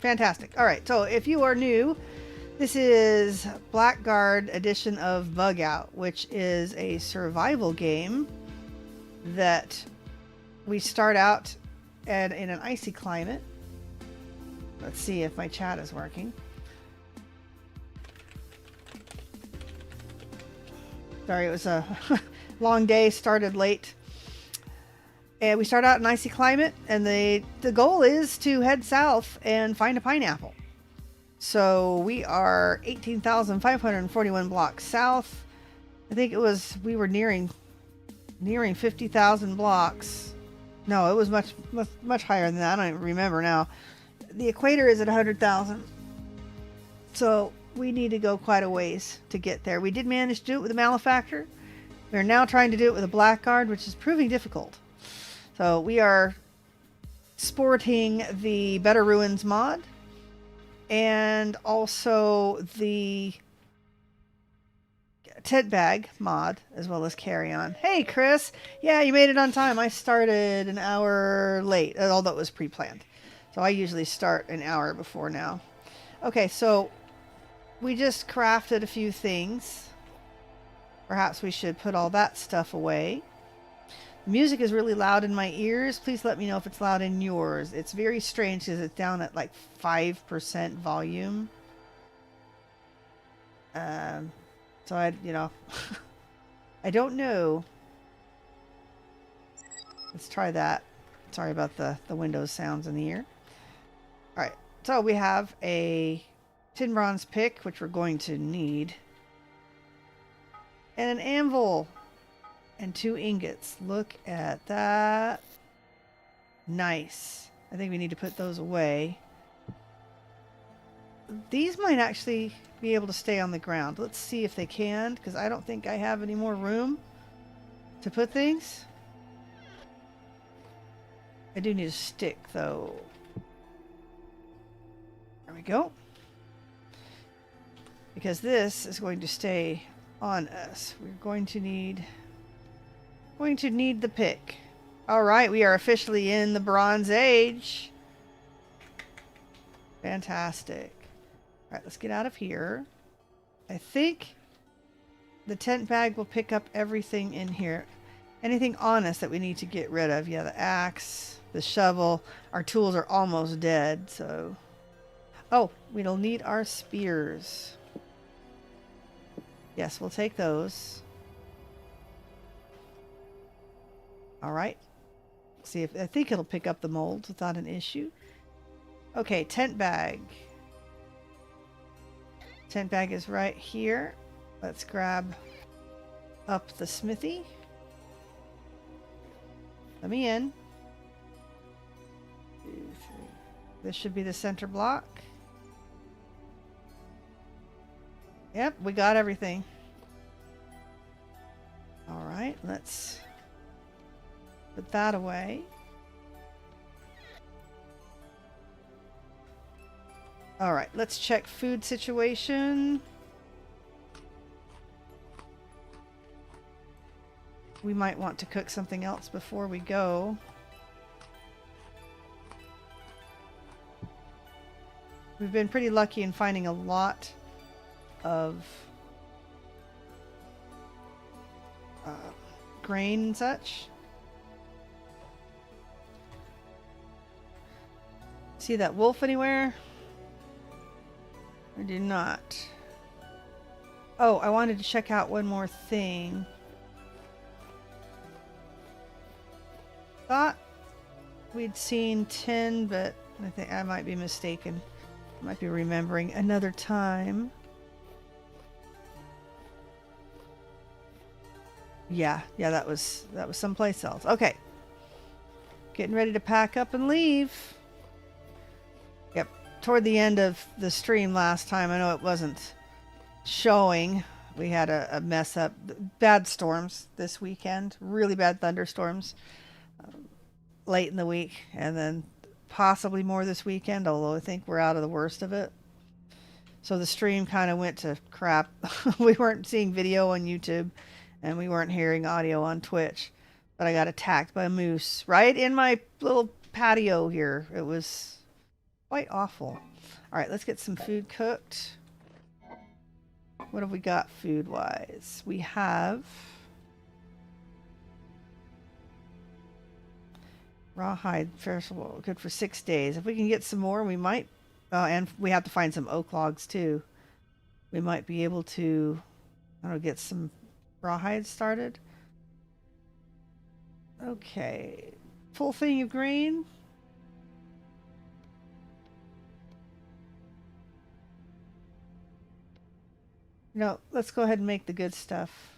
Fantastic. All right, so if you are new, this is Blackguard edition of Bug Out, which is a survival game that we start out in an icy climate. Let's see if my chat is working. Sorry, it was a long day, started late. And we start out in icy climate, and the goal is to head south and find a pineapple. So we are 18,541 blocks south. I think we were nearing 50,000 blocks. No, it was much higher than that. I don't even remember now. The equator is at 100,000. So we need to go quite a ways to get there. We did manage to do it with a Malefactor. We're now trying to do it with a Blackguard, which is proving difficult. So we are sporting the Better Ruins mod and also the tent bag mod, as well as carry on. Hey, Chris. Yeah, you made it on time. I started an hour late, although it was pre-planned. So I usually start an hour before now. Okay, so we just crafted a few things. Perhaps we should put all that stuff away. The music is really loud in my ears. Please let me know if it's loud in yours. It's very strange because it's down at like 5% volume. So I I don't know. Let's try that. Sorry about the Windows sounds in the ear. All right, so we have a tin bronze pick, which we're going to need, and an anvil. And 2 ingots. Look at that. Nice. I think we need to put those away. These might actually be able to stay on the ground. Let's see if they can, because I don't think I have any more room to put things. I do need a stick, though. There we go. Because this is going to stay on us. We're going to need the pick. All right, we are officially in the Bronze Age. Fantastic. All right, let's get out of here. I think the tent bag will pick up everything in here. Anything on us that we need to get rid of. Yeah, the axe, the shovel. Our tools are almost dead, so... Oh, we'll need our spears. Yes, we'll take those. All right. See if I think it'll pick up the molds without an issue. Okay, tent bag. Tent bag is right here. Let's grab up the smithy. Let me in. 2, 3. This should be the center block. Yep, we got everything. All right, let's put that away. All right, let's check food situation. We might want to cook something else before we go. We've been pretty lucky in finding a lot of grain and such. See that wolf anywhere? I do not. Oh, I wanted to check out one more thing. Thought we'd seen 10, but I think I might be mistaken. I might be remembering another time. Yeah, that was someplace else. Okay. Getting ready to pack up and leave. Yep. Toward the end of the stream last time, I know it wasn't showing. We had a mess up. Bad storms this weekend. Really bad thunderstorms. Late in the week. And then possibly more this weekend, although I think we're out of the worst of it. So the stream kind of went to crap. We weren't seeing video on YouTube. And we weren't hearing audio on Twitch. But I got attacked by a moose right in my little patio here. It was Quite awful. All right, let's get some food cooked. What have we got food-wise? We have rawhide perishable, good for 6 days. If we can get some more, we might. And we have to find some oak logs too. We might be able to, I don't know, get some rawhide started. Okay, full thing of grain. No, let's go ahead and make the good stuff.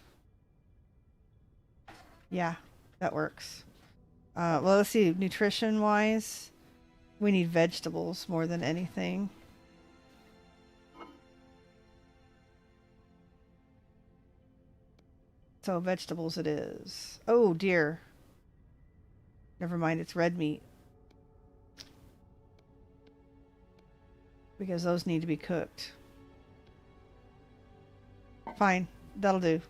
Yeah, that works. Well, let's see, nutrition wise, we need vegetables more than anything. So vegetables it is. Oh dear. Never mind, it's red meat. Because those need to be cooked. Fine, that'll do.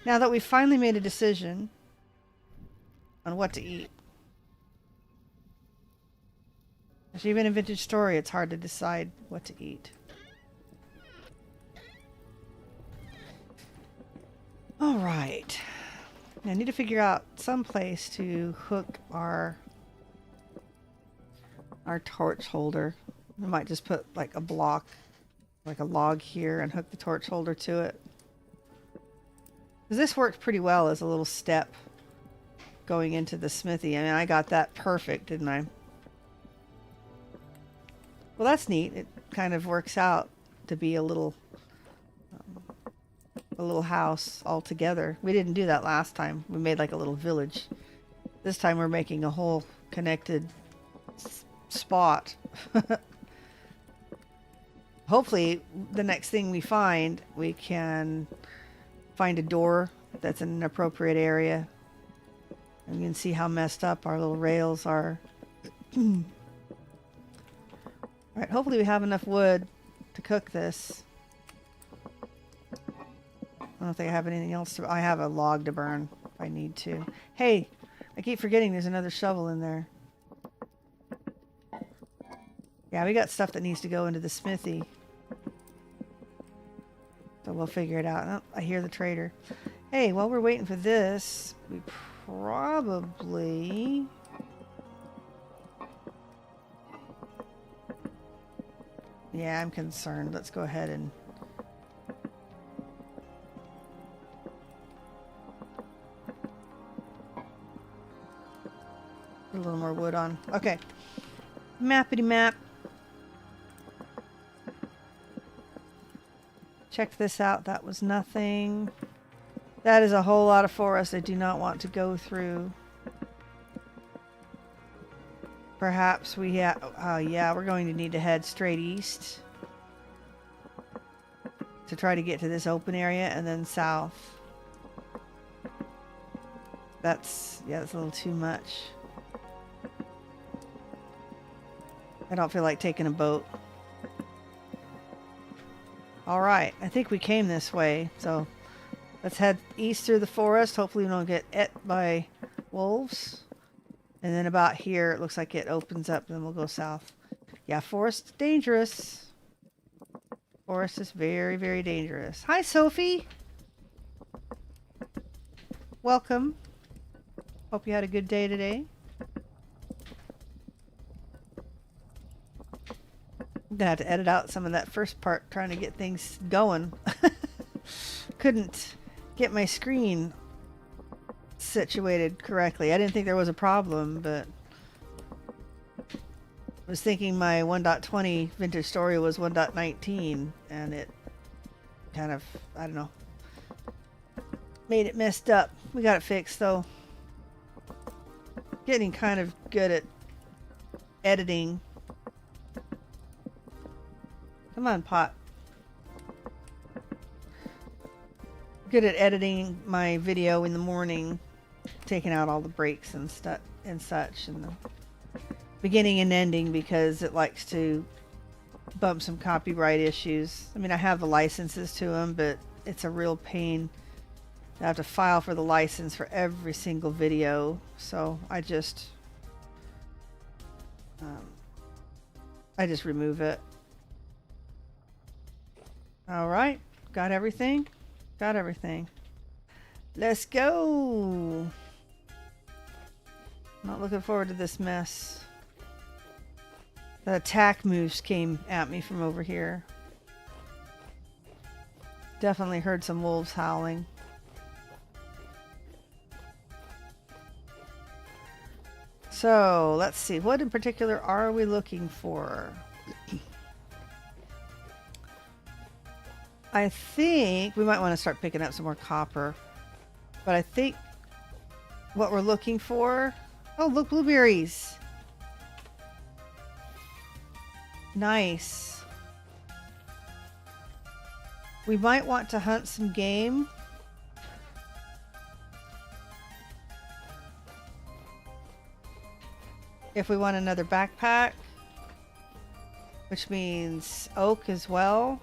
Now that we've finally made a decision on what to eat. Actually, even in Vintage Story, it's hard to decide what to eat. Alright. I need to figure out some place to hook our torch holder. We might just put like a block, like a log here, and hook the torch holder to it. Because this worked pretty well as a little step going into the smithy. I mean, I got that perfect, didn't I? Well, that's neat. It kind of works out to be a little house all together. We didn't do that last time. We made like a little village. This time we're making a whole connected spot. Hopefully, the next thing we find, we can find a door that's in an appropriate area. And you can see how messed up our little rails are. Alright, hopefully we have enough wood to cook this. I don't think I have anything else to... I have a log to burn if I need to. Hey, I keep forgetting there's another shovel in there. Yeah, we got stuff that needs to go into the smithy. So we'll figure it out. Oh, I hear the trader. Hey, while we're waiting for this, we probably... Yeah, I'm concerned. Let's go ahead and... put a little more wood on. Okay. Mappity map. Check this out. That was nothing. That is a whole lot of forest I do not want to go through. Perhaps we have... yeah, we're going to need to head straight east to try to get to this open area, and then south. That's... yeah, that's a little too much. I don't feel like taking a boat. Alright, I think we came this way, so let's head east through the forest. Hopefully we don't get ate by wolves. And then about here, it looks like it opens up, then we'll go south. Yeah, forest dangerous. Forest is very, very dangerous. Hi, Sophie! Welcome. Hope you had a good day today. I'm gonna have to edit out some of that first part trying to get things going. Couldn't get my screen situated correctly. I didn't think there was a problem, but I was thinking my 1.20 Vintage Story was 1.19 and it kind of, I don't know, made it messed up. We got it fixed though. Getting kind of good at editing. Come on, Pot. Good at editing my video in the morning, taking out all the breaks and stuff and such, and the beginning and ending, because it likes to bump some copyright issues. I mean, I have the licenses to them, but it's a real pain to have to file for the license for every single video. So I just I just remove it. Alright. Got everything? Got everything. Let's go! Not looking forward to this mess. The attack moves came at me from over here. Definitely heard some wolves howling. So, let's see. What in particular are we looking for? I think we might want to start picking up some more copper. But I think what we're looking for... Oh, look, blueberries. Nice. We might want to hunt some game. If we want another backpack. Which means oak as well.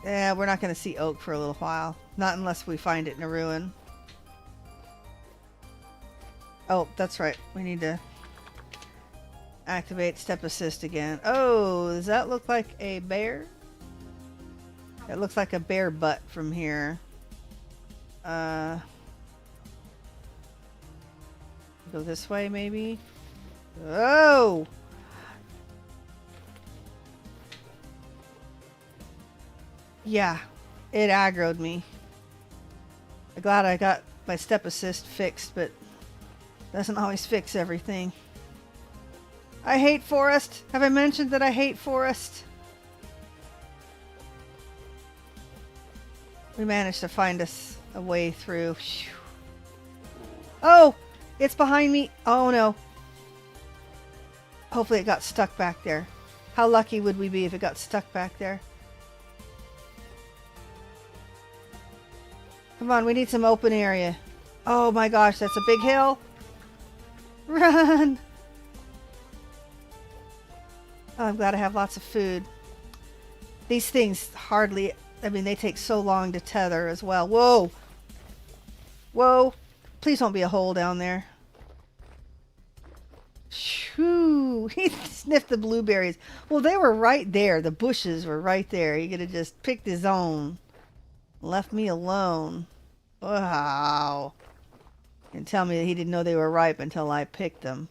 Yeah, we're not going to see oak for a little while. Not unless we find it in a ruin. Oh, that's right. We need to activate step assist again. Oh, does that look like a bear? It looks like a bear butt from here. Go this way, maybe? Oh! Yeah, it aggroed me. I'm glad I got my step assist fixed, but doesn't always fix everything. I hate forest. Have I mentioned that I hate forest? We managed to find us a way through. Oh, it's behind me. Oh no. Hopefully it got stuck back there. How lucky would we be if it got stuck back there? Come on, we need some open area. Oh my gosh, that's a big hill. Run! Oh, I'm glad I have lots of food. These things hardly... I mean, they take so long to tether as well. Whoa! Whoa! Please don't be a hole down there. Shoo! He sniffed the blueberries. Well, they were right there. The bushes were right there. He could have just picked his own. Left me alone. Wow. And tell me that he didn't know they were ripe until I picked them.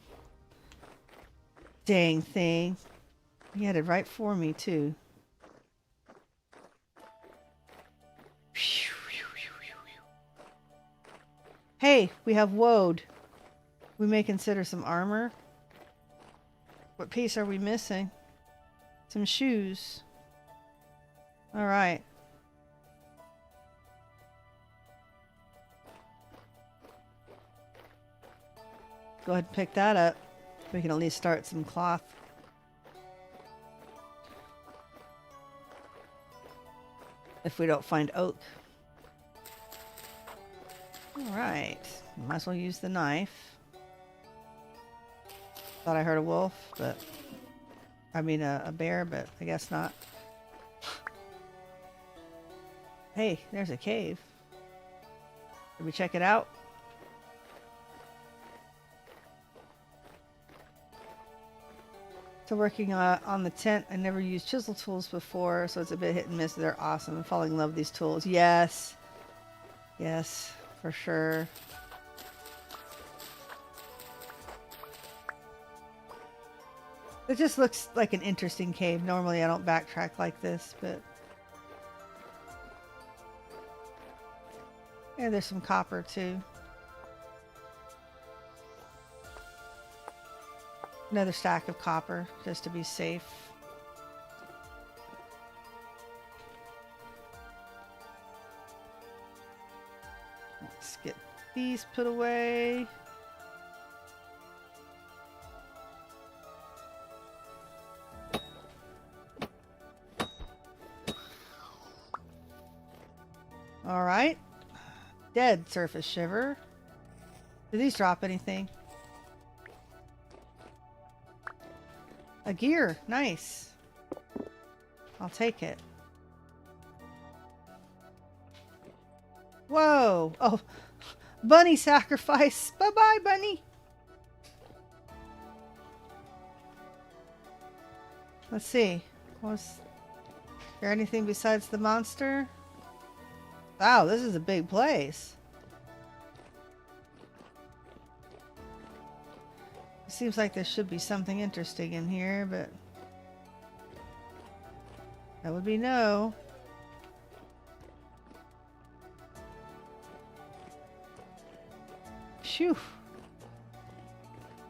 Dang thing. He had it right for me, too. Hey, we have woad. We may consider some armor. What piece are we missing? Some shoes. Alright. Go ahead and pick that up. We can at least start some cloth. If we don't find oak. Alright. Might as well use the knife. Thought I heard a wolf, but... I mean a bear, but I guess not. Hey, there's a cave. Did we check it out? So working on the tent, I never used chisel tools before, so it's a bit hit and miss. They're awesome. I'm falling in love with these tools. Yes. Yes, for sure. It just looks like an interesting cave. Normally I don't backtrack like this, but... Yeah, there's some copper too. Another stack of copper, just to be safe. Let's get these put away. Alright. Dead surface shiver. Do these drop anything? A gear. Nice. I'll take it. Whoa. Oh. Bunny sacrifice. Bye-bye, bunny. Let's see. Was there anything besides the monster? Wow, this is a big place. It seems like there should be something interesting in here, but that would be no. Phew.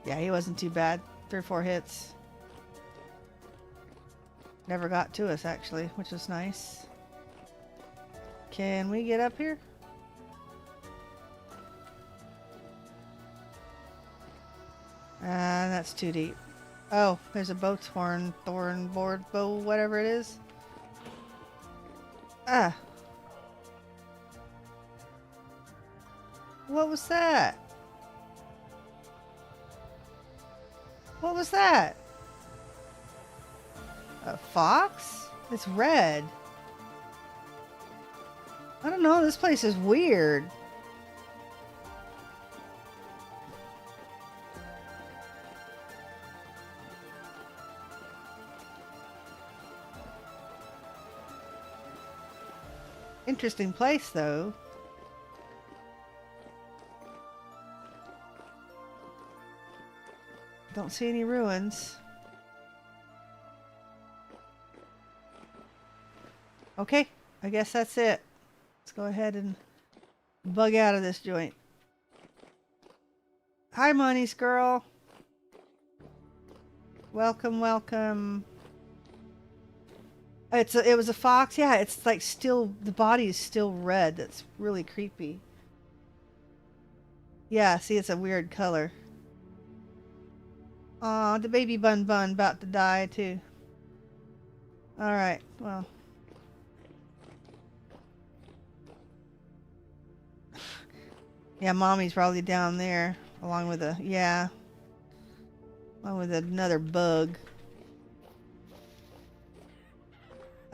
Yeah, he wasn't too bad. 3 or 4 hits. Never got to us, actually, which is nice. Can we get up here? That's too deep. Oh, there's a boat's horn, thorn, board, bow, whatever it is. Ah. What was that? What was that? A fox? It's red. I don't know, this place is weird. Interesting place, though. Don't see any ruins. Okay, I guess that's it. Let's go ahead and bug out of this joint. Hi, Money's girl. Welcome, welcome. It was a fox. Yeah, it's like still, the body is still red. That's really creepy. Yeah, see, it's a weird color. Aw, the baby bun about to die too. Alright, well. Yeah, mommy's probably down there along with along with another bug.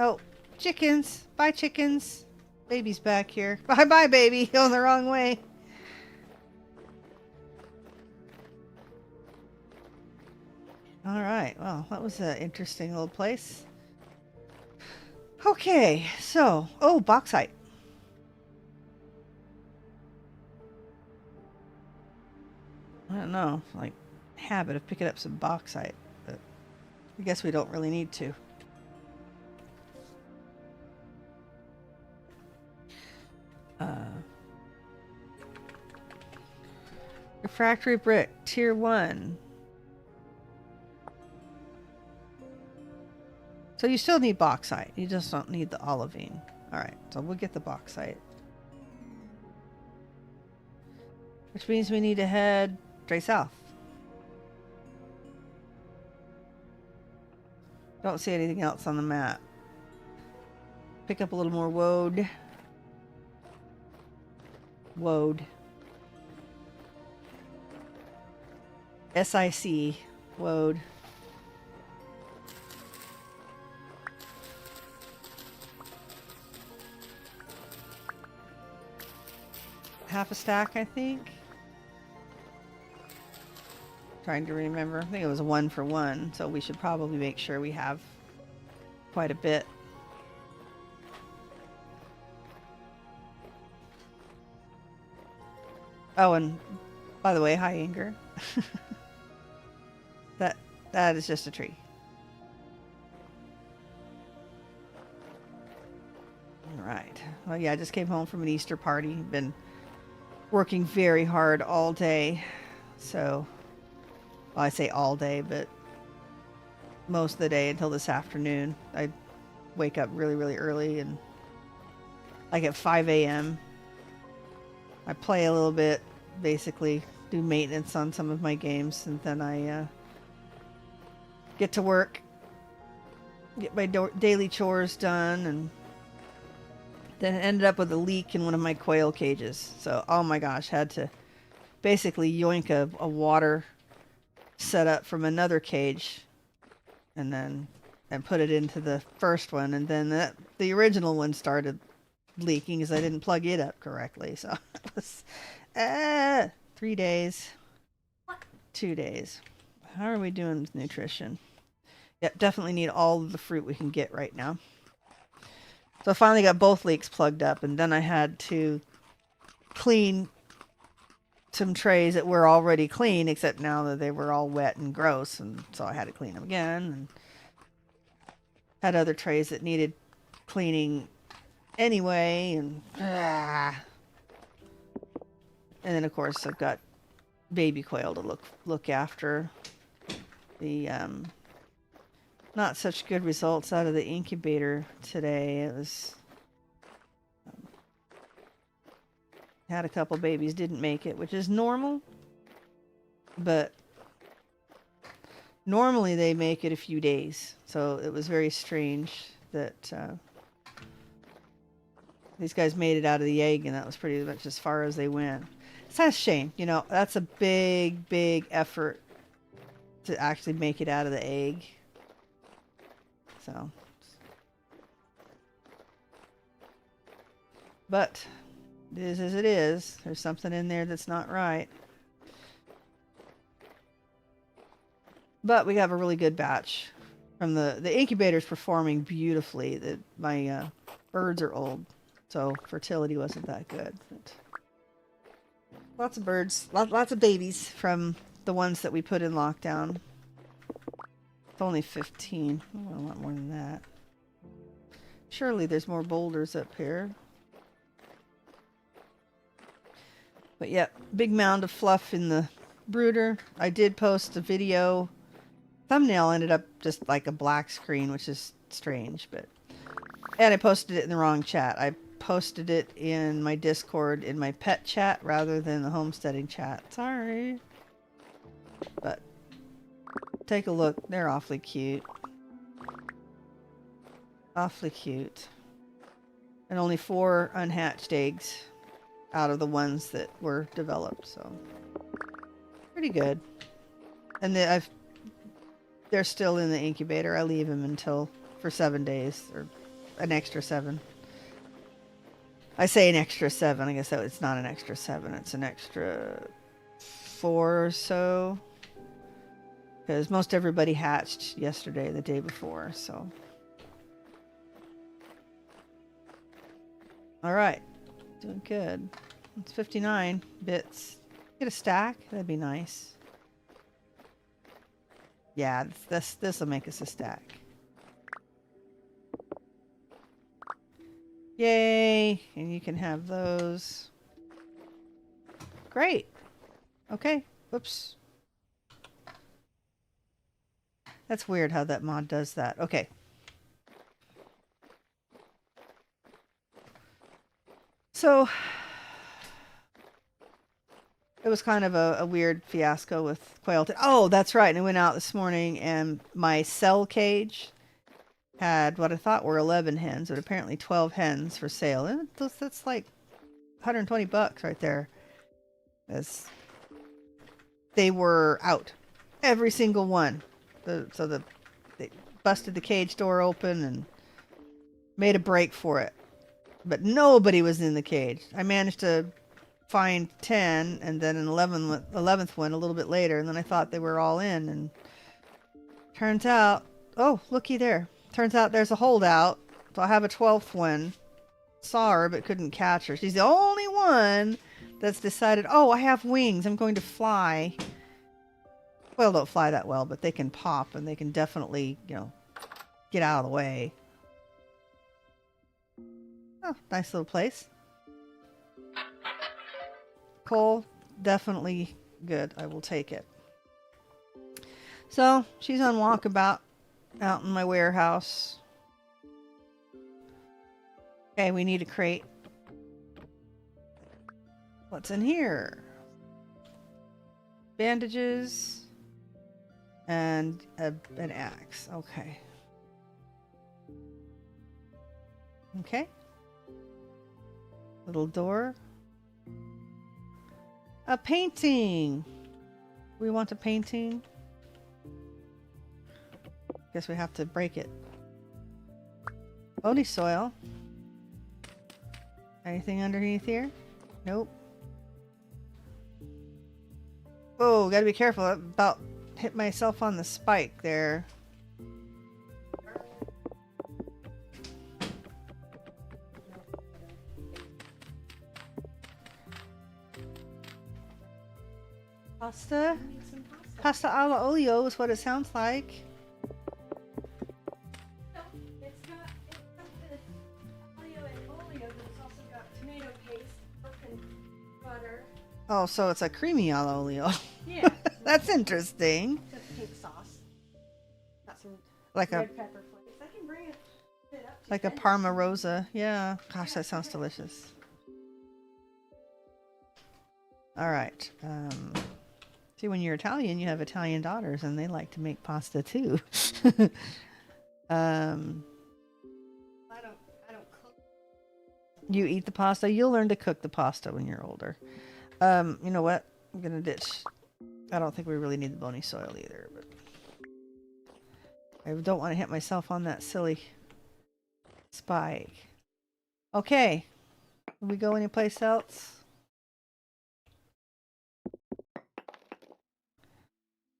Oh, chickens. Bye, chickens. Baby's back here. Bye-bye, baby. Going the wrong way. Alright, well, that was an interesting little place. Okay, so... Oh, bauxite. I don't know, like, habit of picking up some bauxite, but I guess we don't really need to. Refractory brick, tier 1. So you still need bauxite. You just don't need the olivine. Alright, so we'll get the bauxite. Which means we need to head straight south. Don't see anything else on the map. Pick up a little more woad. Woad. SIC. Woad. Half a stack, I think. Trying to remember. I think it was a 1 for 1, so we should probably make sure we have quite a bit. Oh, and by the way, hi Inger. That is just a tree. Alright. Well, yeah, I just came home from an Easter party. Been working very hard all day. So, well, I say all day, but most of the day until this afternoon. I wake up really, really early and like at 5 a.m. I play a little bit, basically do maintenance on some of my games, and then I get to work, get my daily chores done, and then ended up with a leak in one of my quail cages. So, oh my gosh, had to basically yoink a water setup from another cage and put it into the first one, and then the original one started leaking because I didn't plug it up correctly. So it was 3 days, 2 days. How are we doing with nutrition? Yeah, definitely need all of the fruit we can get right now. So I finally got both leaks plugged up, and then I had to clean some trays that were already clean, except now that they were all wet and gross, and so I had to clean them again. And had other trays that needed cleaning anyway, and then of course I've got baby quail to look after. The not such good results out of the incubator today. It was had a couple babies didn't make it, which is normal, but normally they make it a few days, so it was very strange that these guys made it out of the egg, and that was pretty much as far as they went. It's a shame, you know, that's a big effort to actually make it out of the egg. So, but it is as it is. There's something in there that's not right. But we have a really good batch from the incubator's performing beautifully. My birds are old, so fertility wasn't that good. But lots of birds, lots of babies from the ones that we put in lockdown. It's only 15. Oh, a lot more than that. Surely there's more boulders up here. But yeah, big mound of fluff in the brooder. I did post a video. Thumbnail ended up just like a black screen, which is strange, and I posted it in the wrong chat. I posted it in my Discord in my pet chat rather than the homesteading chat. Sorry. But take a look. They're awfully cute. Awfully cute. And only 4 unhatched eggs out of the ones that were developed, so pretty good. And they're still in the incubator. I leave them for 7 days, or an extra 7. I say an extra 7. I guess it's not an extra 7. It's an extra 4 or so, because most everybody hatched yesterday, the day before. So, all right. Doing good. It's 59 bits. Get a stack? That'd be nice. Yeah, this will make us a stack. Yay! And you can have those. Great. Okay. Whoops. That's weird how that mod does that. Okay. So, it was kind of a weird fiasco with quail. Oh, that's right. And I went out this morning and my cell cage had what I thought were 11 hens, but apparently 12 hens for sale. And that's like $120 right there. They were out. Every single one. They busted the cage door open and made a break for it. But nobody was in the cage. I managed to find 10 and then an 11th one a little bit later, and then I thought they were all in, and turns out, oh, looky there. Turns out there's a holdout. So I have a 12th one. Saw her but couldn't catch her. She's the only one that's decided, oh, I have wings. I'm going to fly. Well, don't fly that well, but they can pop and they can definitely, get out of the way. Oh, nice little place. Coal, definitely good. I will take it. So, she's on walkabout out in my warehouse. Okay, we need a crate. What's in here? Bandages and an axe. Okay. Okay. Little door. A painting. We want a painting. Guess we have to break it. Bony soil. Anything underneath here? Nope. Oh, gotta be careful. About hit myself on the spike there. Pasta? I need some pasta. Pasta alla olio is what it sounds like. No, it's not the olio and olio, but it's also got tomato paste, milk and butter. Oh, so it's a creamy alla olio. Yeah. That's interesting. Got pink sauce. Got some Like a red pepper flakes. I can bring it up to like a Parma Rosa. Yeah. Gosh, that sounds delicious. All right. See, when you're Italian, you have Italian daughters, and they like to make pasta too. I don't cook. You eat the pasta. You'll learn to cook the pasta when you're older. You know what? I'm gonna ditch. I don't think we really need the bony soil either, but I don't want to hit myself on that silly spike. Okay. Will we go anyplace else?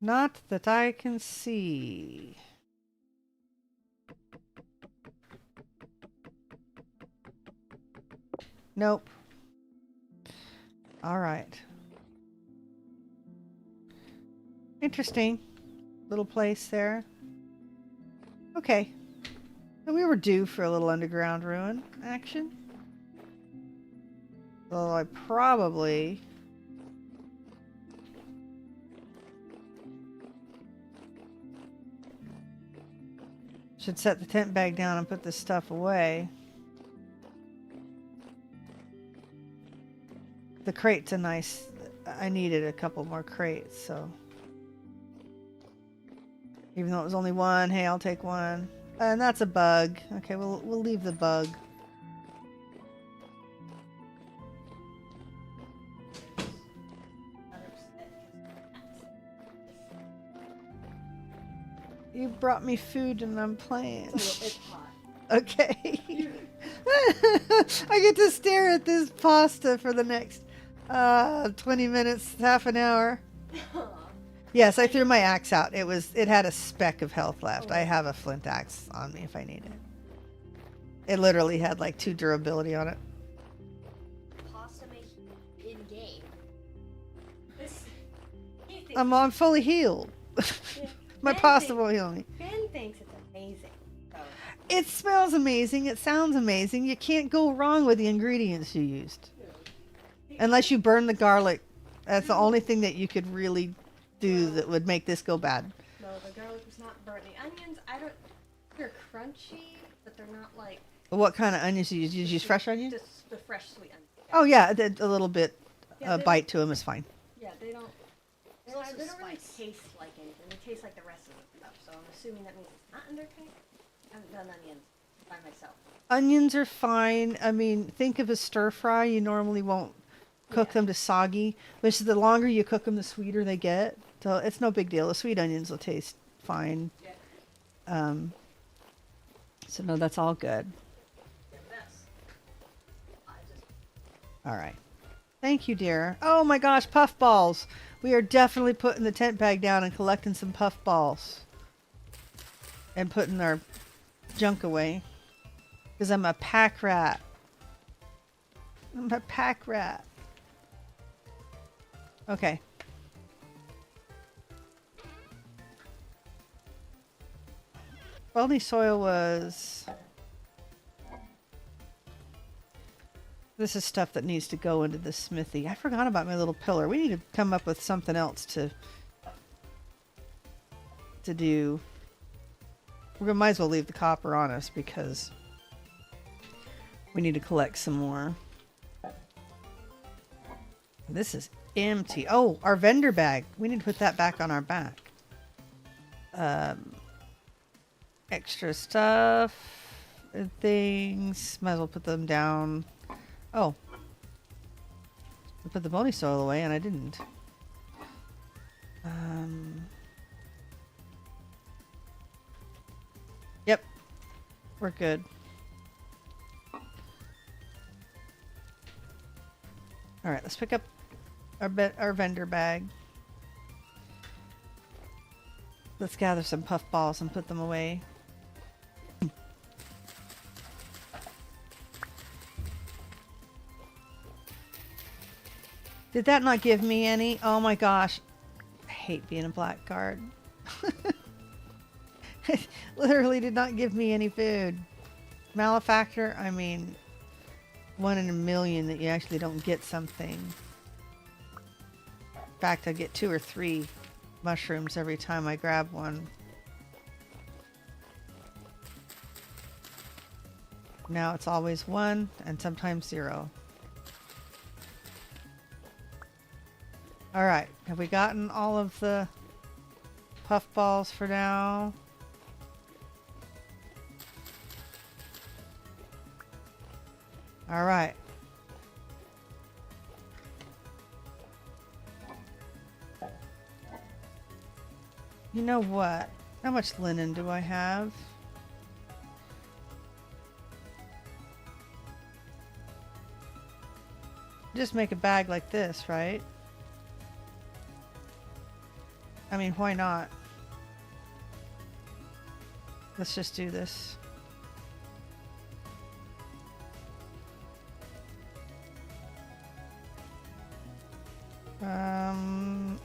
Not that I can see. Nope. All right. Interesting little place there. Okay. So we were due for a little underground ruin action. Though I probably should set the tent bag down and put this stuff away. The crate's a nice... I needed a couple more crates, so... Even though it was only one, hey, I'll take one. And that's a bug. Okay, we'll leave the bug. You brought me food and I'm playing. It's hot. Okay. I get to stare at this pasta for the next 20 minutes, half an hour. Yes, I threw my axe out. It had a speck of health left. I have a flint axe on me if I need it. It literally had like 2 durability on it. Pasta makes in game. I'm fully healed. My pasta will heal me. Ben thinks it's amazing. So. It smells amazing. It sounds amazing. You can't go wrong with the ingredients you used. Unless you burn the garlic. That's the only thing that you could really do that would make this go bad. No, the garlic was not burnt. The onions, they're crunchy, but they're not like... What kind of onions do you use? Did you use fresh onions? Just the fresh sweet onions. Oh yeah, a little bit Yeah, bite to them is fine. Yeah, they don't... They also don't really spice. taste like anything. They taste like the rest of the stuff. So I'm assuming that means it's not undercooked. I haven't done onions by myself. Onions are fine. I mean, think of a stir fry. You normally won't cook Yeah. them to soggy, which the longer you cook them, the sweeter they get. So it's no big deal. The sweet onions will taste fine. Yeah. So no, that's all good. Yeah, All right. Thank you, dear. Oh my gosh, puffballs. We are definitely putting the tent bag down and collecting some puffballs. And putting our junk away. Because I'm a pack rat. I'm a pack rat. Okay. Bony soil was... This is stuff that needs to go into the smithy. I forgot about my little pillar. We need to come up with something else to do. We might as well leave the copper on us because we need to collect some more. This is empty. Oh, our vendor bag. We need to put that back on our back. Extra stuff and things. Might as well put them down. Oh. I put the bony soil away and I didn't. Yep. We're good. Alright, let's pick up our vendor bag. Let's gather some puffballs and put them away. Did that not give me any? Oh my gosh. hate being a Blackguard. It literally did not give me any food. Malefactor, I mean, 1 in a million that you actually don't get something. In fact, I get 2 or 3 mushrooms every time I grab one. Now it's always 1 and sometimes 0. Alright, have we gotten all of the puffballs for now? Alright. You know what? How much linen do I have? Just make a bag like this, right? I mean, why not? Let's just do this.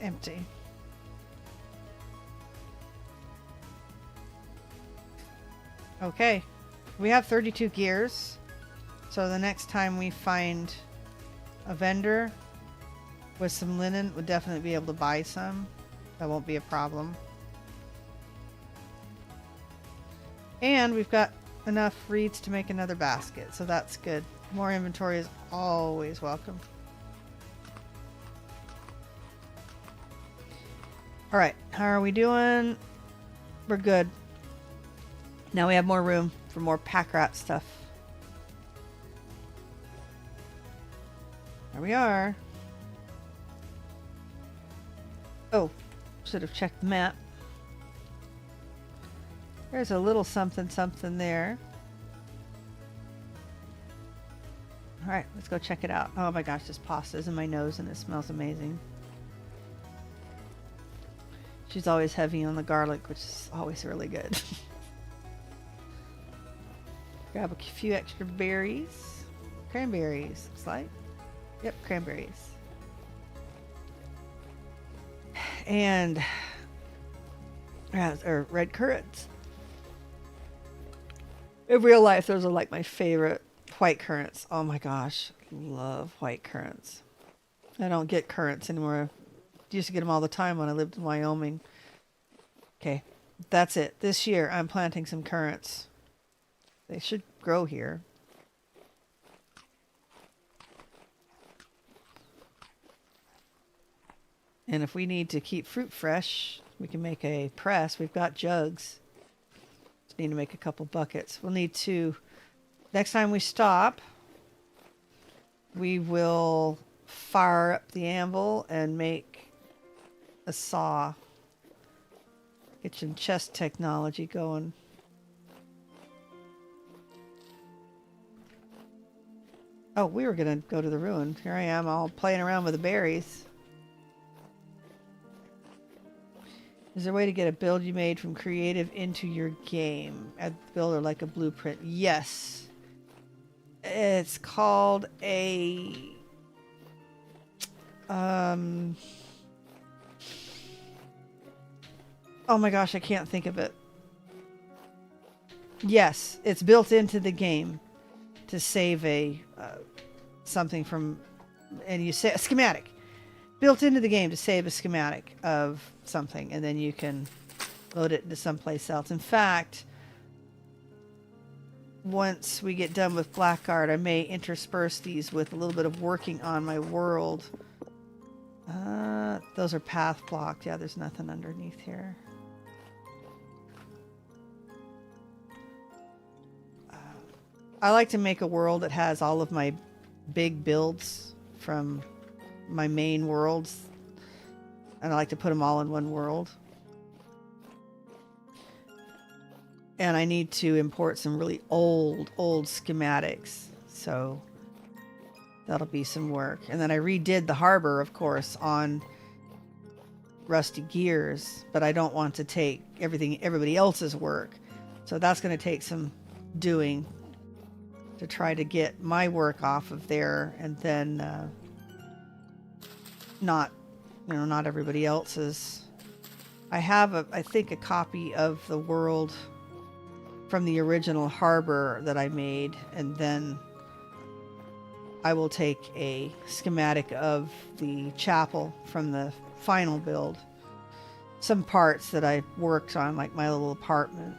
Empty. Okay. We have 32 gears. So the next time we find a vendor with some linen, we'll definitely be able to buy some. That won't be a problem. And we've got enough reeds to make another basket, so that's good. More inventory is always welcome. Alright, how are we doing? We're good. Now we have more room for more pack rat stuff. There we are. Oh, should have checked the map. There's a little something something there. Alright, let's go check it out. Oh my gosh, this pasta's in my nose and it smells amazing. She's always heavy on the garlic, which is always really good. Grab a few extra berries. Cranberries, looks like. Yep, cranberries. And or red currants. In real life, those are like my favorite. White currants. Oh my gosh, love white currants. I don't get currants anymore. Used to get them all the time when I lived in Wyoming. Okay, that's it. This year I'm planting some currants. They should grow here. And if we need to keep fruit fresh, we can make a press. We've got jugs. Just need to make a couple buckets. We'll need to, next time we stop, we will fire up the anvil and make a saw. Get some chest technology going. Oh, we were going to go to the ruin. Here I am all playing around with the berries. Is there a way to get a build you made from creative into your game? Add the builder like a blueprint. Yes. It's called a... Oh my gosh, I can't think of it. Yes, it's built into the game to save a something from, and you say a schematic. Built into the game to save a schematic of something, and then you can load it into someplace else. In fact, once we get done with Blackguard, I may intersperse these with a little bit of working on my world. Those are path blocked. Yeah, there's nothing underneath here. I like to make a world that has all of my big builds from my main worlds, and I like to put them all in one world. And I need to import some really old schematics, so that'll be some work. And then I redid the harbor, of course, on Rusty Gears, but I don't want to take everybody else's work, so that's going to take some doing to try to get my work off of there, and then not everybody else's. I have, I think, a copy of the world from the original harbor that I made, and then I will take a schematic of the chapel from the final build. Some parts that I worked on, like my little apartment.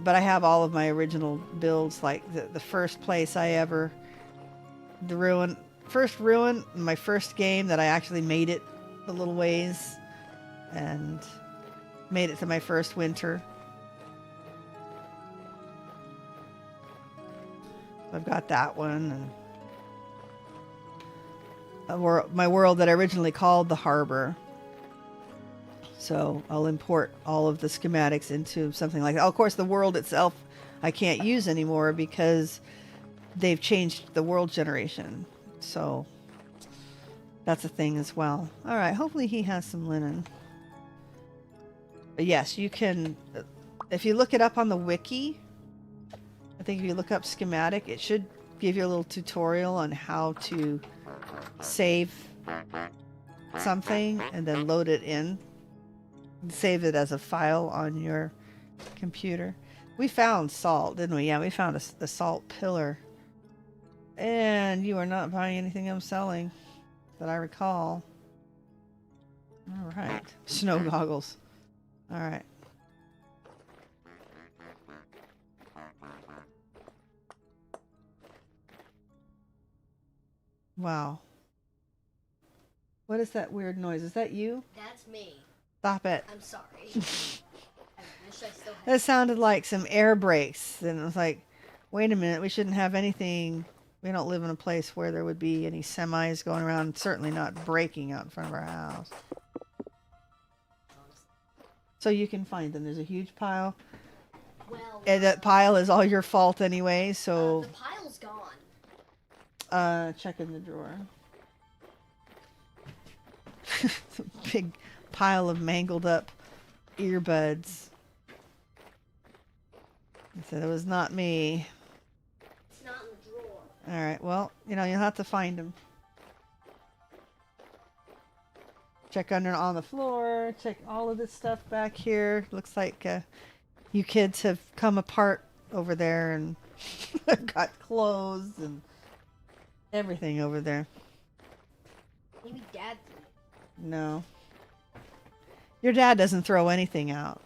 But I have all of my original builds, like the first place I ever, first ruin, my first game that I actually made it a little ways and made it to my first winter. I've got that one, and my world that I originally called the harbor. So I'll import all of the schematics into something like that. Oh, of course, the world itself I can't use anymore because they've changed the world generation. So that's a thing as well. All right, hopefully he has some linen. But yes, you can, if you look it up on the wiki, I think if you look up schematic, it should give you a little tutorial on how to save something and then load it in. Save it as a file on your computer. We found salt, didn't we? Yeah, we found the salt pillar. And you are not buying anything I'm selling that I recall. All right. Snow goggles. All right. Wow. What is that weird noise? Is that you? That's me. Stop it. I'm sorry. I wish I still had. That sounded like some air brakes. And it was like, wait a minute, we shouldn't have anything. We don't live in a place where there would be any semis going around, certainly not braking out in front of our house. So you can find them. There's a huge pile. Well, And that pile is all your fault anyway, so the pile's gone. check in the drawer. It's a big pile of mangled up earbuds. I said it was not me. It's not in the drawer. All right, well, you'll have to find them. Check on the floor. Check all of this stuff back here. Looks like you kids have come apart over there and got clothes and everything over there. Maybe Dad threw it. No. Your dad doesn't throw anything out.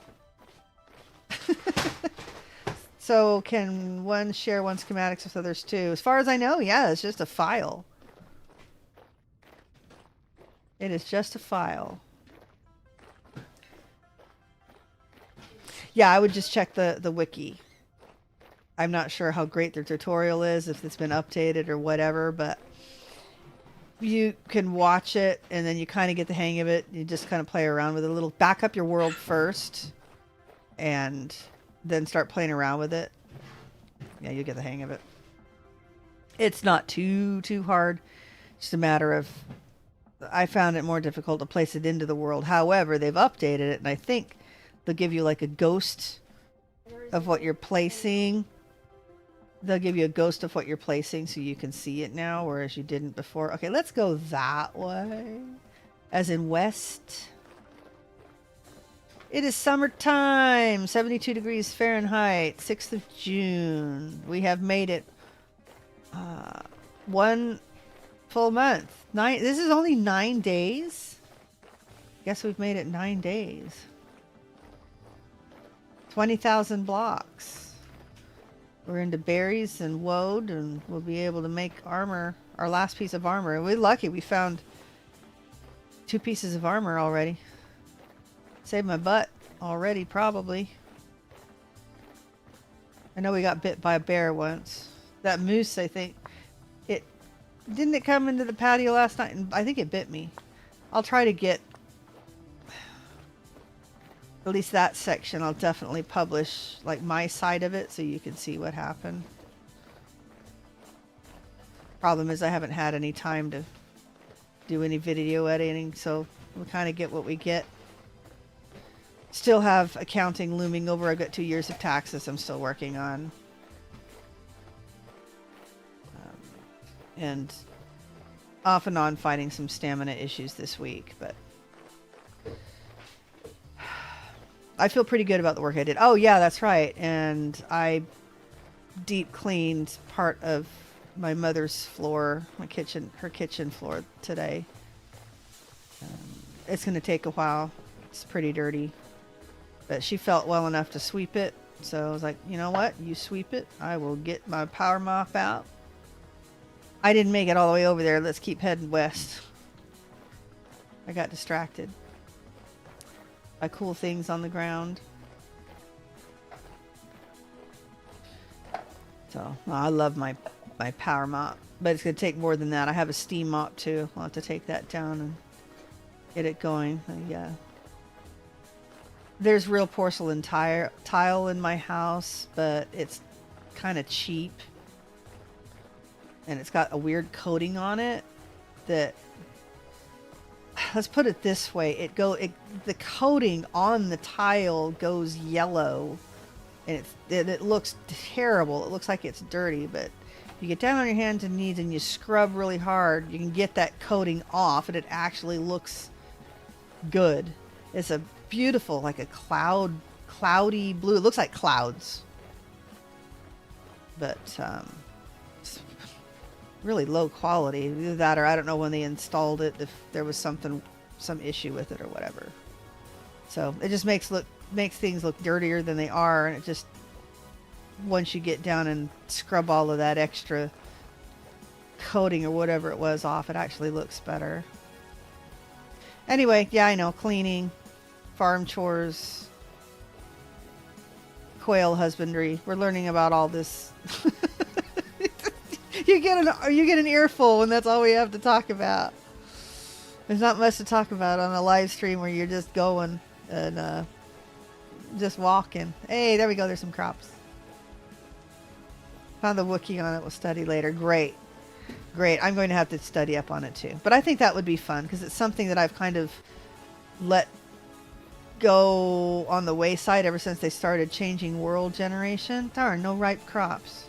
So can one share one schematics with others too? As far as I know, yeah, it's just a file. It is just a file. Yeah, I would just check the wiki. I'm not sure how great their tutorial is, if it's been updated or whatever, but you can watch it and then you kind of get the hang of it. You just kind of play around with it a little. Back up your world first and then start playing around with it. Yeah, you'll get the hang of it. It's not too hard. Just a matter of, I found it more difficult to place it into the world. However, they've updated it, and I think they'll give you like a ghost of what you're placing. They'll give you a ghost of what you're placing so you can see it now, whereas you didn't before. Okay, let's go that way. As in west. It is summertime, 72 degrees Fahrenheit, 6th of June. We have made it one full month. This is only 9 days. Guess we've made it 9 days. 20,000 blocks. We're into berries and woad, and we'll be able to make armor, our last piece of armor. We're lucky we found 2 pieces of armor already. Saved my butt already, probably. I know we got bit by a bear once. That moose, I think, didn't it come into the patio last night? And I think it bit me. I'll try to get at least that section. I'll definitely publish like my side of it so you can see what happened. Problem is I haven't had any time to do any video editing, so we kind of get what we get. Still have accounting looming over. I've got 2 years of taxes I'm still working on. And off and on fighting some stamina issues this week, but I feel pretty good about the work I did. Oh yeah, that's right. And I deep cleaned part of my mother's floor, her kitchen floor today. It's going to take a while. It's pretty dirty, but she felt well enough to sweep it. So I was like, you know what? You sweep it. I will get my power mop out. I didn't make it all the way over there. Let's keep heading west. I got distracted by cool things on the ground. So I love my power mop, but it's going to take more than that. I have a steam mop too. I'll have to take that down and get it going. Yeah. There's real porcelain tile in my house, but it's kind of cheap. And it's got a weird coating on it that, let's put it this way, the coating on the tile goes yellow, and it looks terrible. It looks like it's dirty, but you get down on your hands and knees and you scrub really hard, you can get that coating off, and it actually looks good. It's a beautiful, like a cloudy blue. It looks like clouds, but it's really low quality. Either that, or I don't know when they installed it, if there was some issue with it or whatever. So it just makes things look dirtier than they are, and it just, once you get down and scrub all of that extra coating or whatever it was off, it actually looks better. Anyway, yeah, I know, cleaning, farm chores, quail husbandry. We're learning about all this. You get an earful when that's all we have to talk about. There's not much to talk about on a live stream where you're just going and just walking. Hey, there we go. There's some crops. Found the Wookiee on it. We'll study later. Great. I'm going to have to study up on it too. But I think that would be fun because it's something that I've kind of let go on the wayside ever since they started changing world generation. There are no ripe crops.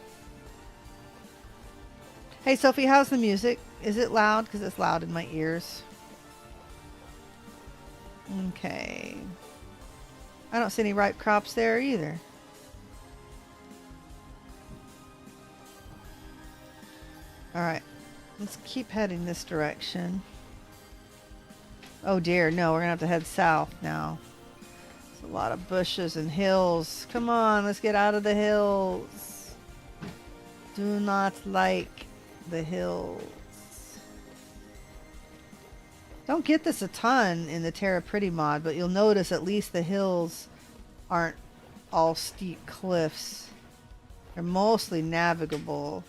Hey Sophie, how's the music? Is it loud? Because it's loud in my ears. Okay. I don't see any ripe crops there either. Alright. Let's keep heading this direction. Oh dear, no, we're going to have to head south now. There's a lot of bushes and hills. Come on, let's get out of the hills. Do not like the hills. Don't get this a ton in the TerraPretty mod, but you'll notice at least the hills aren't all steep cliffs. They're mostly navigable.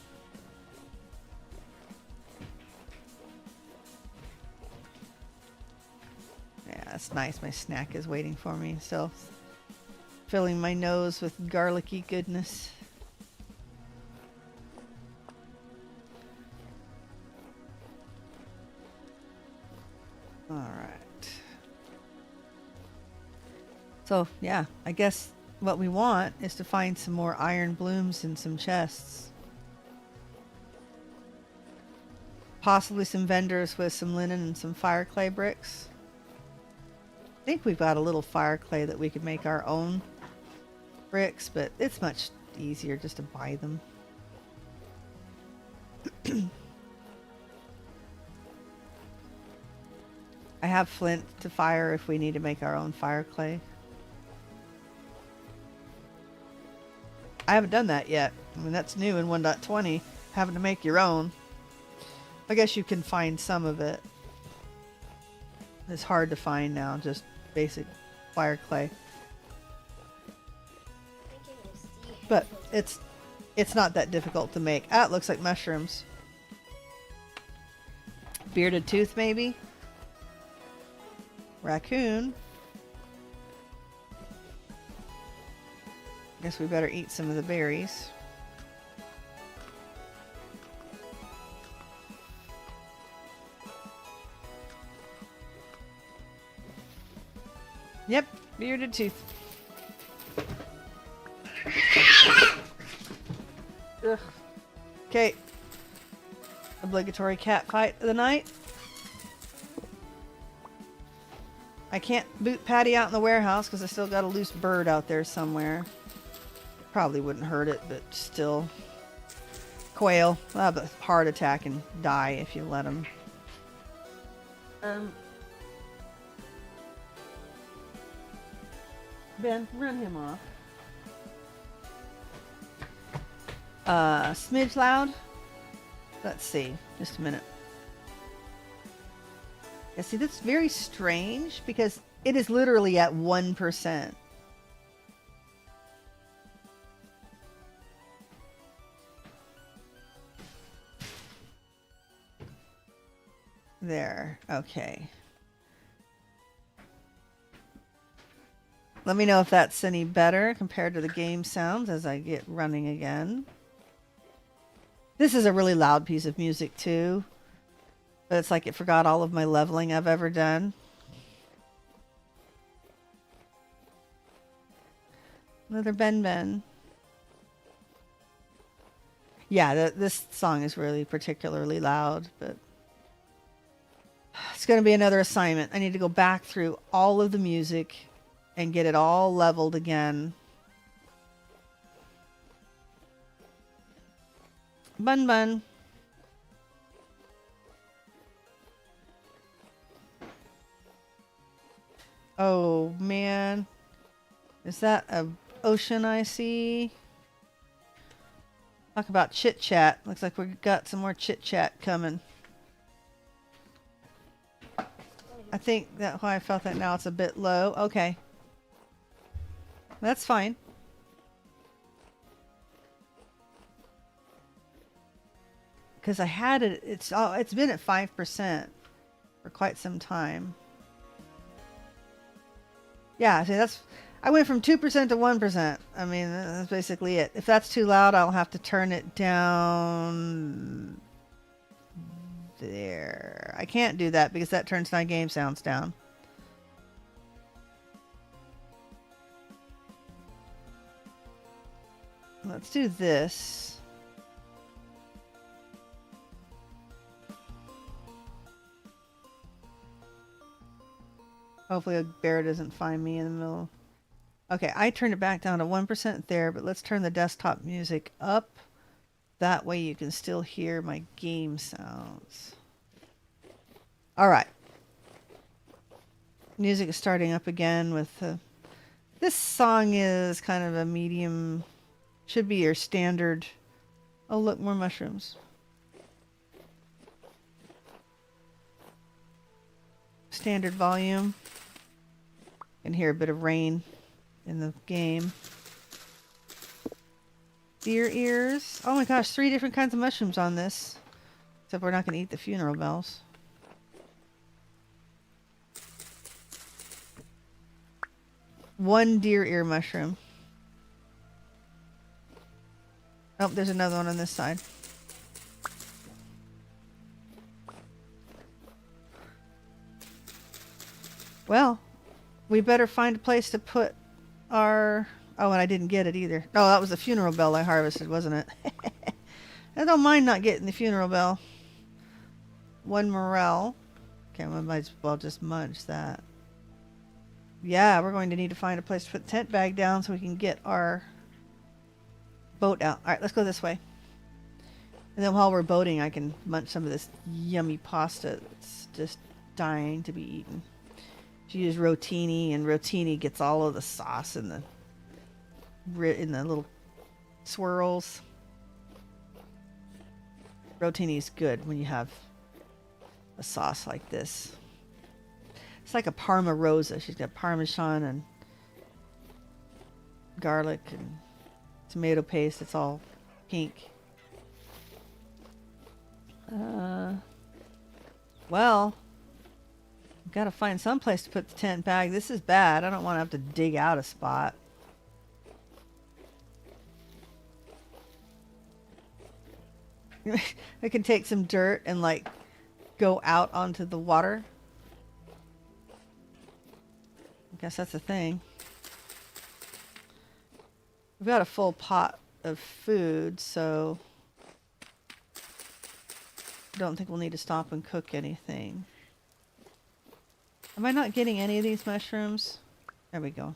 Yeah, that's nice. My snack is waiting for me. Still filling my nose with garlicky goodness. Alright. So, yeah, I guess what we want is to find some more iron blooms in some chests. Possibly some vendors with some linen and some fire clay bricks. I think we've got a little fire clay that we could make our own bricks, but it's much easier just to buy them. I have flint to fire if we need to make our own fire clay. I haven't done that yet. I mean, that's new in 1.20, having to make your own. I guess you can find some of it. It's hard to find now, just basic fire clay. But it's not that difficult to make. Ah, it looks like mushrooms. Bearded tooth, maybe? Raccoon. Guess we better eat some of the berries. Yep, bearded tooth. Okay. obligatory cat fight of the night. I can't boot Patty out in the warehouse because I still got a loose bird out there somewhere. Probably wouldn't hurt it, but still. Quail. They'll have a heart attack and die if you let them. Ben, run him off. Smidge loud. Let's see. Just a minute. Yeah, see, that's very strange because it is literally at 1%. There. Okay. Let me know if that's any better compared to the game sounds as I get running again. This is a really loud piece of music too. But it's like it forgot all of my leveling I've ever done. Another Ben. Yeah, this song is really particularly loud, but it's going to be another assignment. I need to go back through all of the music and get it all leveled again. Bun. Oh, man. Is that a ocean I see? Talk about chit-chat. Looks like we got some more chit-chat coming. I think that's why I felt that now it's a bit low. Okay. That's fine. Because I had it, it's been at 5% for quite some time. Yeah, see I went from 2% to 1%. I mean, that's basically it. If that's too loud, I'll have to turn it down there. I can't do that because that turns my game sounds down. Let's do this. Hopefully a bear doesn't find me in the middle. Okay, I turned it back down to 1% there, but let's turn the desktop music up. That way you can still hear my game sounds. All right. Music is starting up again with this song is kind of a medium, should be your standard. Oh, look, more mushrooms. Standard volume. You can hear a bit of rain in the game. Deer ears. Oh my gosh, 3 different kinds of mushrooms on this. Except we're not going to eat the funeral bells. One deer ear mushroom. Oh, there's another one on this side. Well, we better find a place to put our... Oh, and I didn't get it either. Oh, that was the funeral bell I harvested, wasn't it? I don't mind not getting the funeral bell. 1 morel. Okay, I might as well just munch that. Yeah, we're going to need to find a place to put the tent bag down so we can get our boat out. Alright, let's go this way. And then while we're boating, I can munch some of this yummy pasta that's just dying to be eaten. She used rotini, and rotini gets all of the sauce in the little swirls. Rotini is good when you have a sauce like this. It's like a Parma Rosa. She's got Parmesan and garlic and tomato paste. It's all pink. Well, I've got to find some place to put the tent bag. This is bad. I don't want to have to dig out a spot. I can take some dirt and like go out onto the water. I guess that's a thing. We've got a full pot of food, so don't think we'll need to stop and cook anything. Am I not getting any of these mushrooms? There we go.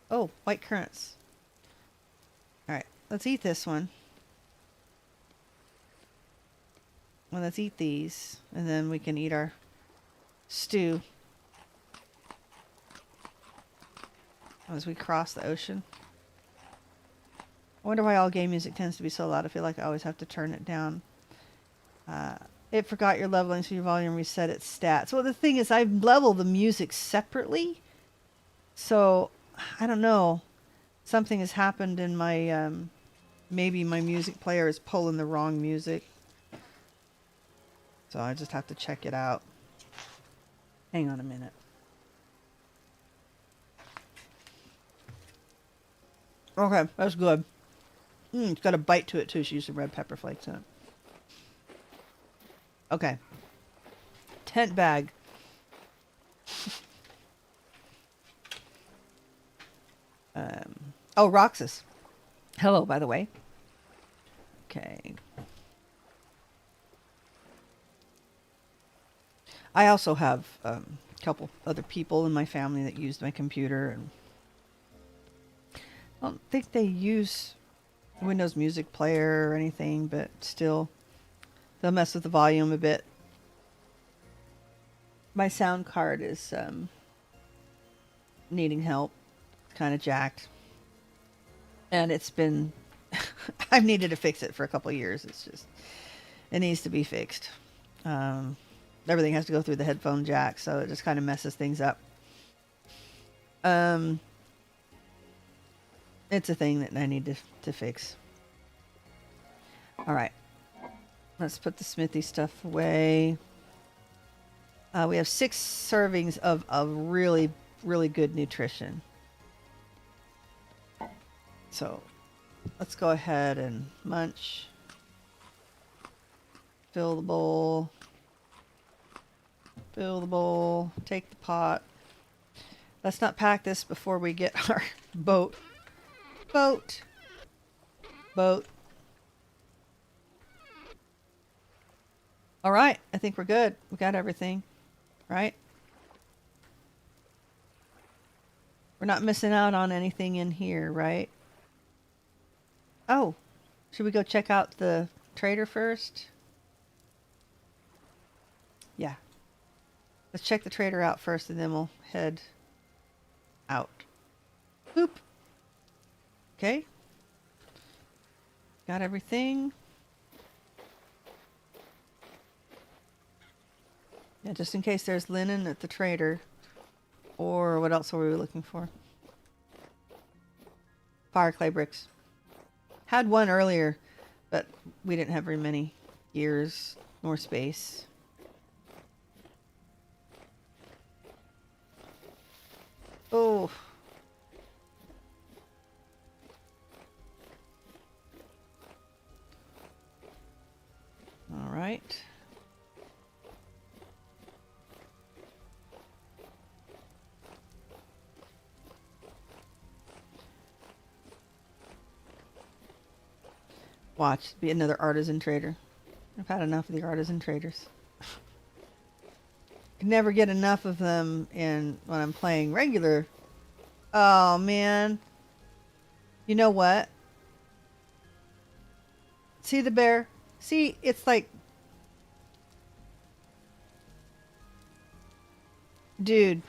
Oh, white currants. Alright, let's eat this one. Well, let's eat these, and then we can eat our stew as we cross the ocean. I wonder why all game music tends to be so loud. I feel like I always have to turn it down. It forgot your leveling, so your volume reset its stats. Well, the thing is, I level the music separately. So, I don't know. Something has happened in my... maybe my music player is pulling the wrong music. So I just have to check it out. Hang on a minute. Okay, that's good. It's got a bite to it too. She used some red pepper flakes in it. Okay. Tent bag. Oh, Roxas. Hello, by the way. Okay. I also have a couple other people in my family that use my computer, and I don't think they use Windows Music Player or anything, but still, they'll mess with the volume a bit. My sound card is needing help. It's kind of jacked. And it's been... I've needed to fix it for a couple of years. It's just... It needs to be fixed. Everything has to go through the headphone jack, so it just kind of messes things up. It's a thing that I need to fix. Alright. Let's put the smithy stuff away. We have 6 servings of really, really good nutrition. So, let's go ahead and munch. Fill the bowl. Fill the bowl. Take the pot. Let's not pack this before we get our boat. Boat. Boat. Alright, I think we're good. We got everything. Right? We're not missing out on anything in here, right? Oh, should we go check out the trader first? Yeah. Let's check the trader out first, and then we'll head out. Boop. Okay. Got everything. Yeah, just in case there's linen at the trader. Or what else were we looking for? Fire clay bricks. Had one earlier, but we didn't have very many gears nor space. Oh. All right. Watch, be another artisan trader. I've had enough of the artisan traders. Can never get enough of them in when I'm playing regular. Oh man. You know what? See the bear? See, it's like... Dude.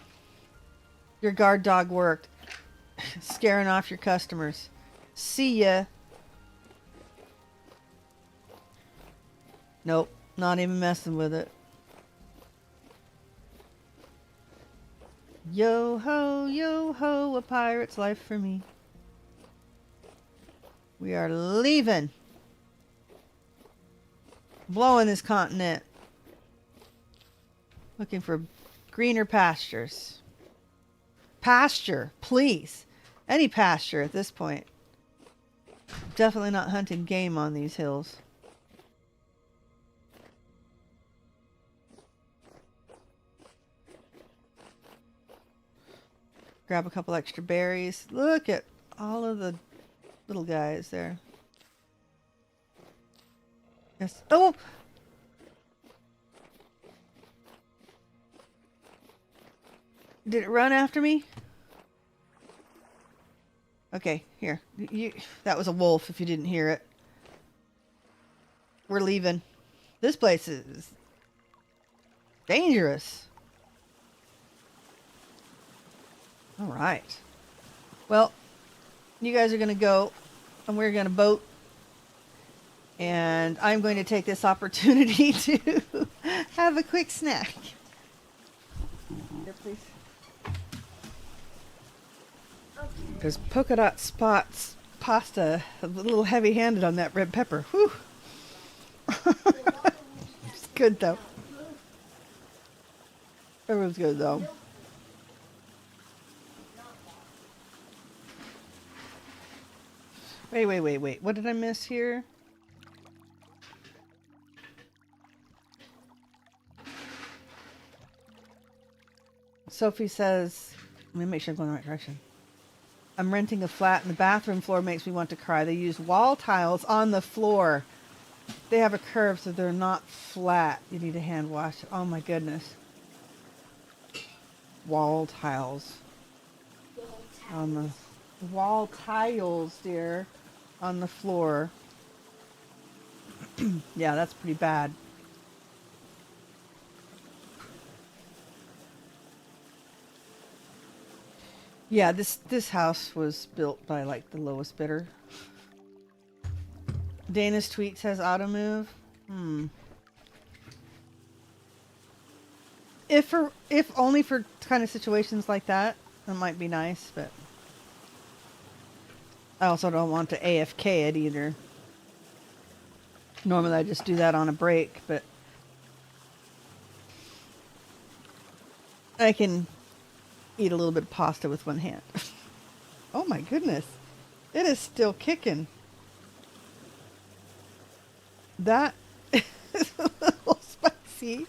Your guard dog worked. Scaring off your customers. See ya. Nope, not even messing with it. Yo ho, a pirate's life for me. We are leaving. Blowing this continent. Looking for greener pastures. Pasture, please. Any pasture at this point. Definitely not hunting game on these hills. Grab a couple extra berries. Look at all of the little guys there. Yes. Oh! Did it run after me? Okay, here. That was a wolf if you didn't hear it. We're leaving. This place is dangerous. All right. Well, you guys are going to go and we're going to boat. And I'm going to take this opportunity to have a quick snack. Here, please. There's polka dot spots pasta, a little heavy-handed on that red pepper. Whew. It's good though. It was good though. Wait. What did I miss here? Sophie says, let me make sure I'm going the right direction. I'm renting a flat and the bathroom floor makes me want to cry. They use wall tiles on the floor. They have a curve so they're not flat. You need to hand wash. Oh my goodness. Wall tiles. On the wall tiles, dear. On the floor. Yeah, that's pretty bad. Yeah, this house was built by like the lowest bidder. Dana's tweet says auto move. If only for kind of situations like that, it might be nice, but I also don't want to AFK it either. Normally I just do that on a break, but I can eat a little bit of pasta with one hand. Oh my goodness. It is still kicking. That is a little spicy.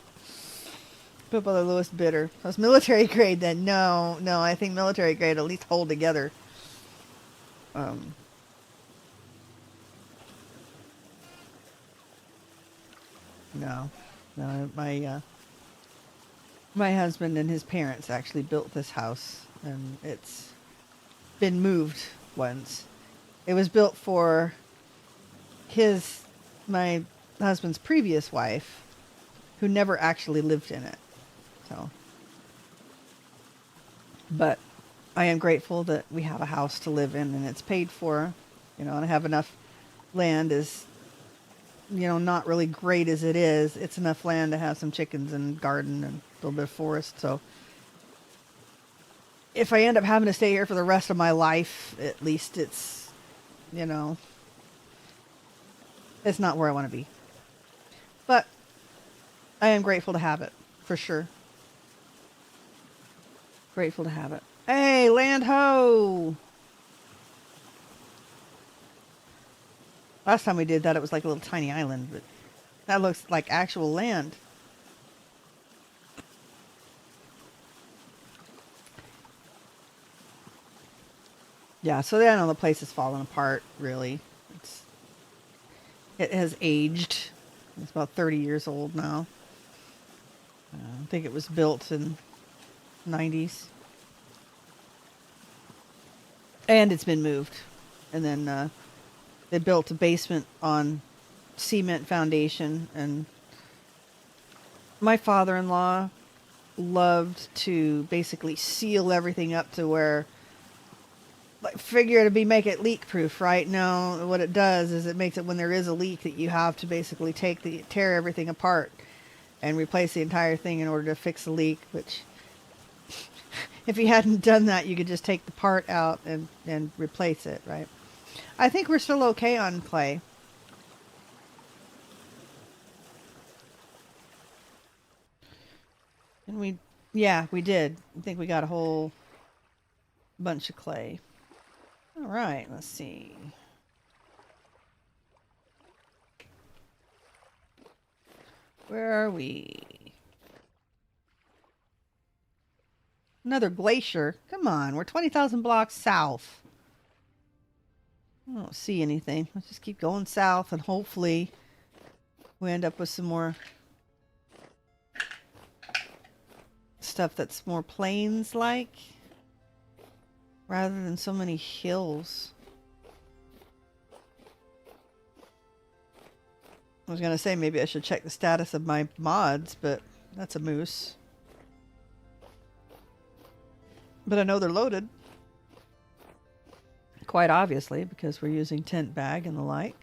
Put by the lowest bidder. That's military grade then. No, I think military grade at least hold together. No, my husband and his parents actually built this house, and it's been moved once. It was built for my husband's previous wife, who never actually lived in it. So, but I am grateful that we have a house to live in, and it's paid for, and I have enough land. Is not really great as it is. It's enough land to have some chickens and garden and a little bit of forest. So if I end up having to stay here for the rest of my life, at least it's not where I want to be. But I am grateful to have it, for sure. Grateful to have it. Hey, land ho! Last time we did that, it was like a little tiny island, but that looks like actual land. Yeah, so I know the place has fallen apart, really. It has aged. It's about 30 years old now. I think it was built in the 90s. And it's been moved. And then they built a basement on cement foundation. And my father-in-law loved to basically seal everything up to where, like, figure to make it leak proof, right? No, what it does is it makes it when there is a leak that you have to basically tear everything apart and replace the entire thing in order to fix the leak, which if you hadn't done that, you could just take the part out and replace it, right? I think we're still okay on clay. And we did. I think we got a whole bunch of clay. All right, let's see. Where are we? Another glacier. Come on, we're 20,000 blocks south. I don't see anything. Let's just keep going south and hopefully we end up with some more stuff that's more plains-like rather than so many hills. I was gonna say maybe I should check the status of my mods, but that's a moose. But I know they're loaded. Quite obviously, because we're using tent bag and the like.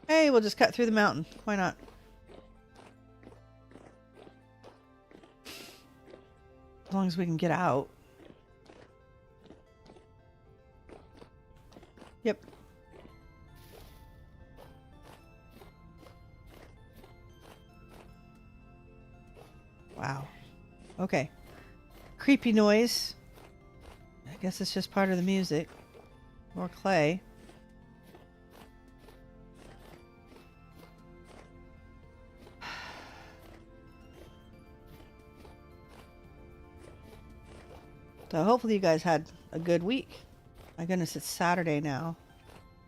Hey, we'll just cut through the mountain. Why not? As long as we can get out. Yep. Wow. Okay. Creepy noise. I guess it's just part of the music. More clay. So hopefully you guys had a good week. My goodness, it's Saturday now.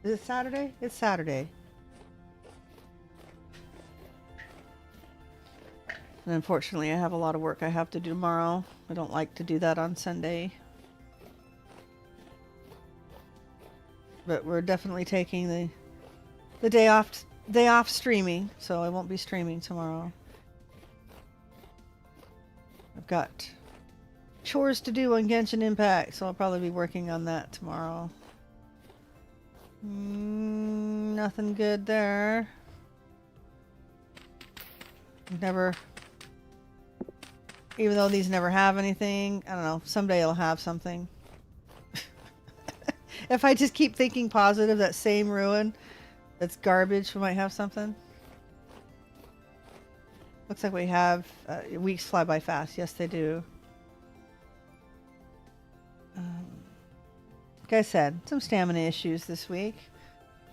Is it Saturday? It's Saturday. And unfortunately, I have a lot of work I have to do tomorrow. I don't like to do that on Sunday. But we're definitely taking the day off streaming, so I won't be streaming tomorrow. I've got chores to do on Genshin Impact, so I'll probably be working on that tomorrow. Nothing good there. Never, even though these never have anything, I don't know, someday it'll have something. If I just keep thinking positive, that same ruin that's garbage, we might have something. Looks like we have weeks fly by fast. Yes, they do. Like I said, some stamina issues this week,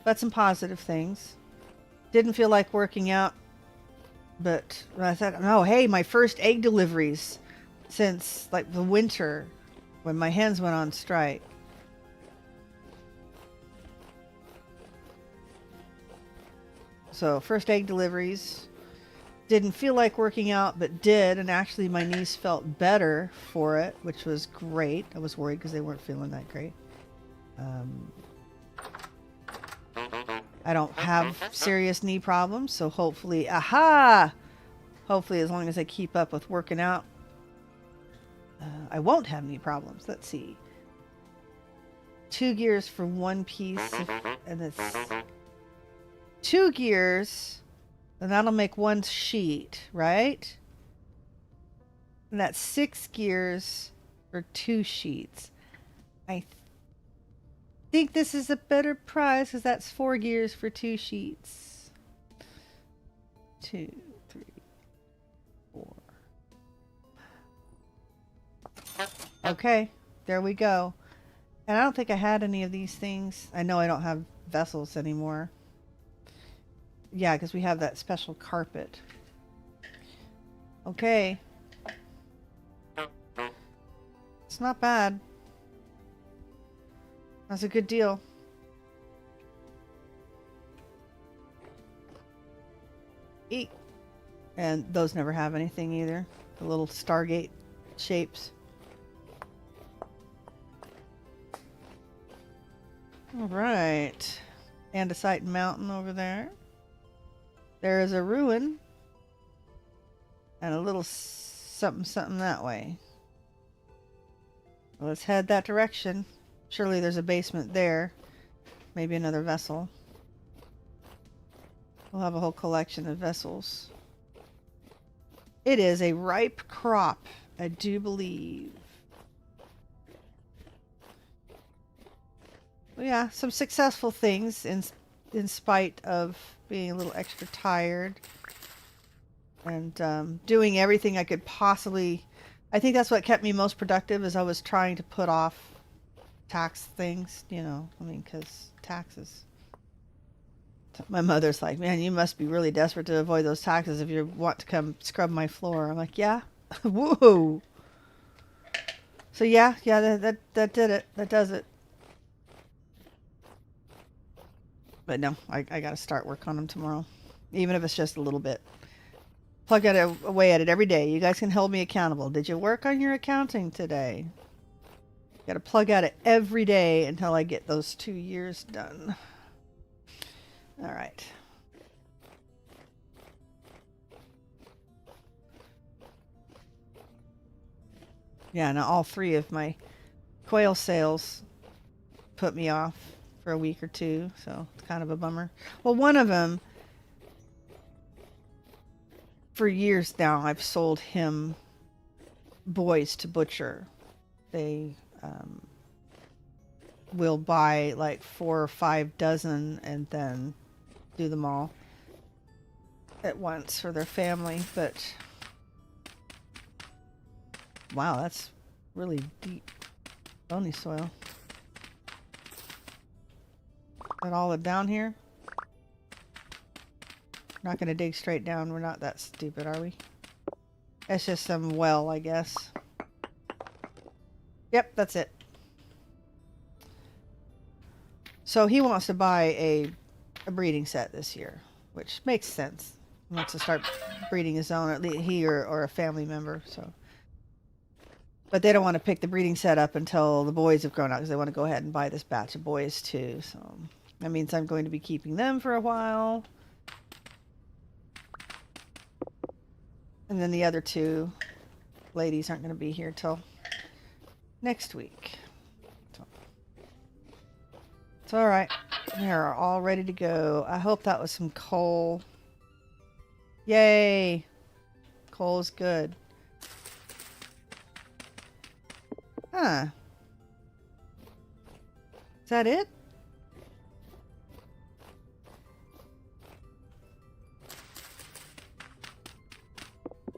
but some positive things. Didn't feel like working out, but I thought, no, hey, my first egg deliveries since like the winter when my hens went on strike. So first egg deliveries. Didn't feel like working out, but did, and actually my niece felt better for it, which was great. I was worried because they weren't feeling that great. I don't have serious knee problems, so hopefully, hopefully as long as I keep up with working out, I won't have knee problems. Let's see. 2 gears for one piece, and it's 2 gears, and that'll make one sheet, right? And that's 6 gears for 2 sheets. I think this is a better price because that's 4 gears for 2 sheets. 2, 3, 4. Okay, there we go. And I don't think I had any of these things. I know I don't have vessels anymore. Yeah, because we have that special carpet. Okay. It's not bad. That's a good deal. Eat. And those never have anything either. The little Stargate shapes. Alright. Andesite Mountain over there. There is a ruin. And a little something something that way. Well, let's head that direction. Surely there's a basement there. Maybe another vessel. We'll have a whole collection of vessels. It is a ripe crop, I do believe. Well, yeah, some successful things in spite of being a little extra tired. And doing everything I could possibly... I think that's what kept me most productive, is I was trying to put off tax things, you know, I mean, because taxes. My mother's like, man, you must be really desperate to avoid those taxes if you want to come scrub my floor. I'm like, yeah. Whoa. So yeah, that did it. That does it. But no, I gotta start work on them tomorrow. Even if it's just a little bit. Plug it away at it every day. You guys can hold me accountable. Did you work on your accounting today? Gotta plug at it every day until I get those 2 years done. Alright. Yeah, now all 3 of my quail sales put me off for a week or 2, so it's kind of a bummer. Well, one of them, for years now, I've sold him boys to butcher. They will buy like 4 or 5 dozen and then do them all at once for their family. But wow, that's really deep bony soil. That all down here? Not gonna dig straight down. We're not that stupid, are we? It's just some well, I guess. Yep, that's it. So he wants to buy a breeding set this year, which makes sense. He wants to start breeding his own, at least he or a family member. So, but they don't want to pick the breeding set up until the boys have grown up because they want to go ahead and buy this batch of boys too. So that means I'm going to be keeping them for a while. And then the other 2 ladies aren't going to be here till next week. So it's all right. They're all ready to go. I hope that was some coal. Yay! Coal's good. Huh. Is that it?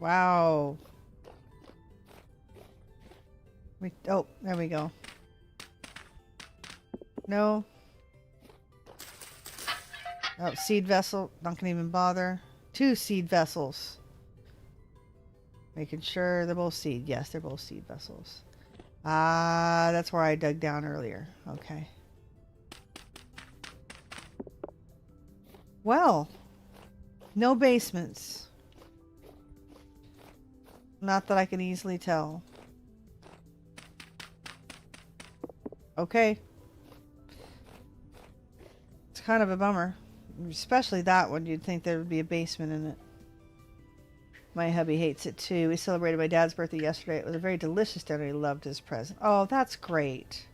Wow. Oh, there we go. No. Oh, seed vessel. Not gonna even bother. 2 seed vessels. Making sure they're both seed. Yes, they're both seed vessels. Ah, that's where I dug down earlier. Okay. Well, no basements. Not that I can easily tell. Okay. It's kind of a bummer. Especially that one. You'd think there would be a basement in it. My hubby hates it too. We celebrated my dad's birthday yesterday. It was a very delicious dinner. He loved his present. Oh, that's great.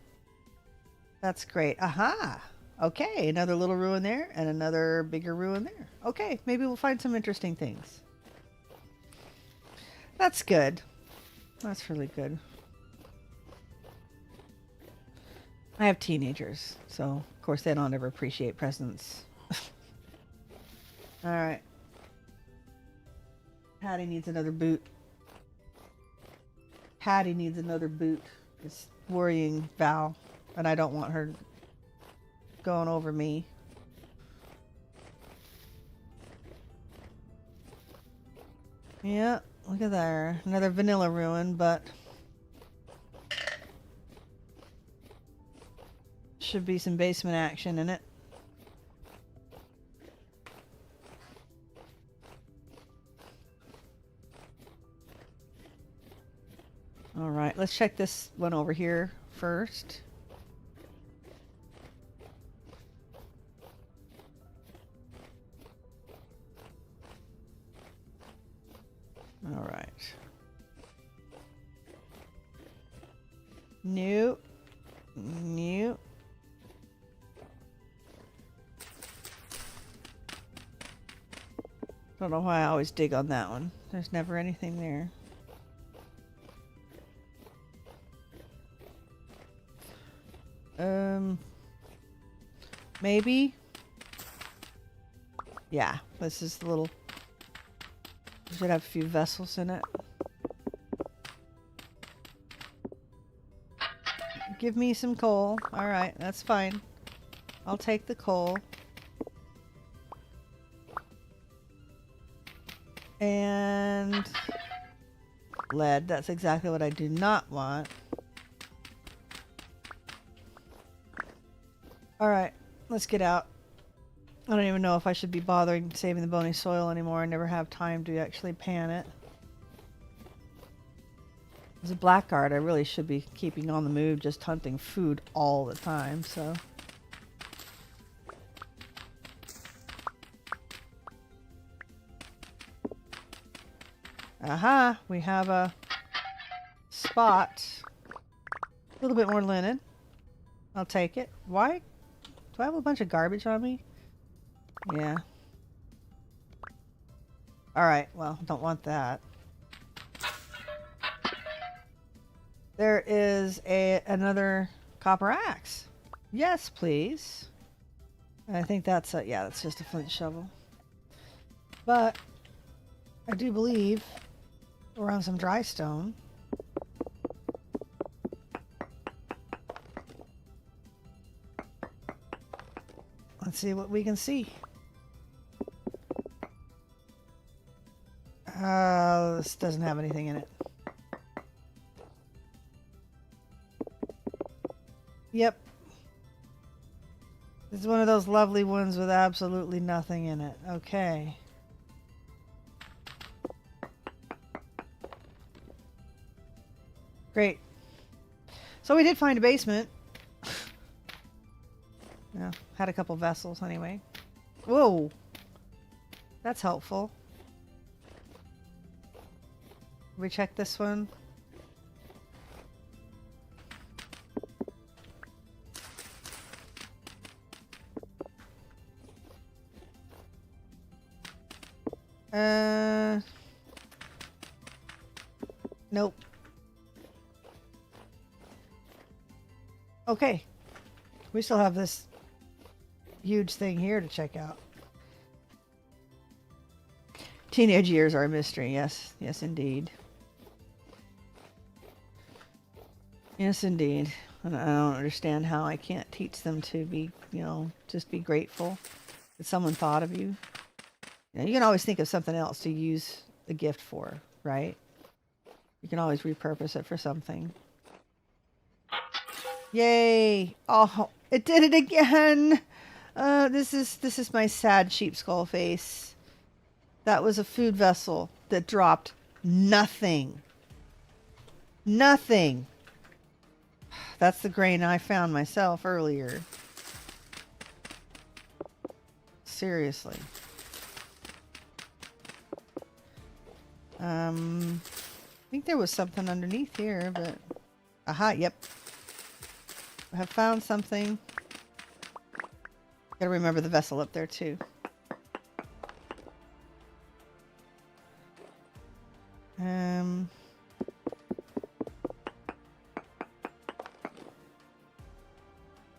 That's great. Aha! Okay, another little ruin there and another bigger ruin there. Okay, maybe we'll find some interesting things. That's good. That's really good. I have teenagers, so of course they don't ever appreciate presents. Alright. Patty needs another boot. Patty needs another boot. It's worrying Val, and I don't want her going over me. Yeah, look at there. Another vanilla ruin, but should be some basement action in it. Alright, let's check this one over here first. Alright. New. New. Don't know why I always dig on that one. There's never anything there. Maybe. Yeah, this is the little. Should have a few vessels in it. Give me some coal. Alright, that's fine. I'll take the coal. And lead. That's exactly what I do not want. Alright, let's get out. I don't even know if I should be bothering saving the bony soil anymore. I never have time to actually pan it. As a Blackguard, I really should be keeping on the move, just hunting food all the time, so... Aha! We have a spot. A little bit more linen. I'll take it. Why? Do I have a bunch of garbage on me? Yeah. Alright, well, don't want that. There is another copper axe. Yes, please. I think that's a, yeah, that's just a flint shovel. But I do believe we're on some dry stone. Let's see what we can see. This doesn't have anything in it. Yep. It's one of those lovely ones with absolutely nothing in it. Okay. Great. So we did find a basement. Yeah, had a couple vessels anyway. Whoa. That's helpful. We check this one. Nope. Okay. We still have this huge thing here to check out. Teenage years are a mystery. Yes. Yes, indeed. Yes, indeed. And I don't understand how I can't teach them to be, you know, just be grateful that someone thought of you. You know, you can always think of something else to use the gift for, right? You can always repurpose it for something. Yay! Oh, it did it again! This is my sad sheep skull face. That was a food vessel that dropped nothing. Nothing! That's the grain I found myself earlier. Seriously. I think there was something underneath here, but... Aha, yep. I have found something. Gotta remember the vessel up there, too.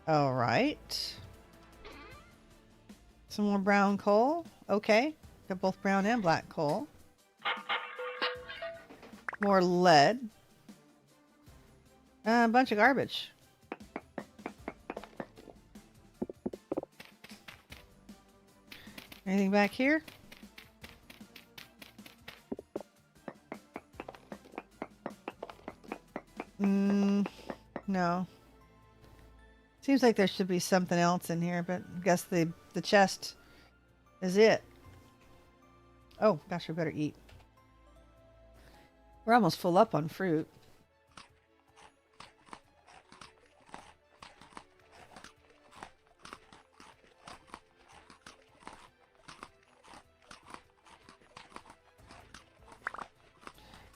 Alright. Some more brown coal. Okay. Got both brown and black coal. More lead. A bunch of garbage. Anything back here? No. Seems like there should be something else in here, but I guess the chest is it. Oh, gosh, we better eat. We're almost full up on fruit.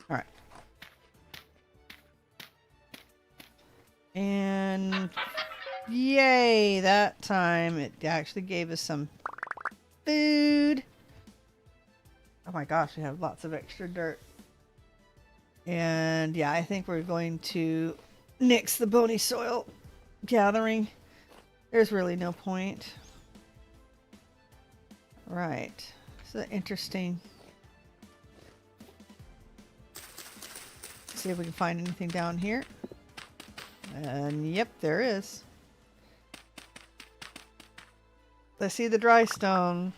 All right. And yay, that time it actually gave us some food. Oh my gosh, we have lots of extra dirt. And yeah, I think we're going to nix the bony soil gathering. There's really no point. Right. So interesting. See if we can find anything down here. And yep, there is. I see the dry stone.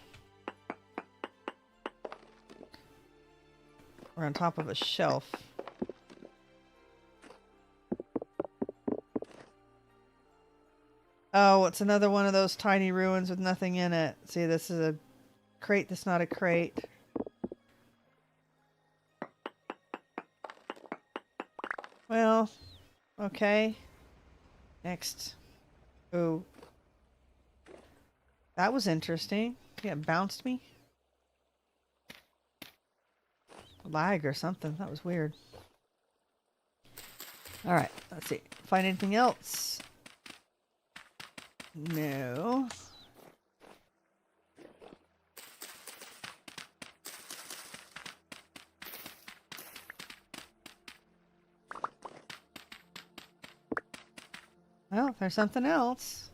We're on top of a shelf. Oh, it's another one of those tiny ruins with nothing in it. See, this is a crate that's not a crate. Well, okay. Next. Oh. That was interesting. Yeah, it bounced me. Lag or something. That was weird. Alright, let's see. Find anything else? No. Well, there's something else.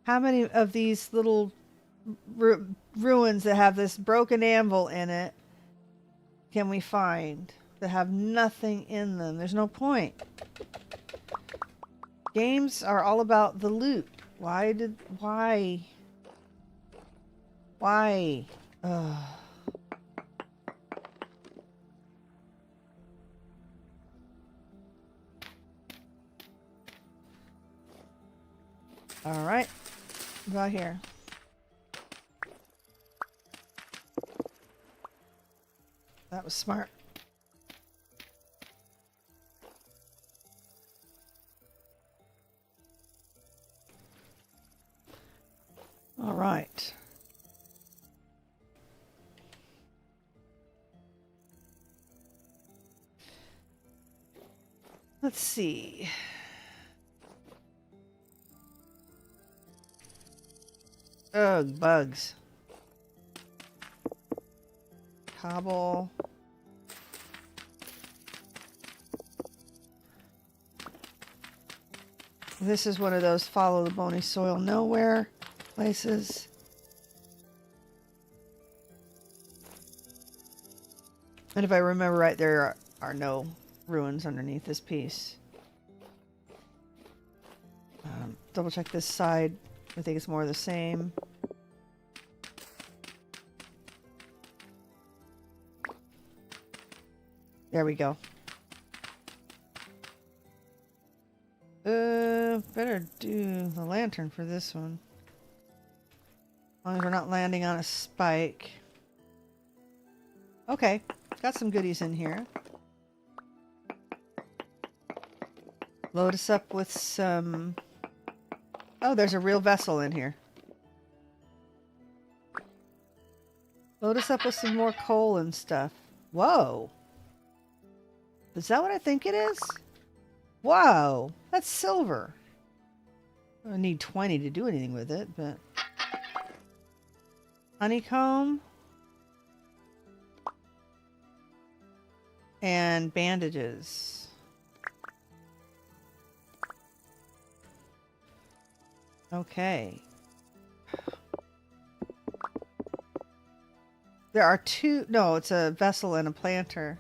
How many of these little ruins that have this broken anvil in it can we find that have nothing in them? There's no point. Games are all about the loot. Why? Ugh. All right, go here. That was smart. All right. Let's see. Ugh, bugs. Cobble. This is one of those follow the bony soil nowhere places. And if I remember right, there are no ruins underneath this piece. Double check this side. I think it's more of the same. There we go. Better do the lantern for this one. As long as we're not landing on a spike. Okay, got some goodies in here. Load us up with some... Oh, there's a real vessel in here. Load us up with some more coal and stuff. Whoa! Is that what I think it is? Whoa! That's silver. I need 20 to do anything with it, but... Honeycomb. And bandages. Okay. There are two... No, it's a vessel and a planter.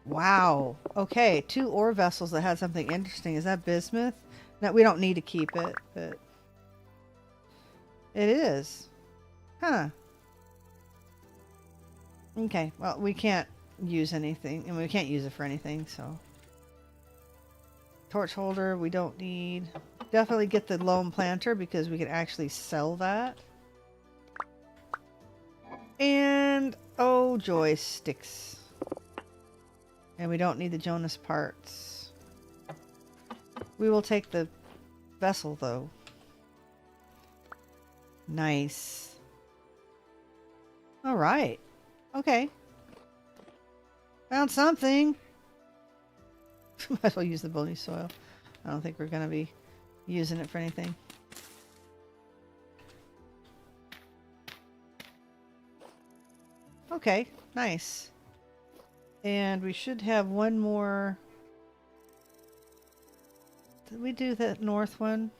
Wow. Okay, 2 ore vessels that had something interesting. Is that bismuth? No, we don't need to keep it, but... It is. Huh. Okay, well, we can't use anything, and we can't use it for anything, so... Torch holder, we don't need. Definitely get the loam planter because we can actually sell that. And, oh, joysticks. And we don't need the Jonas parts. We will take the vessel, though. Nice. Alright. Okay. Found something. Might as well use the bony soil. I don't think we're going to be using it for anything. Okay, nice. And we should have one more. Did we do that north one?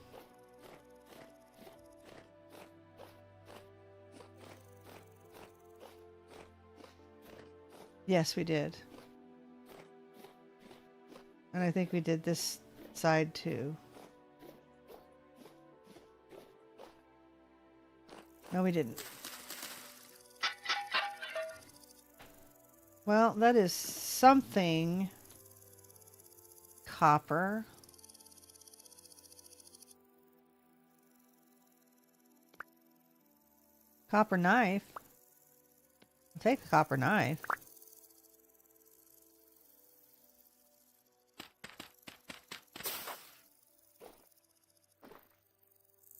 Yes, we did. And I think we did this side too. No, we didn't. Well, that is something. Copper. Copper knife. I'll take the copper knife.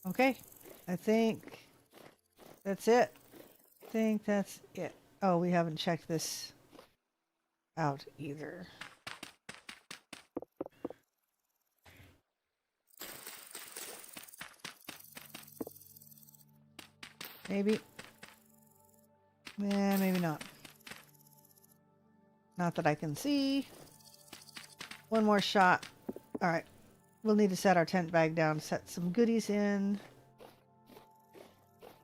Okay. I think that's it. I think that's it. Oh, we haven't checked this out either. Maybe. Yeah, maybe not. Not that I can see. One more shot. All right. We'll need to set our tent bag down, set some goodies in.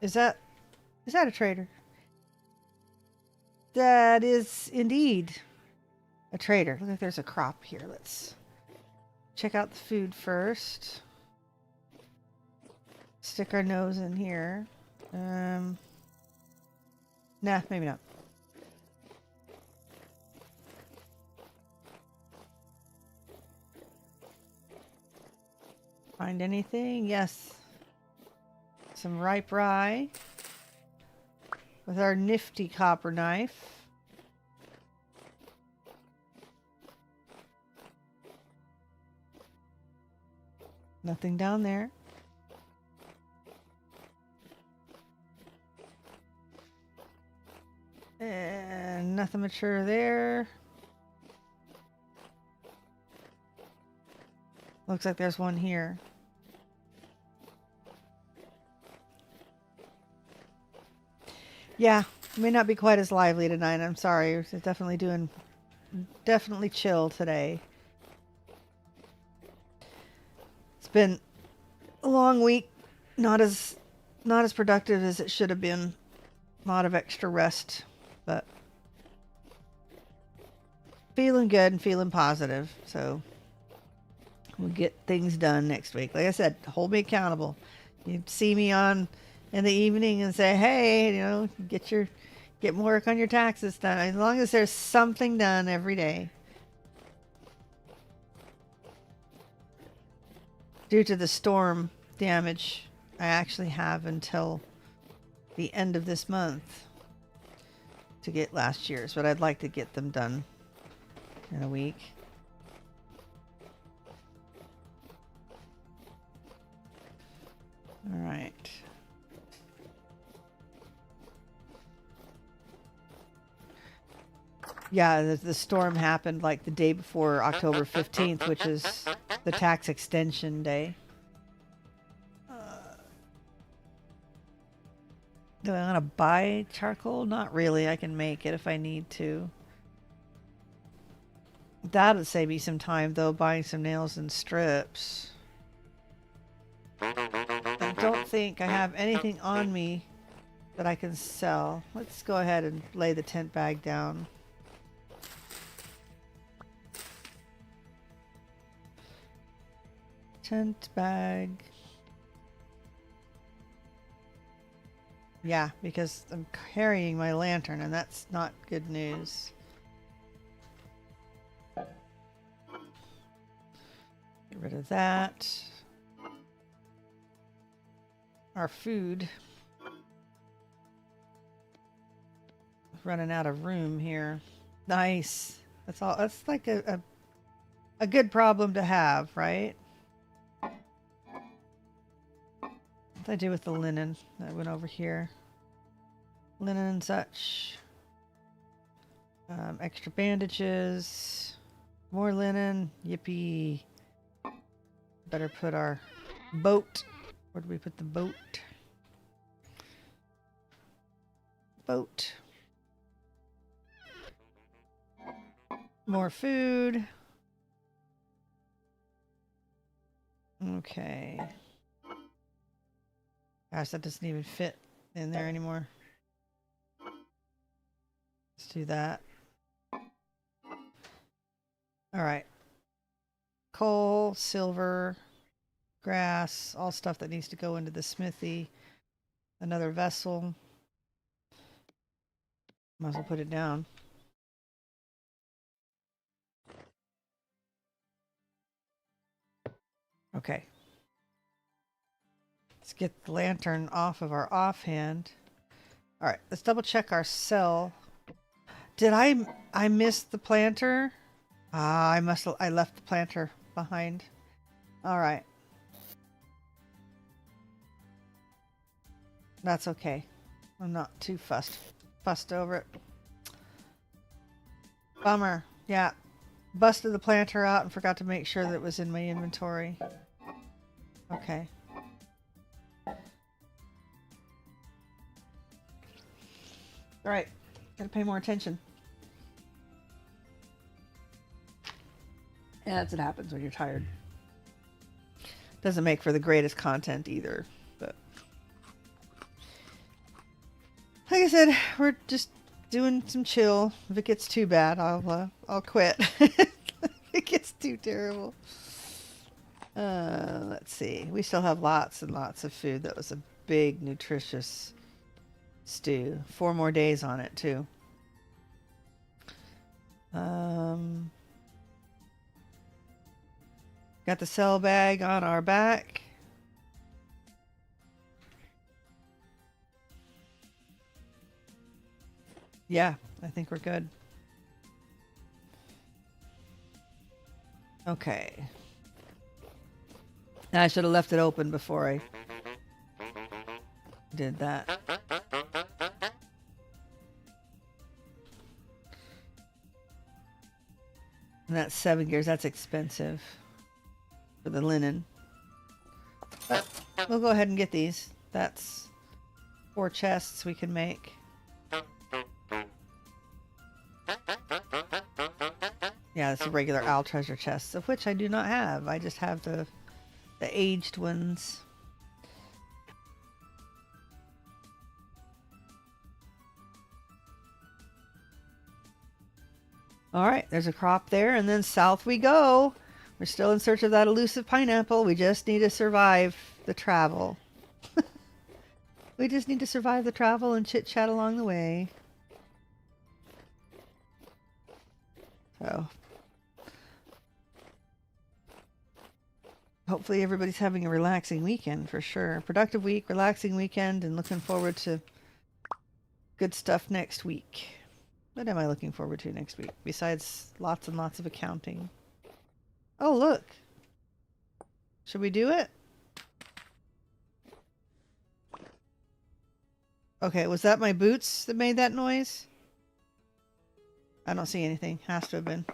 Is that a trader? That is indeed a trader. Look like there's a crop here. Let's check out the food first. Stick our nose in here. Nah, maybe not. Find anything? Yes. Some ripe rye. With our nifty copper knife. Nothing down there. And nothing mature there. Looks like there's one here. Yeah, may not be quite as lively tonight. I'm sorry. It's definitely chill today. It's been a long week. Not as productive as it should have been. A lot of extra rest, but feeling good and feeling positive. So we'll get things done next week. Like I said, hold me accountable. You see me on in the evening and say, hey, you know, get more work on your taxes done. As long as there's something done every day. Due to the storm damage, I actually have until the end of this month to get last year's, but I'd like to get them done in a week. All right. Yeah, the storm happened like the day before October 15th, which is the tax extension day. Do I want to buy charcoal? Not really. I can make it if I need to. That'll save me some time, though, buying some nails and strips. I don't think I have anything on me that I can sell. Let's go ahead and lay the tent bag down. Tent bag. Yeah, because I'm carrying my lantern, and that's not good news. Get rid of that. Our food. Running out of room here. Nice. That's all. That's like a good problem to have, right? What did I do with the linen that went over here? Linen and such. Extra bandages. More linen. Yippee. Better put our boat. Where did we put the boat? Boat. More food. Okay. Gosh, that doesn't even fit in there anymore. Let's do that. All right. Coal, silver, grass, all stuff that needs to go into the smithy. Another vessel. Might as well put it down. Okay. Let's get the lantern off of our offhand. All right, let's double check our cell. Did I miss the planter? Ah, I left the planter behind. All right. That's okay. I'm not too fussed over it. Bummer. Yeah. Busted the planter out and forgot to make sure that it was in my inventory. Okay. All right. Gotta pay more attention. Yeah, that's what happens when you're tired. Doesn't make for the greatest content either, but like I said, we're just doing some chill. If it gets too bad, I'll quit. If it gets too terrible. Let's see. We still have lots and lots of food. That was a big, nutritious stew. 4 more days on it too. Got the cell bag on our back. Yeah, I think we're good. Okay. I should have left it open before I did that. And that's 7 gears. That's expensive for the linen. But we'll go ahead and get these. That's 4 chests we can make. Yeah, it's a regular owl treasure chest, of which I do not have. I just have the aged ones. All right, there's a crop there, and then south we go. We're still in search of that elusive pineapple. We just need to survive the travel. We just need to survive the travel and chit-chat along the way. So hopefully everybody's having a relaxing weekend for sure. Productive week, relaxing weekend, and looking forward to good stuff next week. What am I looking forward to next week? Besides lots and lots of accounting. Oh, look. Should we do it? Okay, was that my boots that made that noise? I don't see anything. Has to have been.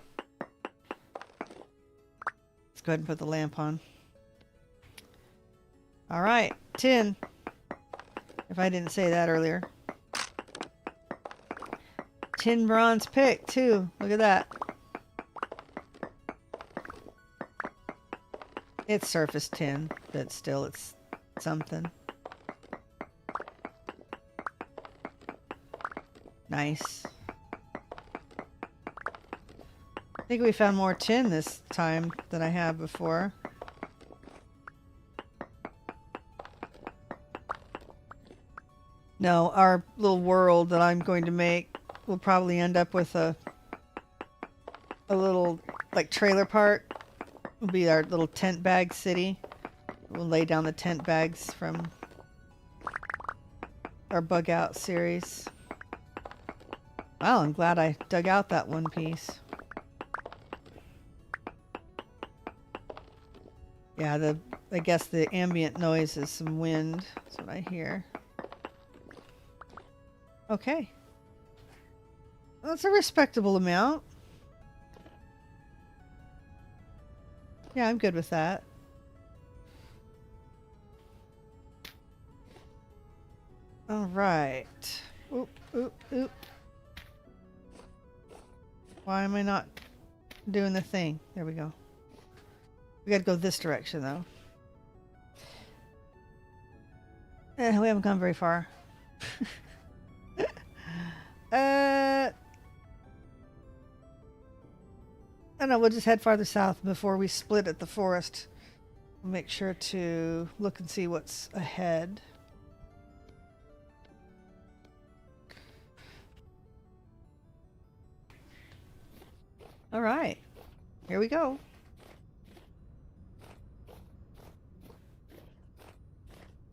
Let's go ahead and put the lamp on. All right, tin. If I didn't say that earlier. Tin bronze pick, too. Look at that. It's surface tin, but still it's something. Nice. I think we found more tin this time than I have before. No, our little world that I'm going to make will probably end up with a little, like, trailer park. It'll be our little tent bag city. We'll lay down the tent bags from our bug out series. Wow, I'm glad I dug out that one piece. Yeah, I guess the ambient noise is some wind. That's what I hear. Okay. That's a respectable amount. Yeah, I'm good with that. All right. Oop, oop, oop. Why am I not doing the thing? There we go. We gotta go this direction, though. We haven't gone very far. I don't know, we'll just head farther south before we split at the forest. We'll make sure to look and see what's ahead. All right, here we go.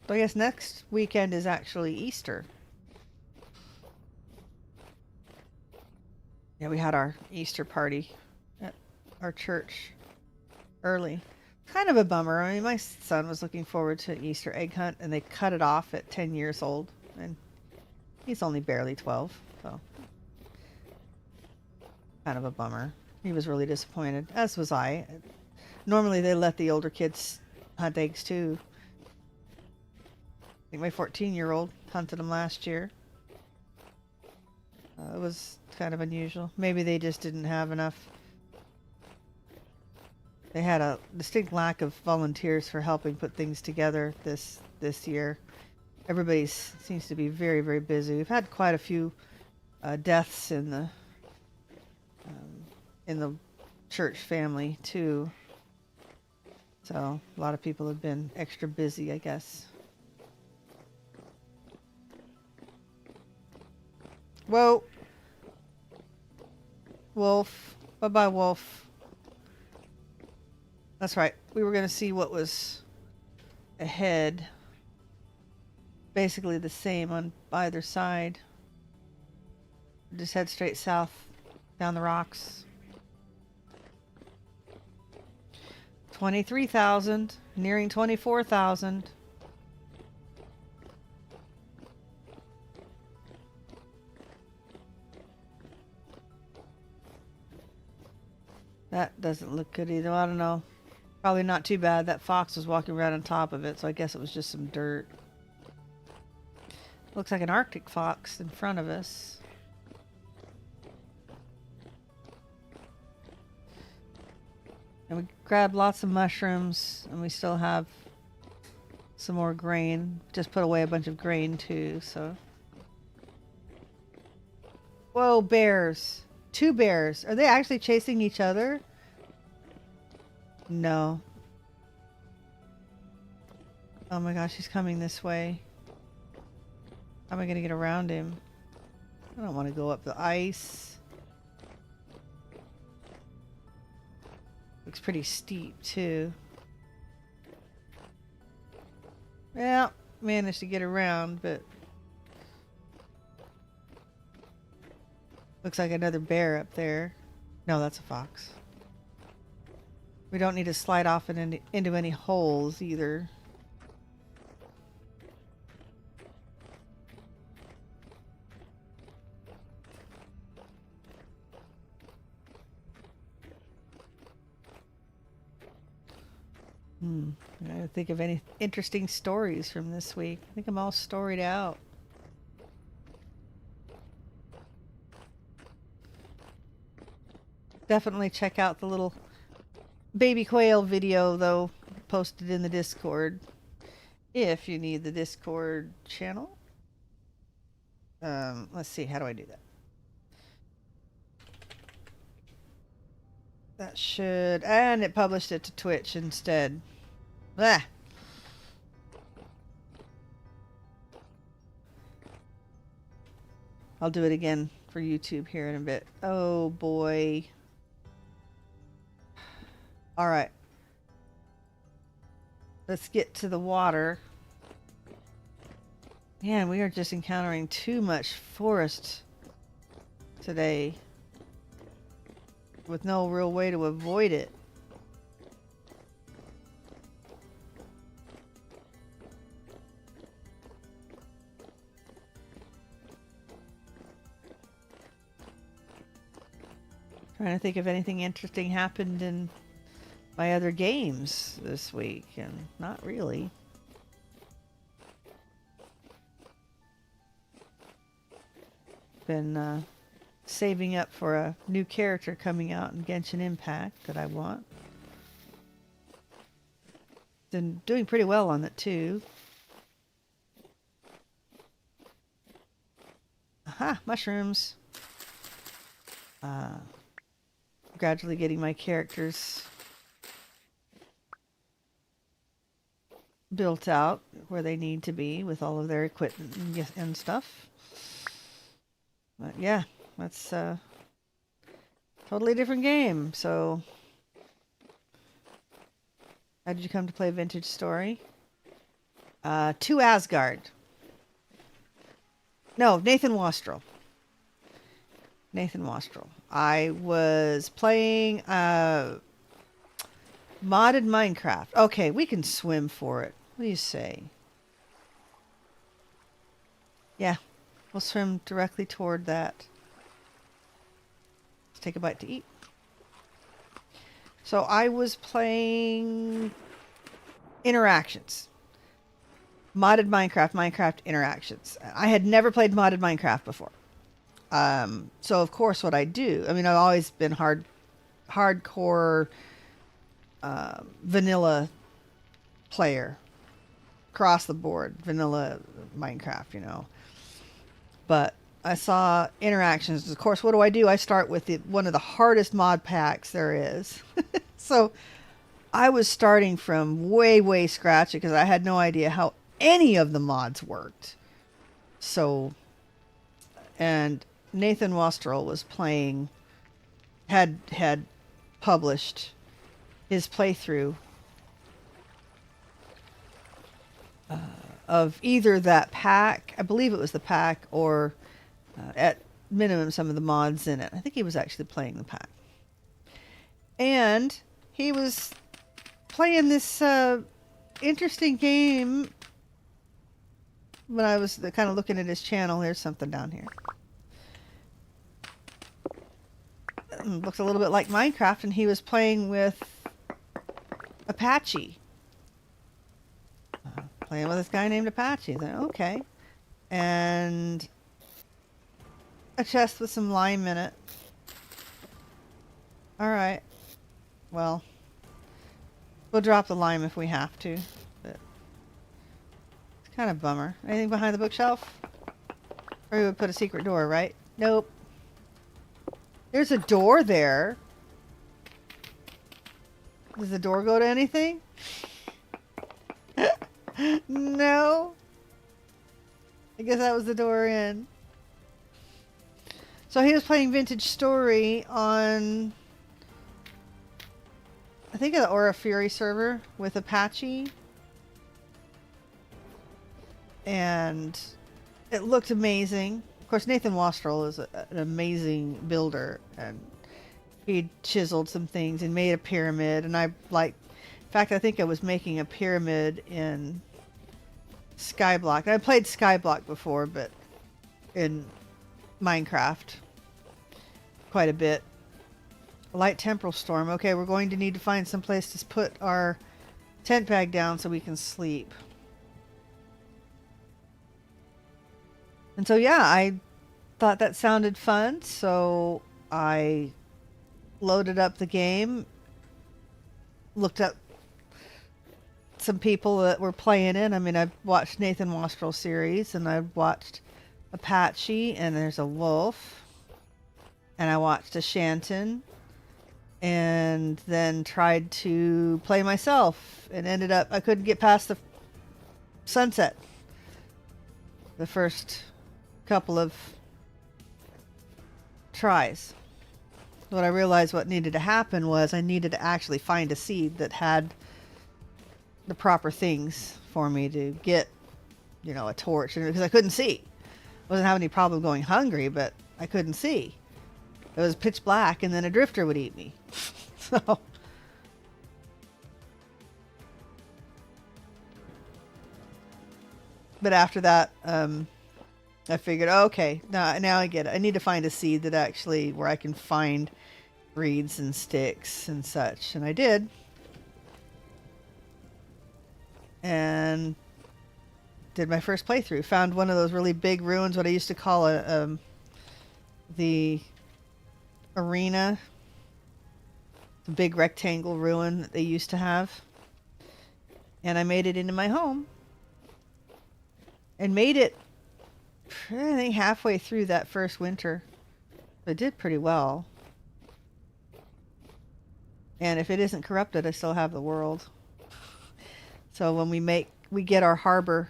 So I guess next weekend is actually Easter. Yeah, we had our Easter party at our church early. Kind of a bummer. I mean, my son was looking forward to an Easter egg hunt, and they cut it off at 10 years old, and he's only barely 12, so kind of a bummer. He was really disappointed, as was I. Normally, they let the older kids hunt eggs too. I think my 14-year-old hunted them last year. It was kind of unusual. Maybe they just didn't have enough. They had a distinct lack of volunteers for helping put things together this year. Everybody seems to be very, very busy. We've had quite a few deaths in the church family too. So a lot of people have been extra busy, I guess. Whoa. Wolf. Bye-bye, Wolf. That's right. We were going to see what was ahead. Basically the same on either side. Just head straight south down the rocks. 23,000, nearing 24,000. That doesn't look good either. I don't know. Probably not too bad. That fox was walking around on top of it, so I guess it was just some dirt. Looks like an Arctic fox in front of us. And we grabbed lots of mushrooms, and we still have some more grain. Just put away a bunch of grain too, so. Whoa, bears. 2 bears. Are they actually chasing each other? No. Oh my gosh, he's coming this way. How am I going to get around him? I don't want to go up the ice. Looks pretty steep too. Well, managed to get around, but looks like another bear up there. No, that's a fox. We don't need to slide off into any holes either. I gotta think of any interesting stories from this week. I think I'm all storied out. Definitely check out the little baby quail video, though, posted in the Discord. If you need the Discord channel. Let's see, how do I do that? That should... And it published it to Twitch instead. Ah! I'll do it again for YouTube here in a bit. Oh boy. Alright. Let's get to the water. Man, we are just encountering too much forest today, with no real way to avoid it. Trying to think if anything interesting happened in my other games this week, and not really. Been saving up for a new character coming out in Genshin Impact that I want. Been doing pretty well on it too. Aha, mushrooms. Gradually getting my characters built out where they need to be with all of their equipment and stuff. But yeah, that's a totally different game. So, how did you come to play Vintage Story? To Asgard. No, Nathan Wastrel. Nathan Wastrel. I was playing modded Minecraft. Okay, we can swim for it. What do you say? Yeah, we'll swim directly toward that. Let's take a bite to eat. So I was playing interactions. Modded Minecraft, Minecraft interactions. I had never played modded Minecraft before. So of course what I do, I mean, I've always been hardcore vanilla player. Across the board, vanilla Minecraft, you know. But I saw interactions. Of course, what do? I start with one of the hardest mod packs there is. So I was starting from way scratch because I had no idea how any of the mods worked. So, and Nathan Wastrel was playing, had published his playthrough of either that pack, I believe it was the pack, or at minimum some of the mods in it. I think he was actually playing the pack. And he was playing this interesting game. When I was kind of looking at his channel, there's something down here. Looks a little bit like Minecraft, and he was playing with Apache. Playing with this guy named Apache. Then okay. And a chest with some lime in it. Alright. Well, we'll drop the lime if we have to. But it's kind of a bummer. Anything behind the bookshelf? Or we would put a secret door, right? Nope. There's a door there. Does the door go to anything? No. I guess that was the door in. So he was playing Vintage Story on, I think, the Aura Fury server with Apache. And it looked amazing. Of course, Nathan Wastrel is an amazing builder, and he chiseled some things and made a pyramid. And in fact, I think I was making a pyramid in Skyblock. And I played Skyblock before, but in Minecraft quite a bit. Light temporal storm. Okay, we're going to need to find some place to put our tent bag down so we can sleep. And so yeah, I thought that sounded fun, so I loaded up the game, looked up some people that were playing it. I mean, I've watched Nathan Wastrel's series, and I've watched Apache, and there's a wolf, and I watched a Shanton, and then tried to play myself, and ended up, I couldn't get past the sunset. The first couple of tries. What I realized what needed to happen was I needed to actually find a seed that had the proper things for me to get, you know, a torch, because I couldn't see. I wasn't having any problem going hungry, but I couldn't see. It was pitch black, and then a drifter would eat me. So but after that, I figured, okay, now I get it. I need to find a seed that actually, where I can find reeds and sticks and such. And I did. And did my first playthrough. Found one of those really big ruins, what I used to call the arena. The big rectangle ruin that they used to have. And I made it into my home. And made it, I think, halfway through that first winter. I did pretty well. And if it isn't corrupted, I still have the world. So when we get our harbor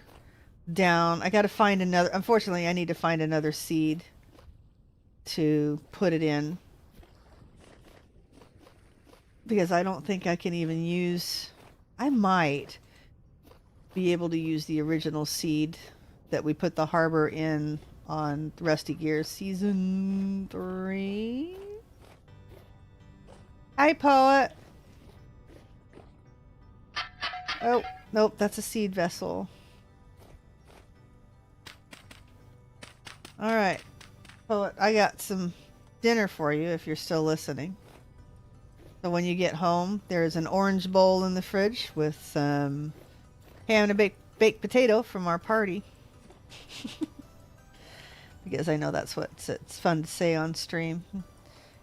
down, I got to find another, unfortunately I need to find another seed to put it in. Because I don't think I can even use, I might be able to use the original seed that we put the harbor in on Rusty Gears Season 3. Hi, Poet. Oh, nope, that's a seed vessel. Alright. Poet, I got some dinner for you if you're still listening. So when you get home, there's an orange bowl in the fridge with some ham and a baked potato from our party. Because I know that's what it's fun to say on stream.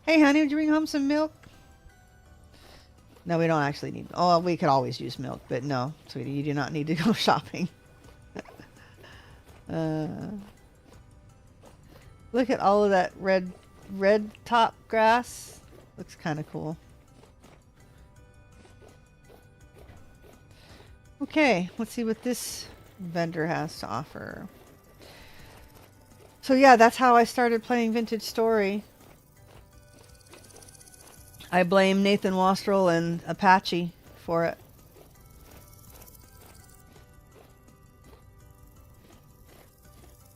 Hey, honey, would you bring home some milk? No, we don't actually need... Oh, we could always use milk, but no, sweetie, you do not need to go shopping. Look at all of that red top grass. Looks kind of cool. Okay, let's see what this vendor has to offer. So yeah, that's how I started playing Vintage Story. I blame Nathan Wastrel and Apache for it.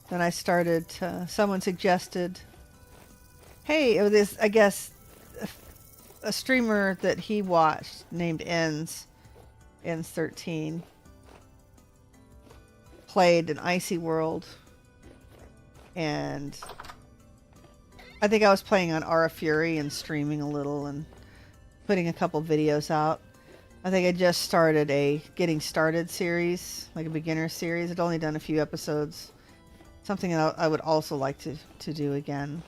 Then I started, someone suggested, hey, this, I guess, a streamer that he watched named Ends13 played an Icy World, and I think I was playing on Aura Fury and streaming a little and putting a couple videos out. I think I just started a Getting Started series, like a beginner series. I'd only done a few episodes. Something that I would also like to do again.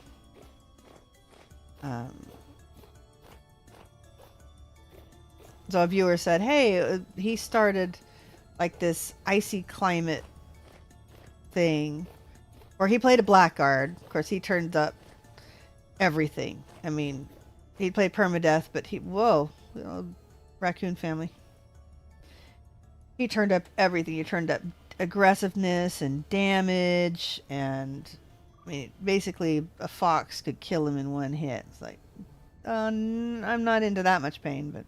So a viewer said, hey, he started like this icy climate thing, or he played a Blackguard. Of course, he turned up everything. I mean, he played Permadeath, but whoa, you know, raccoon family. He turned up everything. He turned up aggressiveness and damage, and I mean, basically a fox could kill him in one hit. It's like, I'm not into that much pain, but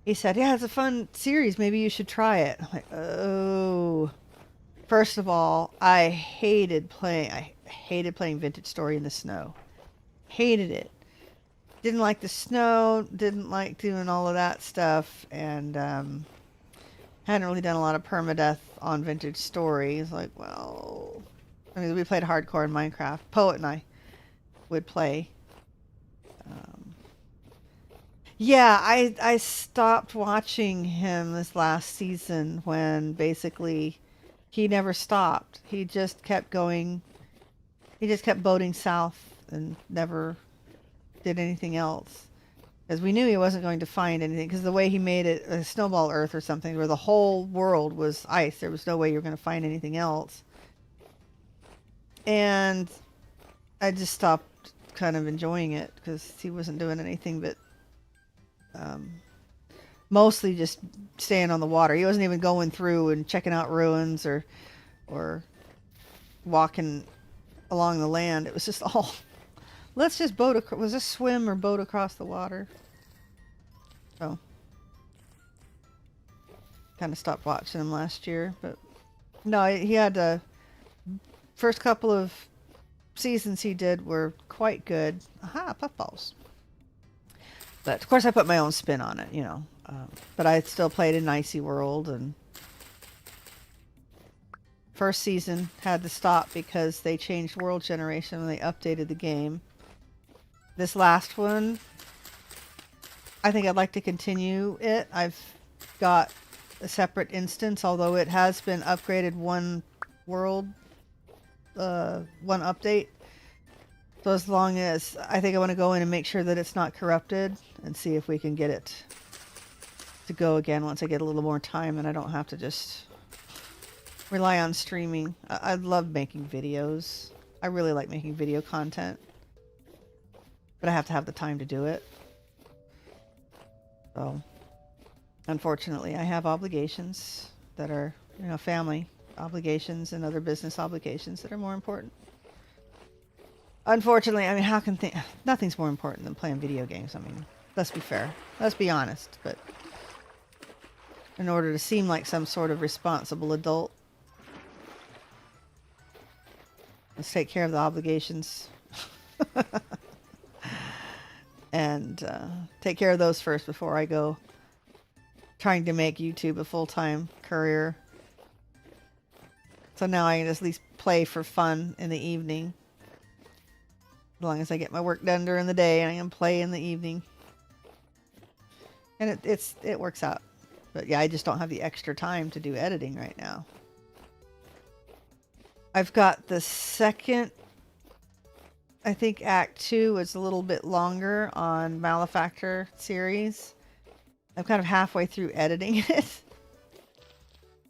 he said, yeah, it's a fun series. Maybe you should try it. I'm like, oh. First of all, I hated playing Vintage Story in the snow. Hated it. Didn't like the snow. Didn't like doing all of that stuff. And hadn't really done a lot of permadeath on Vintage Story. It's like, well, I mean, we played hardcore in Minecraft. Poet and I would play. Yeah, I stopped watching him this last season when basically he never stopped. He just kept going. He just kept boating south and never did anything else. Because we knew he wasn't going to find anything. Because the way he made it, a snowball Earth or something, where the whole world was ice. There was no way you were going to find anything else. And I just stopped kind of enjoying it because he wasn't doing anything but mostly just staying on the water. He wasn't even going through and checking out ruins or walking along the land. It was just all, let's just boat was this swim or boat across the water? So kind of stopped watching him last year, but no, he had first couple of seasons he did were quite good. Aha, puffballs. But of course I put my own spin on it, you know. But I still played in Icy World, and first season had to stop because they changed world generation when they updated the game. This last one, I think I'd like to continue it. I've got a separate instance, although it has been upgraded one world, one update. So as long as, I think I want to go in and make sure that it's not corrupted and see if we can get it to go again once I get a little more time and I don't have to just rely on streaming. I love making videos. I really like making video content. But I have to have the time to do it. So, unfortunately, I have obligations that are, you know, family obligations and other business obligations that are more important. Unfortunately, I mean, how can nothing's more important than playing video games. I mean, let's be fair. Let's be honest. But in order to seem like some sort of responsible adult. Let's take care of the obligations. And take care of those first before I go trying to make YouTube a full-time career. So now I can just at least play for fun in the evening. As long as I get my work done during the day, I can play in the evening. And it works out. But yeah, I just don't have the extra time to do editing right now. I've got the second, I think Act 2 was a little bit longer on Malefactor series. I'm kind of halfway through editing it.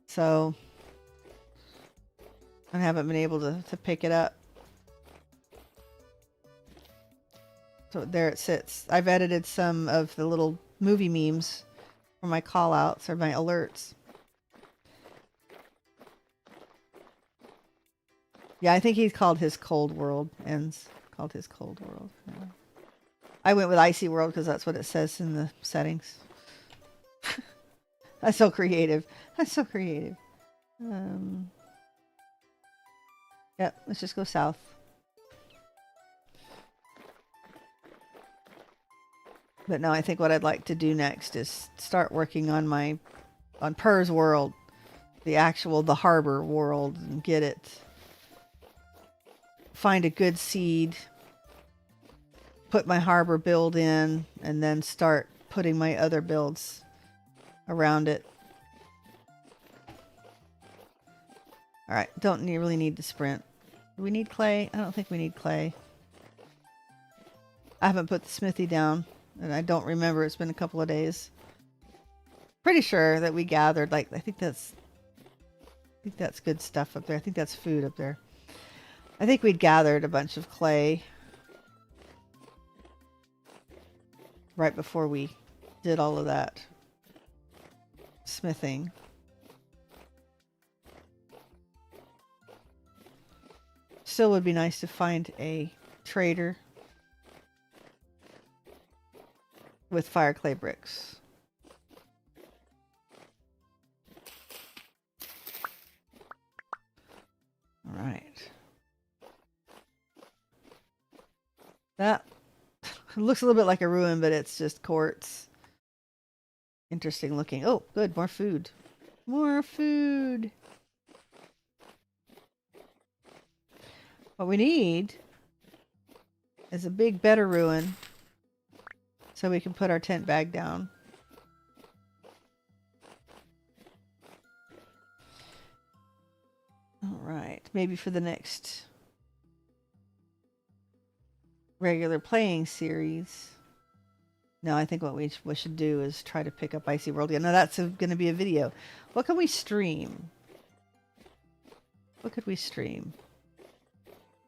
So I haven't been able to pick it up. So there it sits. I've edited some of the little movie memes for my call outs or my alerts. Yeah, I think he's called his Cold World. Ends called his Cold World. Yeah. I went with Icy World because that's what it says in the settings. That's so creative. That's so creative. Yep, let's just go south. But no, I think what I'd like to do next is start working on Pyrrh's world, the harbor world, and get it. Find a good seed, put my harbor build in, and then start putting my other builds around it. All right, don't really need to sprint. Do we need clay? I don't think we need clay. I haven't put the smithy down, and I don't remember. It's been a couple of days. Pretty sure that we gathered, like, I think that's good stuff up there. I think that's food up there. I think we'd gathered a bunch of clay right before we did all of that smithing. Still would be nice to find a trader with fire clay bricks. All right. That looks a little bit like a ruin, but it's just quartz. Interesting looking. Oh, good. More food. More food. What we need is a big, better ruin so we can put our tent bag down. All right. Maybe for the next regular playing series. No, I think what we should do is try to pick up Icy World again. No, that's going to be a video. What can we stream? What could we stream?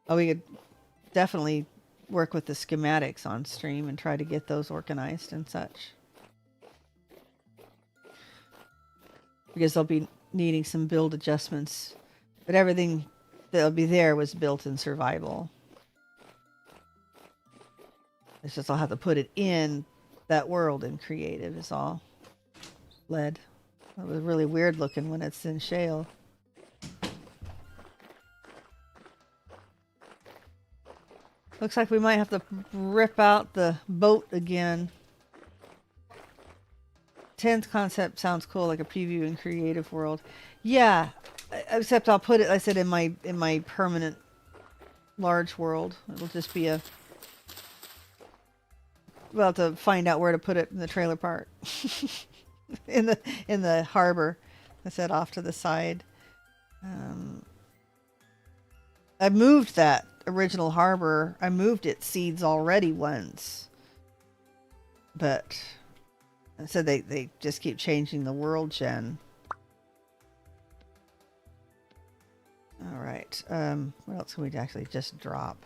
Oh, we could definitely work with the schematics on stream and try to get those organized and such. Because they'll be needing some build adjustments. But everything that'll be there was built in survival. It's just I'll have to put it in that world in creative is all. Lead. It was really weird looking when it's in shale. Looks like we might have to rip out the boat again. 10th concept sounds cool, like a preview in creative world. Yeah, except I'll put it, I said, in my permanent large world. It'll just be a... We'll have to find out where to put it in the trailer park. in the harbor. I said off to the side. I moved that original harbor. I moved its seeds already once. But I said they just keep changing the world gen. All right. What else can we actually just drop?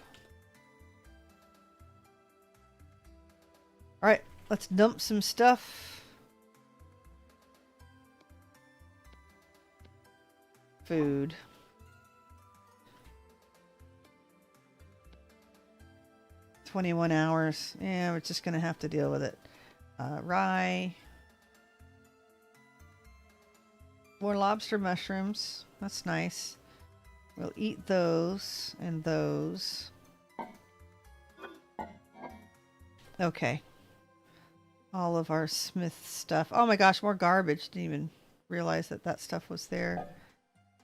All right, let's dump some stuff. Food. $21 hours. Yeah, we're just gonna have to deal with it. Rye. More lobster mushrooms. That's nice. We'll eat those and those. Okay. All of our smith stuff. Oh my gosh, more garbage. Didn't even realize that that stuff was there.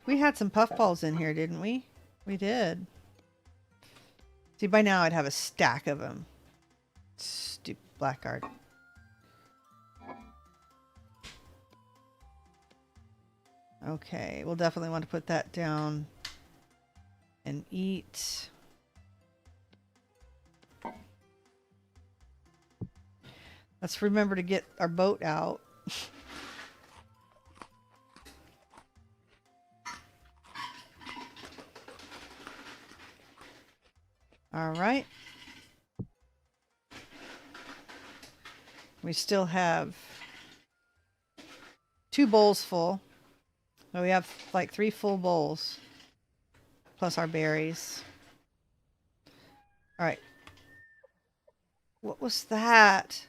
We had some puffballs in here, didn't we? We did. See, by now I'd have a stack of them. Stupid Blackguard. Okay, we'll definitely want to put that down and eat. Let's remember to get our boat out. All right. We still have 2 bowls full. So we have like 3 full bowls plus our berries. All right. What was that?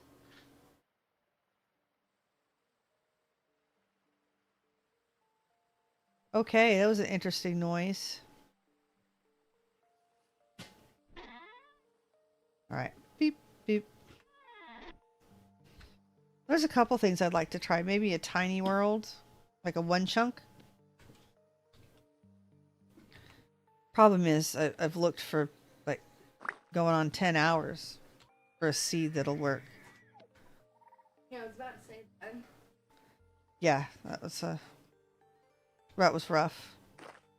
Okay, that was an interesting noise. All right. Beep, beep. There's a couple things I'd like to try. Maybe a tiny world, like a 1 chunk. Problem is, I've looked for like going on 10 hours for a seed that'll work. Yeah, I was about to say that. Yeah, that was rough.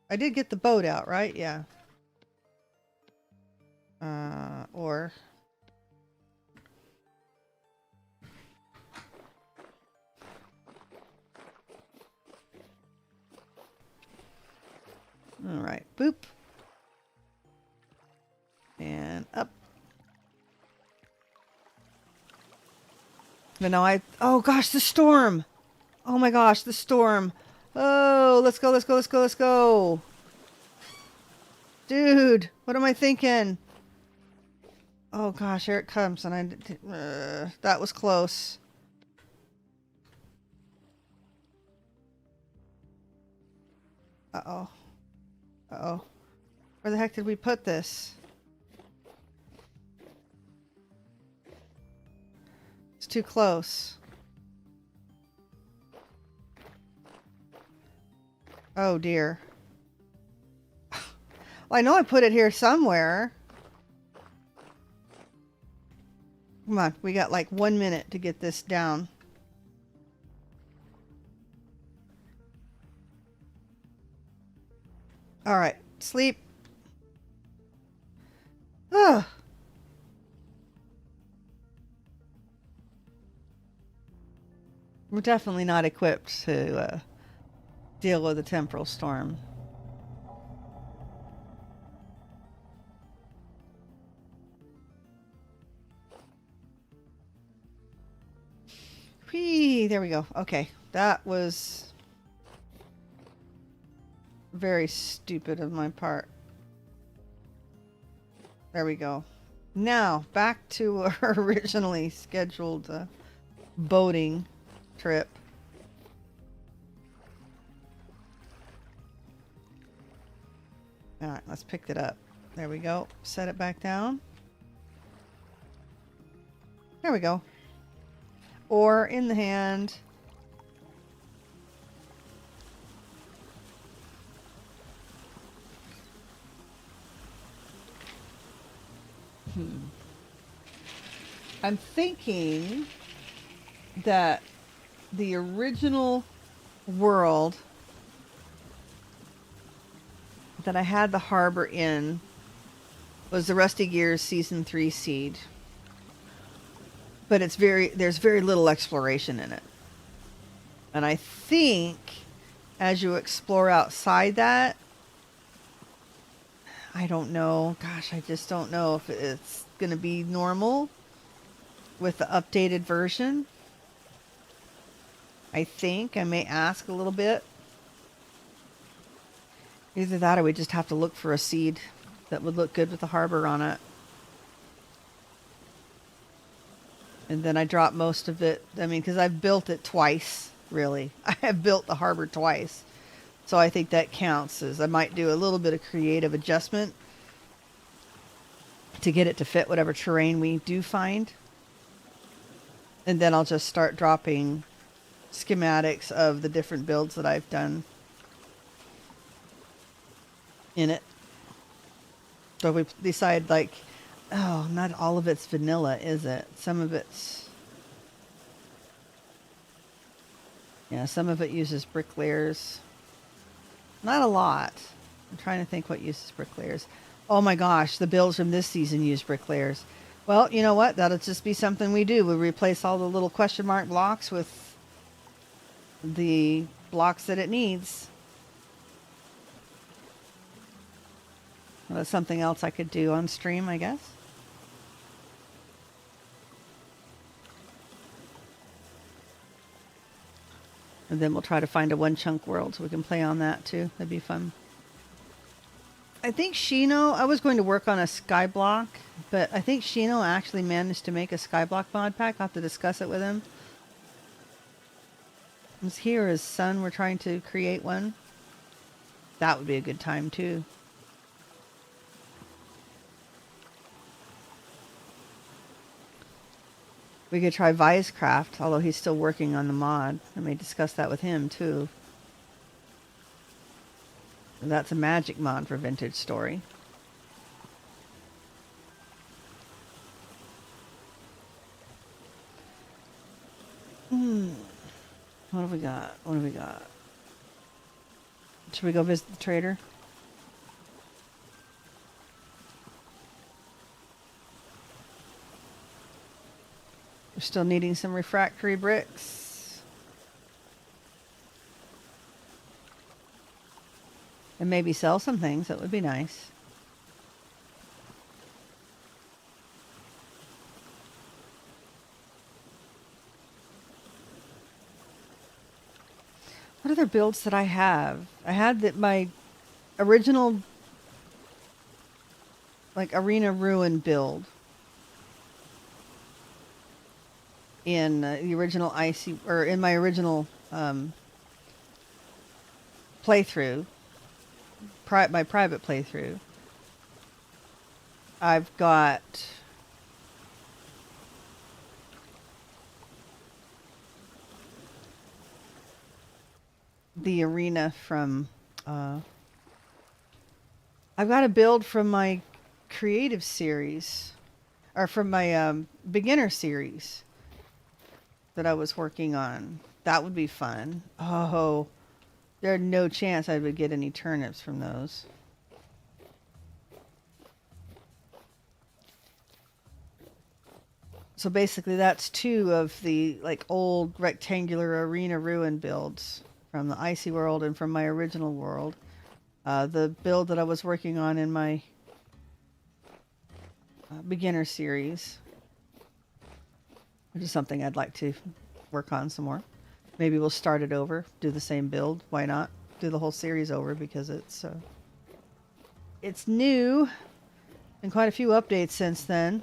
I did get the boat out, right? Yeah. Or all right, boop. And up. But now oh gosh, the storm. Oh my gosh, the storm. Oh, let's go, let's go, let's go, let's go. Dude, what am I thinking? Oh gosh, here it comes, and that was close. Uh-oh. Uh-oh. Where the heck did we put this? It's too close. Oh dear. Well, I know I put it here somewhere. Come on, we got like 1 minute to get this down. All right, sleep. Ugh. We're definitely not equipped to deal with a temporal storm. Whee! There we go. Okay, that was very stupid of my part. There we go. Now, back to our originally scheduled boating trip. Alright, let's pick it up. There we go. Set it back down. There we go. Or in the hand. I'm thinking that the original world that I had the harbor in was the Rusty Gears Season 3 seed. But there's very little exploration in it. And I think as you explore outside that, I don't know. Gosh, I just don't know if it's going to be normal with the updated version. I think I may ask a little bit. Either that or we just have to look for a seed that would look good with the harbor on it. And then I drop most of it. I mean, because I've built it twice really. I have built the harbor twice. So I think that counts as I might do a little bit of creative adjustment to get it to fit whatever terrain we do find. And then I'll just start dropping schematics of the different builds that I've done in it. So if we decide like, oh, not all of it's vanilla, is it? Some of it's... Yeah, some of it uses brick layers. Not a lot. I'm trying to think what uses brick layers. Oh my gosh, the builds from this season use brick layers. Well, you know what? That'll just be something we do. We replace all the little question mark blocks with the blocks that it needs. Well, that's something else I could do on stream, I guess. And then we'll try to find a one chunk world so we can play on that too. That'd be fun. I think Shino, I was going to work on a skyblock, but I think Shino actually managed to make a skyblock mod pack. I'll have to discuss it with him. He's here, his son, we're trying to create one. That would be a good time too. We could try Vicecraft, although he's still working on the mod. I may discuss that with him too. That's a magic mod for Vintage Story. What have we got? What have we got? Should we go visit the trader? We're still needing some refractory bricks. And maybe sell some things. That would be nice. What other builds that I have? I had that my original like Arena Ruin build in the original Icy, or in my original playthrough, my private playthrough. I've got the arena from I've got a build from my creative series, or from my beginner series that I was working on. That would be fun. Oh, there's no chance I would get any turnips from those. So basically that's two of the like old rectangular arena ruin builds from the Icy world and from my original world. The build that I was working on in my beginner series, which is something I'd like to work on some more. Maybe we'll start it over, do the same build. Why not do the whole series over, because it's new and quite a few updates since then.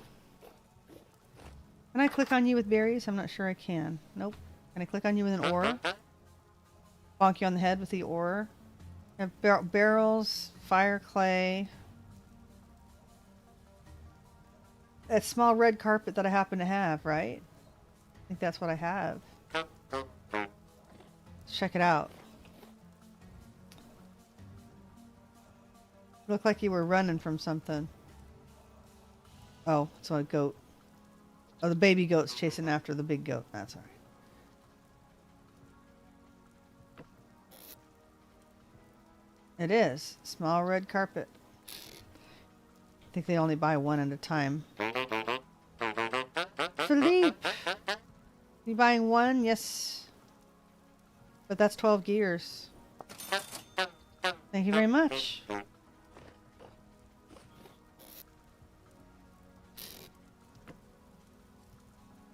Can I click on you with berries? I'm not sure I can. Nope. Can I click on you with an aura? Bonk you on the head with the aura. I have barrels, fire clay. That small red carpet that I happen to have, right? I think that's what I have. Let's check it out. Looked like you were running from something. Oh, it's a goat. Oh, the baby goat's chasing after the big goat. That's all right. It is. Small red carpet. I think they only buy one at a time. Philippe! You buying one? Yes. But that's 12 gears. Thank you very much.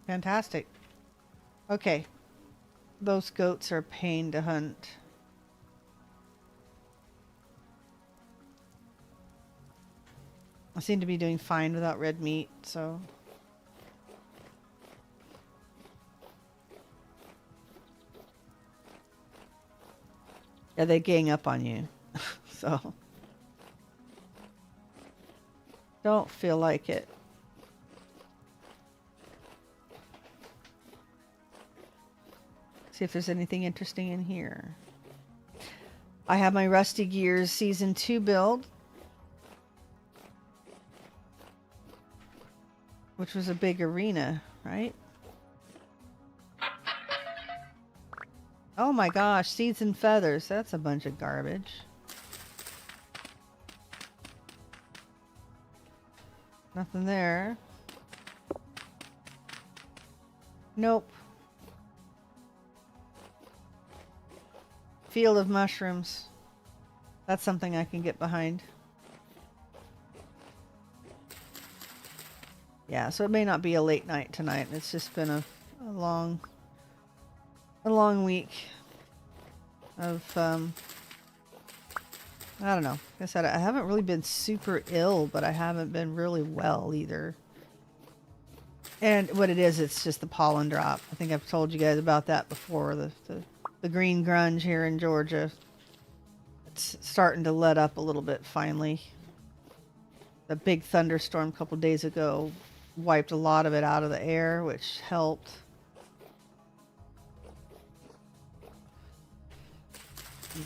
Fantastic. Okay. Those goats are a pain to hunt. I seem to be doing fine without red meat, so... Yeah, they gang up on you. So don't feel like it. See if there's anything interesting in here. I have my Rusty Gears Season 2 build, which was a big arena, right? Oh my gosh, seeds and feathers. That's a bunch of garbage. Nothing there. Nope. Field of mushrooms. That's something I can get behind. Yeah, so it may not be a late night tonight. It's just been a long week of I don't know. Like I said, I haven't really been super ill, but I haven't been really well either. And what it is, it's just the pollen drop. I think I've told you guys about that before. The green grunge here in Georgia. It's starting to let up a little bit finally. The big thunderstorm a couple days ago wiped a lot of it out of the air, which helped.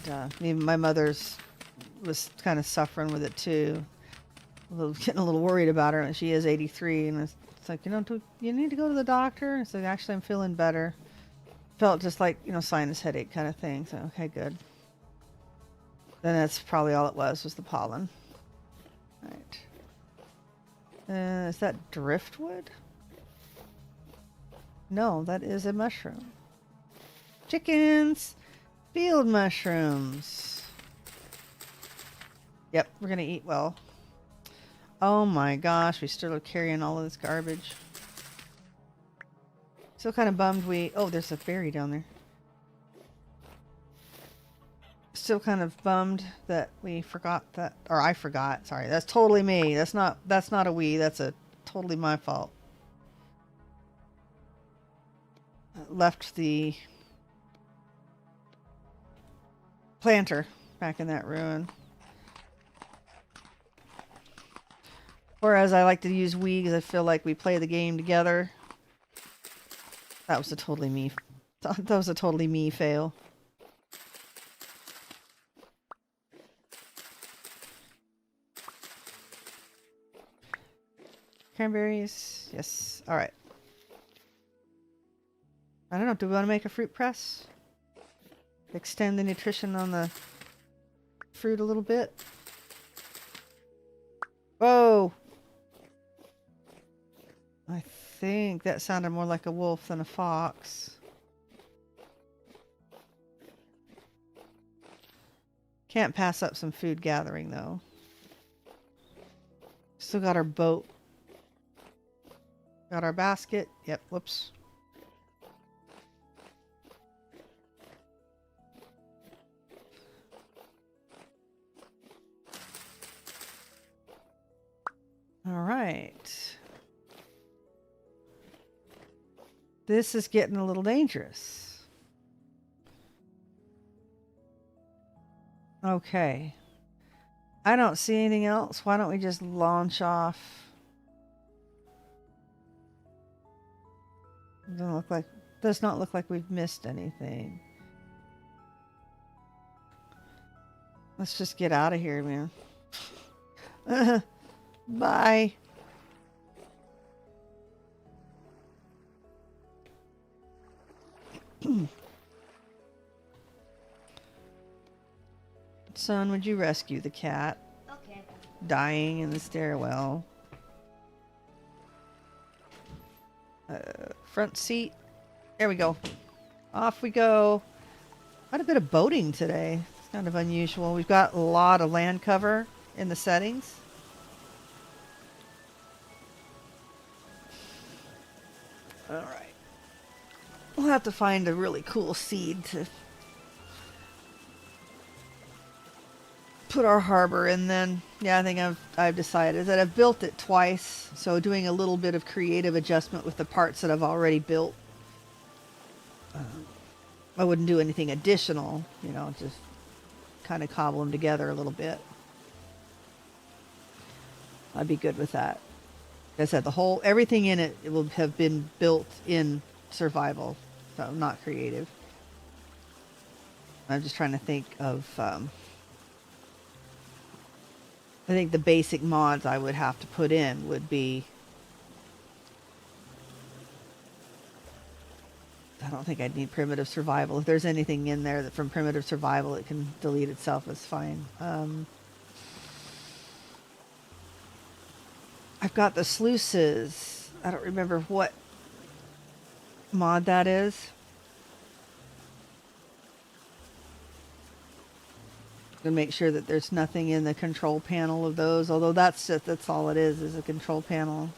And, even my mother's was kind of suffering with it too. Getting a little worried about her, and she is 83, and it's like, you need to go to the doctor. It's like, actually, I'm feeling better. Felt just like, sinus headache kind of thing. So, okay, good. Then that's probably all it was the pollen. All right. Is that driftwood? No, that is a mushroom. Chickens! Field mushrooms. Yep, we're gonna eat well. Oh my gosh, we still are carrying all of this garbage. Still kind of bummed oh, there's a berry down there. Still kind of bummed that we forgot that, or I forgot, sorry, that's totally me. That's not a we, that's totally my fault. Left the planter back in that ruin. Whereas I like to use we because I feel like we play the game together. That was a totally me. That was a totally me fail. Cranberries. Yes. All right. I don't know. Do we want to make a fruit press? Extend the nutrition on the fruit a little bit. Whoa. I think that sounded more like a wolf than a fox. Can't pass up some food gathering though. Still got our boat. Got our basket. Yep, whoops. All right. This is getting a little dangerous. Okay. I don't see anything else. Why don't we just launch off? Does not look like we've missed anything. Let's just get out of here, man. Bye. Son, would you rescue the cat? Okay. Dying in the stairwell. Front seat. There we go. Off we go. Quite a bit of boating today. It's kind of unusual. We've got a lot of land cover in the settings. All right. We'll have to find a really cool seed to put our harbor in then. Yeah, I think I've decided that I've built it twice, so doing a little bit of creative adjustment with the parts that I've already built. I wouldn't do anything additional, just kind of cobble them together a little bit. I'd be good with that. Like I said, everything in it will have been built in survival, so not creative. I'm just trying to think of, I think the basic mods I would have to put in would be, I don't think I'd need primitive survival. If there's anything in there that from primitive survival, it can delete itself, it's fine. I've got the sluices. I don't remember what mod that is. To make sure that there's nothing in the control panel of those, although that's all it is a control panel.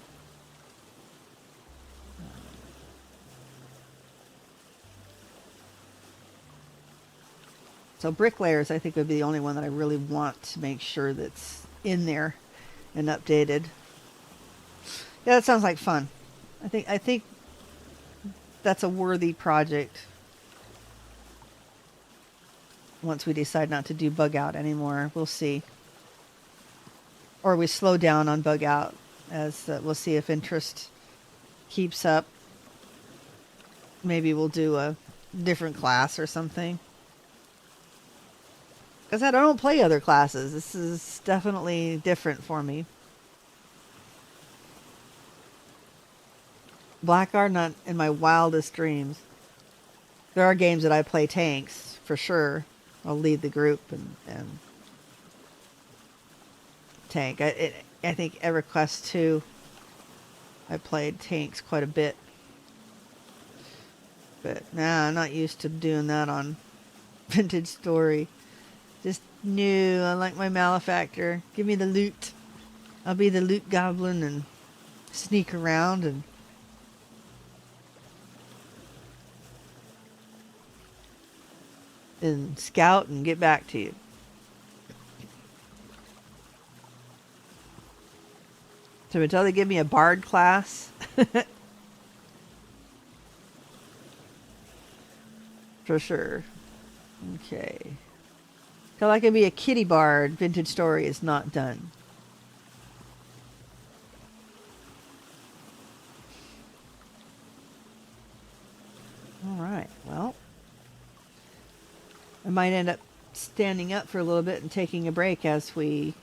So bricklayers, I think, would be the only one that I really want to make sure that's in there and updated. Yeah, that sounds like fun. I think that's a worthy project. Once we decide not to do bug out anymore, we'll see. Or we slow down on bug out, as we'll see if interest keeps up. Maybe we'll do a different class or something. Because I don't play other classes. This is definitely different for me. Blackguard, not in my wildest dreams. There are games that I play tanks, for sure. I'll lead the group and tank. I think EverQuest 2, I played tanks quite a bit. But nah, I'm not used to doing that on Vintage Story. Just no, I like my Malefactor. Give me the loot. I'll be the loot goblin and sneak around and scout and get back to you. So until they give me a bard class, for sure. Okay. Till I can be a kitty bard, Vintage Story is not done. All right. Well, I might end up standing up for a little bit and taking a break as we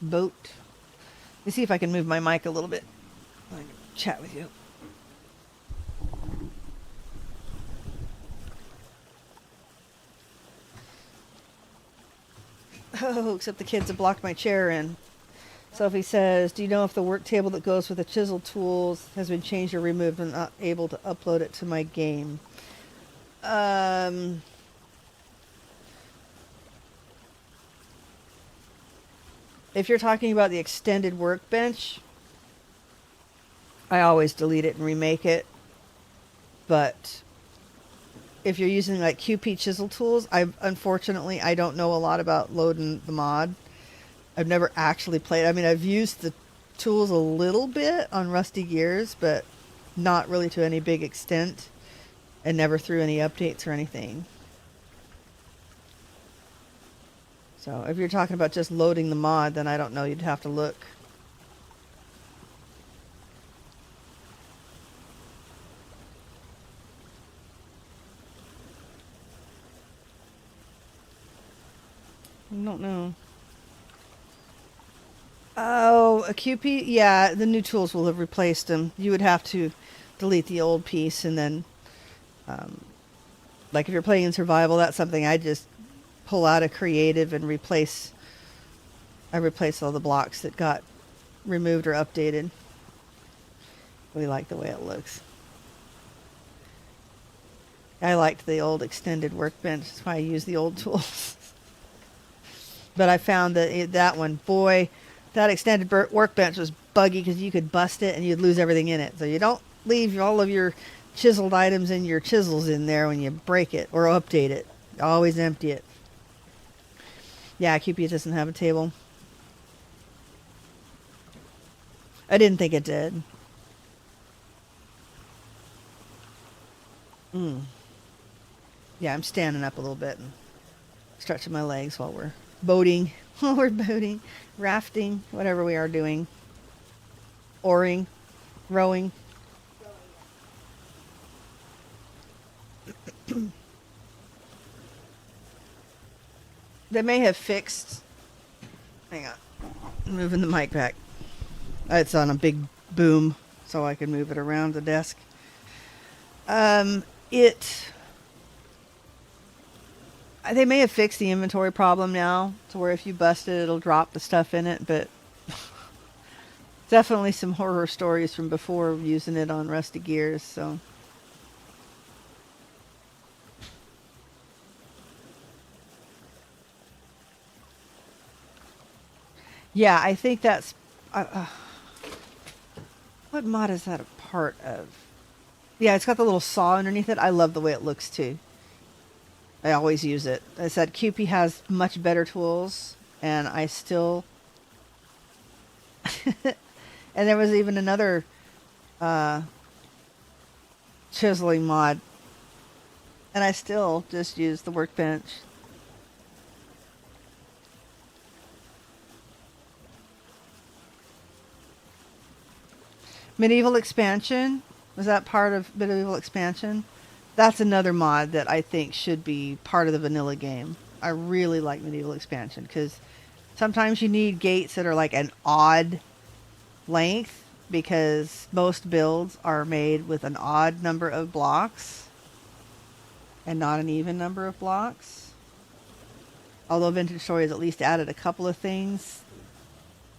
boat. Let me see if I can move my mic a little bit. I can chat with you. Oh, except the kids have blocked my chair in. Sophie says, do you know if the work table that goes with the chisel tools has been changed or removed and not able to upload it to my game? If you're talking about the extended workbench, I always delete it and remake it. But if you're using like QP chisel tools, unfortunately I don't know a lot about loading the mod. I've never actually played. I mean, I've used the tools a little bit on Rusty Gears, but not really to any big extent, and never through any updates or anything. So if you're talking about just loading the mod, then I don't know. You'd have to look. I don't know. Oh, a QP? Yeah, the new tools will have replaced them. You would have to delete the old piece, and then, like if you're playing in survival, that's something I just pull out of creative and replace. I replace all the blocks that got removed or updated. Really like the way it looks. I liked the old extended workbench. That's why I use the old tools. But I found that that one, boy, that extended workbench was buggy because you could bust it and you'd lose everything in it. So you don't leave all of your chiseled items and your chisels in there when you break it or update it. Always empty it. Yeah, QP doesn't have a table. I didn't think it did. Yeah, I'm standing up a little bit. Stretching my legs while we're boating. While we're boating, rafting, whatever we are doing. Oaring, rowing. They may have fixed. Hang on. I'm moving the mic back. It's on a big boom, so I can move it around the desk. They may have fixed the inventory problem now, to where if you bust it, it'll drop the stuff in it, but definitely some horror stories from before using it on Rusty Gears, so. Yeah, I think that's... what mod is that a part of? Yeah, it's got the little saw underneath it. I love the way it looks, too. I always use it. I said QP has much better tools, and I still... And there was even another chiseling mod, and I still just use the workbench. Medieval Expansion, was that part of Medieval Expansion? That's another mod that I think should be part of the vanilla game. I really like Medieval Expansion because sometimes you need gates that are like an odd length, because most builds are made with an odd number of blocks and not an even number of blocks. Although Vintage Story has at least added a couple of things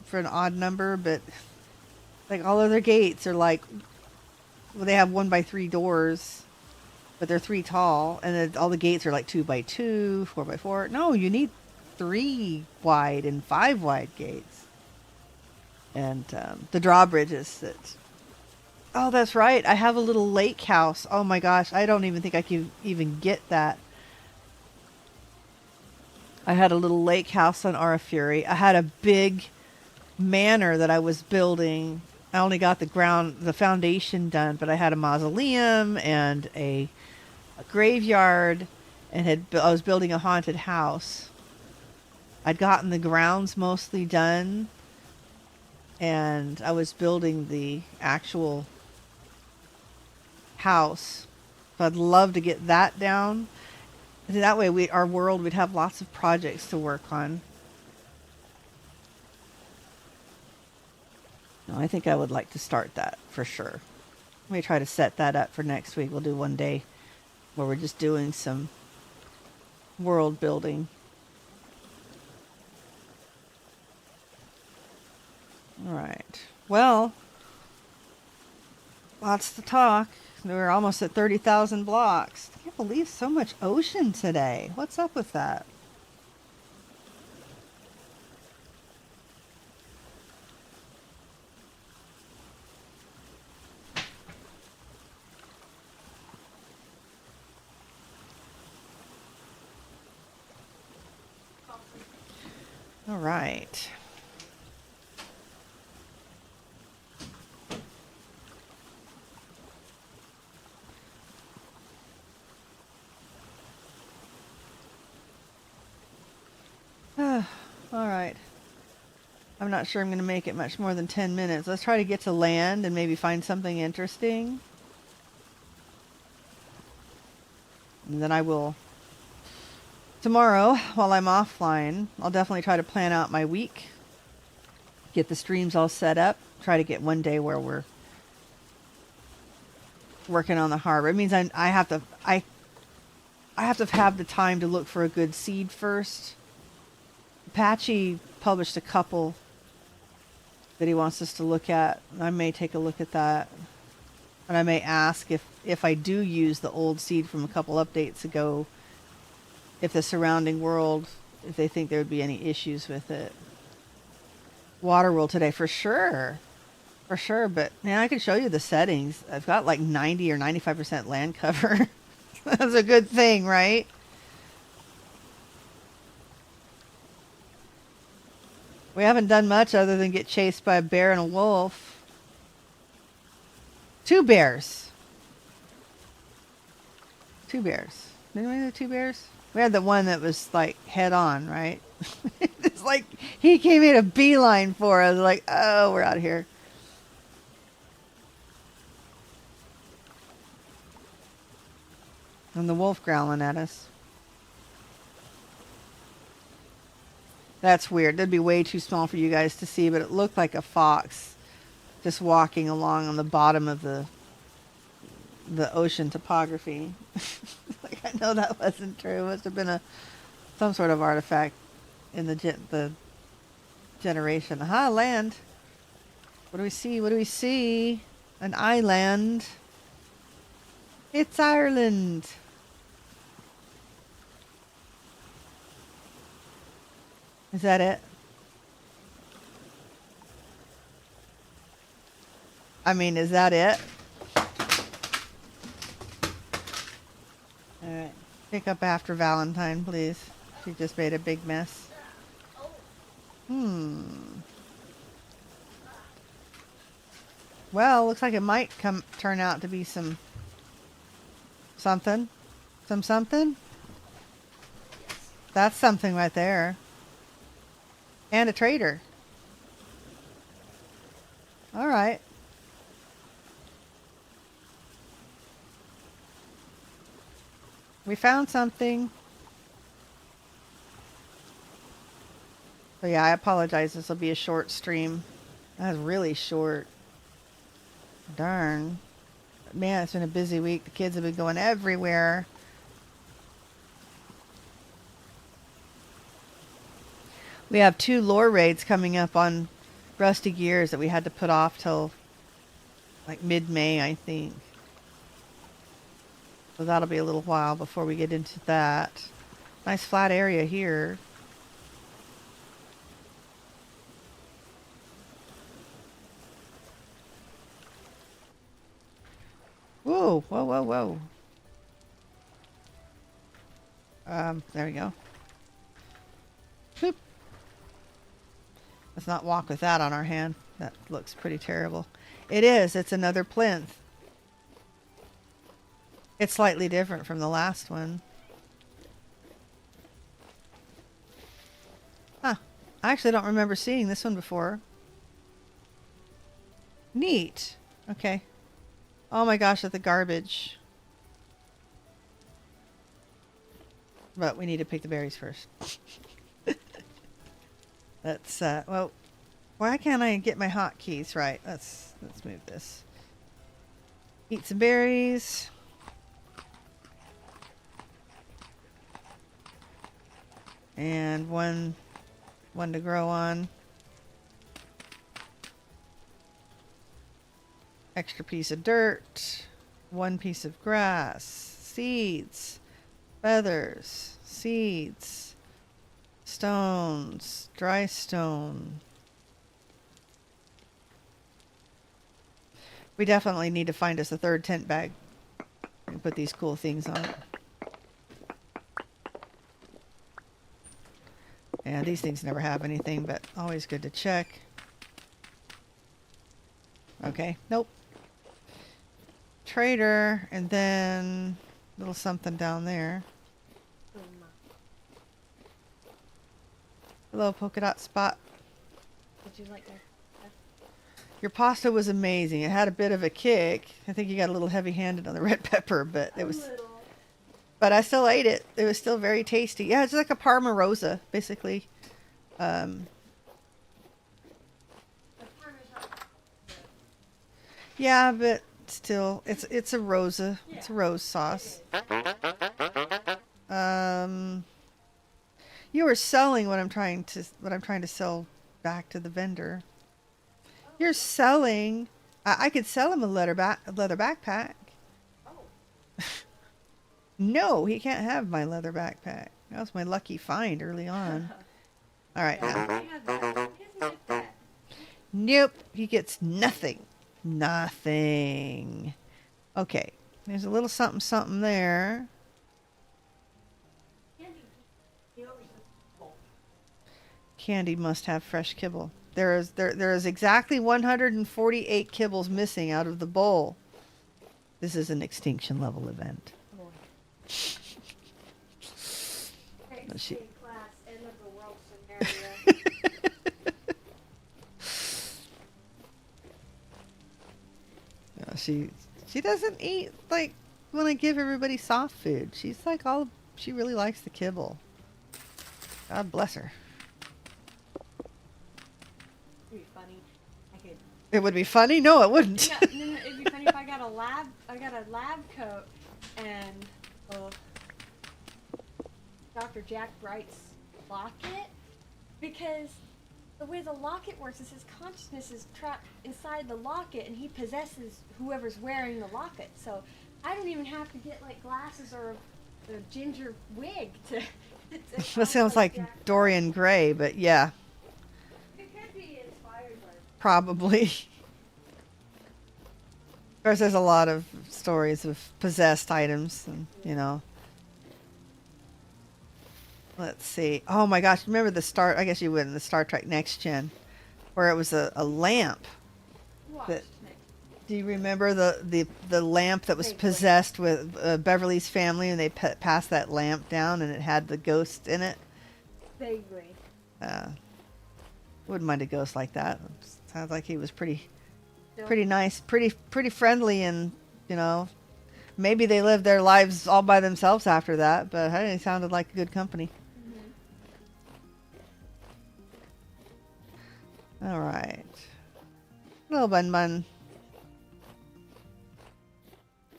for an odd number, but like all other gates are like, well, they have 1x3 doors, but they're 3 tall, and then all the gates are like 2x2, 4x4. No, you need 3 wide and 5 wide gates. And the drawbridges that... Oh, that's right. I have a little lake house. Oh my gosh, I don't even think I can even get that. I had a little lake house on Aura Fury. I had a big manor that I was building. I only got the foundation done, but I had a mausoleum and a graveyard, and I was building a haunted house. I'd gotten the grounds mostly done, and I was building the actual house. So I'd love to get that down. And that way we'd have lots of projects to work on. No, I think I would like to start that for sure. Let me try to set that up for next week. We'll do one day where we're just doing some world building. All right. Well, lots to talk. We're almost at 30,000 blocks. I can't believe so much ocean today. What's up with that? All right. All right. I'm not sure I'm going to make it much more than 10 minutes. Let's try to get to land and maybe find something interesting. And then I will... Tomorrow, while I'm offline, I'll definitely try to plan out my week. Get the streams all set up. Try to get one day where we're working on the harbor. It means I have to have the time to look for a good seed first. Patchy published a couple that he wants us to look at. I may take a look at that. And I may ask if I do use the old seed from a couple updates ago, if the surrounding world, if they think there would be any issues with it. Waterworld today, for sure. For sure, but man, I can show you the settings. I've got like 90 or 95% land cover. That's a good thing, right? We haven't done much other than get chased by a bear and a wolf. 2 bears. 2 bears. Didn't we do 2 bears? We had the one that was like head on, right? It's like he came in a beeline for us. Like, oh, we're out of here. And the wolf growling at us. That's weird. That'd be way too small for you guys to see, but it looked like a fox just walking along on the bottom of the ocean topography. Like, I know that wasn't true. It must have been some sort of artifact in the generation. Aha, land. What do we see? What do we see? An island. It's Ireland. Is that it? I mean, is that it? Alright. Pick up after Valentine, please. She just made a big mess. Well, looks like it might turn out to be something. Something? That's something right there. And a trader. Alright. We found something. So yeah, I apologize. This will be a short stream. That was really short. Darn. Man, it's been a busy week. The kids have been going everywhere. We have 2 lore raids coming up on Rusty Gears that we had to put off till like mid-May, I think. So that'll be a little while before we get into that. Nice flat area here. Whoa, whoa, whoa, whoa. There we go. Boop. Let's not walk with that on our hand. That looks pretty terrible. It is. It's another plinth. It's slightly different from the last one. Huh. I actually don't remember seeing this one before. Neat. Okay. Oh my gosh, at the garbage. But we need to pick the berries first. Let's, well, why can't I get my hotkeys right? Let's move this. Eat some berries. And one to grow on. Extra piece of dirt. 1 piece of grass. Seeds. Feathers. Seeds. Stones. Dry stone. We definitely need to find us a 3rd tent bag and put these cool things on it. And these things never have anything, but always good to check. Okay, nope. Trader, and then a little something down there. Hello, polka dot spot. Did you like that? Your pasta was amazing. It had a bit of a kick. I think you got a little heavy-handed on the red pepper, but it was... But I still ate it. It was still very tasty. Yeah, it's like a Parma Rosa, basically. Yeah, but still, it's a Rosa. Yeah. It's a rose sauce. You were selling what I'm trying to sell back to the vendor. You're selling. I could sell him a leather backpack. Oh. No, he can't have my leather backpack. That was my lucky find early on. All right. Nope, he gets nothing. Nothing. Okay, there's a little something there. Candy must have fresh kibble. There is exactly 148 kibbles missing out of the bowl. This is an extinction level event. She. class, end of the world scenario. She doesn't eat like when I give everybody soft food. She's like she really likes the kibble. God bless her. It'd be funny. It would be funny? No, it wouldn't. No, it'd be funny if I got a lab coat and Dr. Jack Bright's locket, because the way the locket works is his consciousness is trapped inside the locket and he possesses whoever's wearing the locket. So I don't even have to get like glasses or a ginger wig to That sounds like Dorian Gray, but yeah. It could be inspired by. Probably. Of course, there's a lot of stories of possessed items, and you know. Let's see. Oh my gosh, remember I guess you wouldn't, the Star Trek Next Gen, where it was a lamp. What? Do you remember the lamp that was possessed with Beverly's family, and they passed that lamp down, and it had the ghost in it? Vaguely. Wouldn't mind a ghost like that. Sounds like he was pretty nice, pretty friendly, and you know, maybe they lived their lives all by themselves after that. But hey, he sounded like a good company. Mm-hmm. All right, little bun.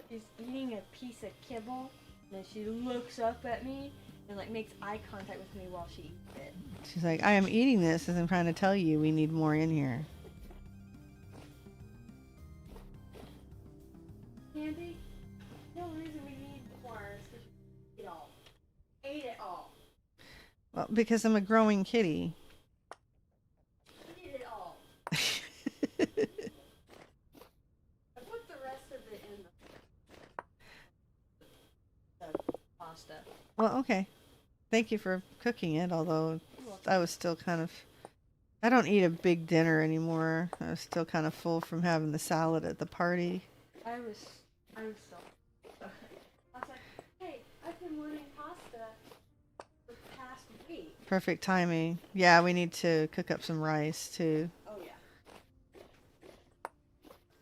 She's eating a piece of kibble, and then she looks up at me and like makes eye contact with me while she eats it. She's like, I am eating this as I'm trying to tell you we need more in here. Andy, the only reason we need more is because you eat it all. Ate it all. Well, because I'm a growing kitty. Eat it all. I put the rest of it in the pasta. Well, okay. Thank you for cooking it, although I was still kind of... I don't eat a big dinner anymore. I was still kind of full from having the salad at the party. I was so... I was like, hey, I've been wanting pasta for the past week. Perfect timing. Yeah, we need to cook up some rice, too. Oh,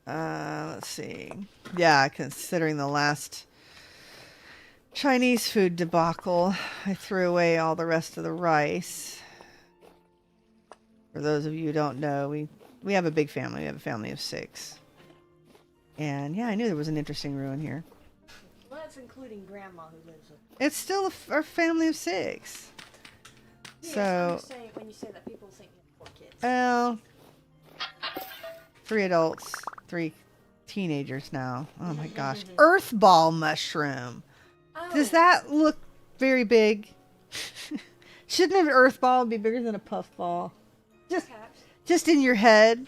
yeah. Let's see. Yeah, considering the last Chinese food debacle, I threw away all the rest of the rice. For those of you who don't know, we have a big family. We have a family of 6. And yeah, I knew there was an interesting ruin here. Well, that's including Grandma who lives with me. It's still our family of 6. Yeah, So, I'm saying, when you say that, people think you have 4 kids. well, 3 adults, 3 teenagers now. Oh my gosh. Earthball mushroom. Oh. Does that look very big? Shouldn't an earthball be bigger than a puffball? Just in your head.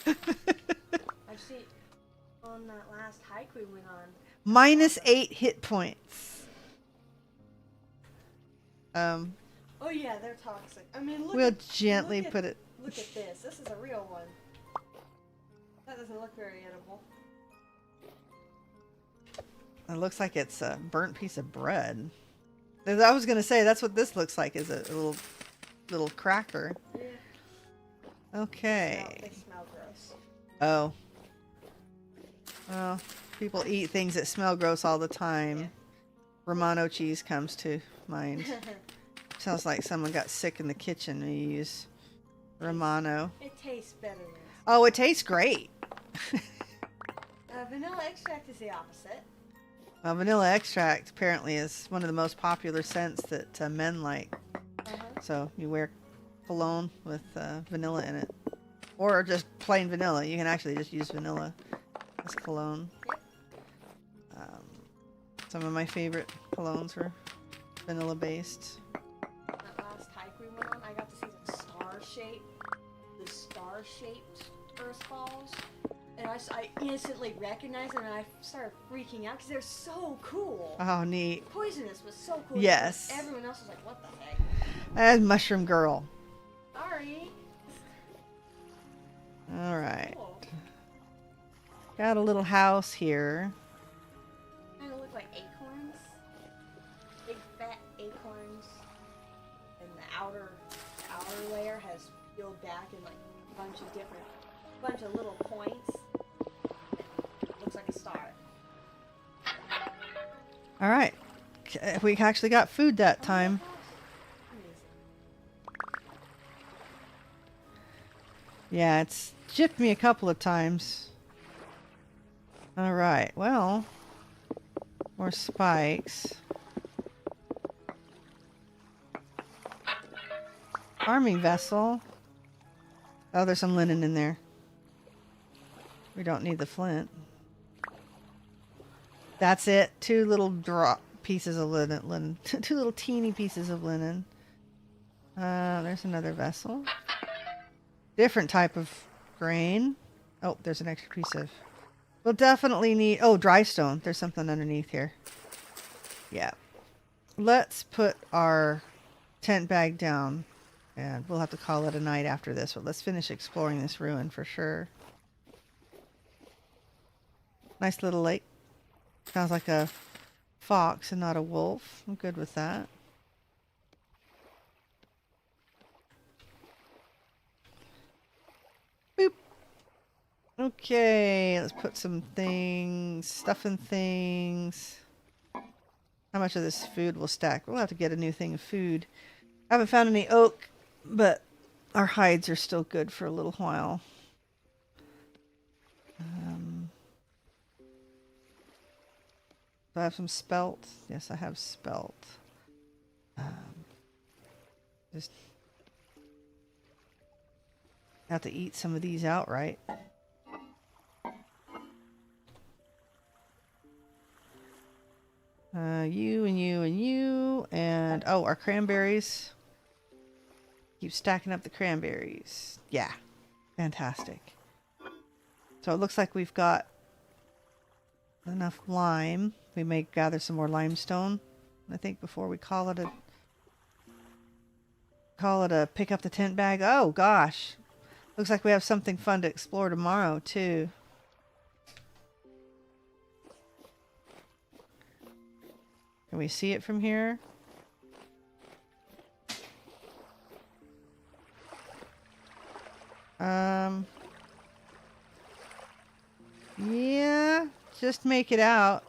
I've seen on that last hike we went on. -8 hit points. Oh yeah, they're toxic. I mean, We'll gently put it. Look at this. This is a real one. That doesn't look very edible. It looks like it's a burnt piece of bread. I was gonna say that's what this looks like, is a little cracker. Yeah. Okay. They smell gross. Oh. Well, people eat things that smell gross all the time. Yeah. Romano cheese comes to mind. Sounds like someone got sick in the kitchen and you use Romano. It tastes better than this. Oh, it tastes great. Vanilla extract is the opposite. Well, vanilla extract apparently is one of the most popular scents that men like. So you wear cologne with vanilla in it. Or just plain vanilla. You can actually just use vanilla as cologne. Yep. Some of my favorite colognes were vanilla based. That last hike we went on, I got to see the star-shaped earth balls. And I instantly recognized them, and I started freaking out because they're so cool. Oh, neat. Poisonous was so cool. Yes. Everyone else was like, what the heck? That's Mushroom Girl. Sorry. All right. Cool. Got a little house here. Kind of look like acorns. Big fat acorns. peeled back in like a bunch of little points. Looks like a star. All right. We actually got food that time. Yeah, it's gypped me a couple of times. All right. Well, more spikes. Army vessel. Oh, there's some linen in there. We don't need the flint. That's it. Two little drop pieces of linen. Two little teeny pieces of linen. There's another vessel. Different type of grain. Oh, there's an extra piece of... We'll definitely need... Oh, dry stone. There's something underneath here. Yeah. Let's put our tent bag down. And we'll have to call it a night after this. But let's finish exploring this ruin for sure. Nice little lake. Sounds like a fox and not a wolf. I'm good with that. Boop. Okay, let's put some things, stuff in things. How much of this food will stack? We'll have to get a new thing of food. I haven't found any oak, but our hides are still good for a little while. Do I have some spelt? Yes, I have spelt. Just have to eat some of these outright. You and you and you. And, oh, our cranberries. Keep stacking up the cranberries. Yeah, fantastic. So it looks like we've got enough lime. We may gather some more limestone, I think, before we call it a pick up the tent bag. Oh gosh, looks like we have something fun to explore tomorrow too. Can we see it from here? Yeah, just make it out.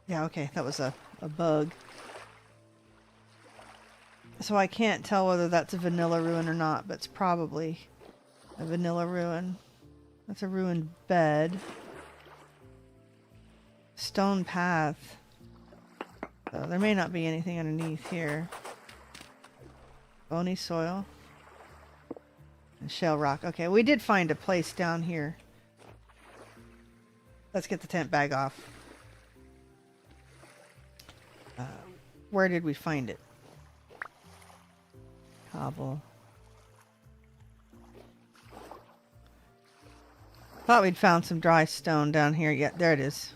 Yeah, okay, that was a bug. So I can't tell whether that's a vanilla ruin or not, but it's probably a vanilla ruin. That's a ruined bed. Stone path. So there may not be anything underneath here. Bony soil. And shell rock. Okay, we did find a place down here. Let's get the tent bag off. Where did we find it? Cobble. Thought we'd found some dry stone down here. Yeah, there it is.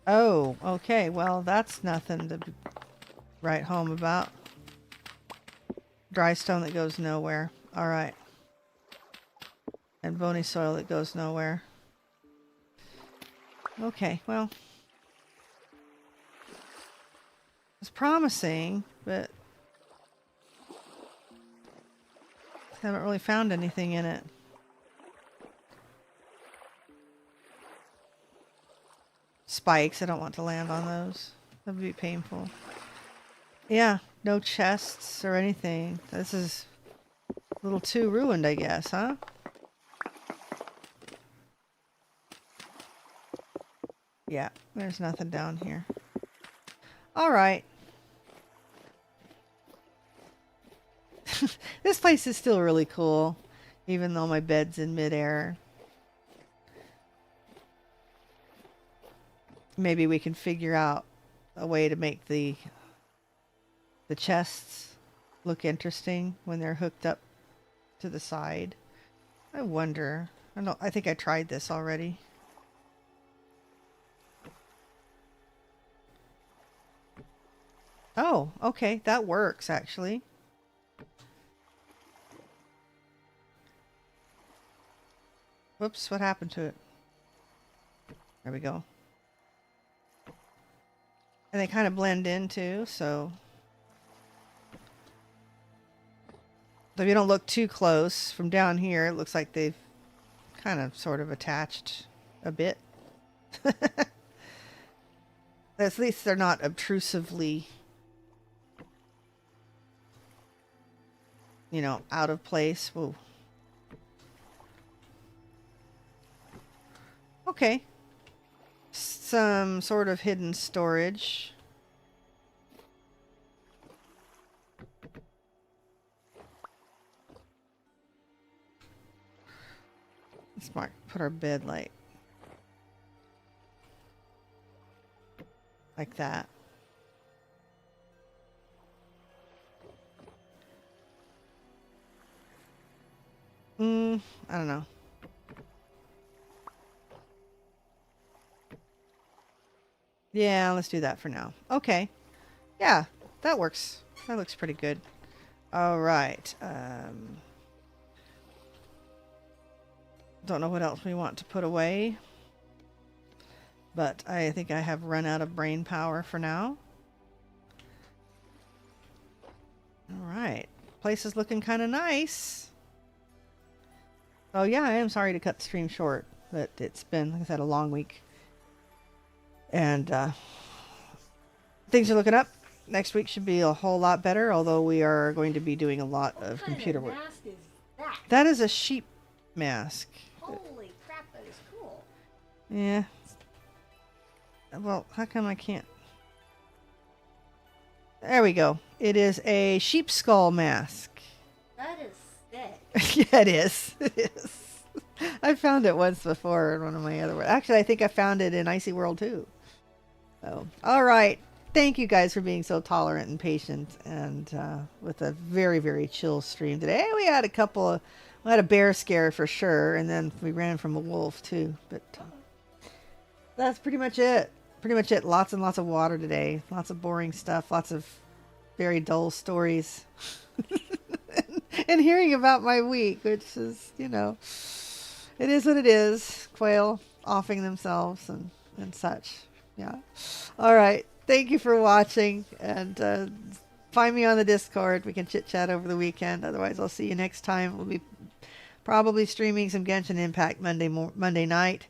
Oh, okay. Well, that's nothing to write home about. Dry stone that goes nowhere. All right. And bony soil that goes nowhere. Okay, well. It's promising, but haven't really found anything in it. Spikes, I don't want to land on those. That would be painful. Yeah, no chests or anything. This is a little too ruined, I guess, huh? Yeah, there's nothing down here. Alright. This place is still really cool, even though my bed's in midair. Maybe we can figure out a way to make the chests look interesting when they're hooked up to the side. I wonder. I think I tried this already. Oh, okay, that works actually. Whoops, what happened to it? There we go. And they kind of blend in too, so if you don't look too close from down here, it looks like they've kind of sort of attached a bit. At least they're not obtrusively, you know, out of place. Whoa. Okay. Some sort of hidden storage. Let's put our bed like that. I don't know. Yeah, let's do that for now. Okay. Yeah, that works. That looks pretty good. All right. Don't know what else we want to put away. But I think I have run out of brain power for now. All right. Place is looking kind of nice. Oh yeah, I am sorry to cut the stream short, but it's been, like I said, a long week. And things are looking up. Next week should be a whole lot better, although we are going to be doing a lot of computer work. What kind of mask is that? That is a sheep mask. Holy crap, that is cool. Yeah. Well, how come I can't? There we go. It is a sheep skull mask. That is sick. Yeah, it is. It is. I found it once before in one of my other worlds. Actually, I think I found it in Icy World too. So, all right. Thank you guys for being so tolerant and patient, and with a very, very chill stream today. We had we had a bear scare for sure, and then we ran from a wolf too. But that's pretty much it. Pretty much it. Lots and lots of water today. Lots of boring stuff. Lots of very dull stories. And hearing about my week, which is, you know, it is what it is. Quail offing themselves and such. Yeah. All right. Thank you for watching. And find me on the Discord. We can chit-chat over the weekend. Otherwise, I'll see you next time. We'll be probably streaming some Genshin Impact Monday night.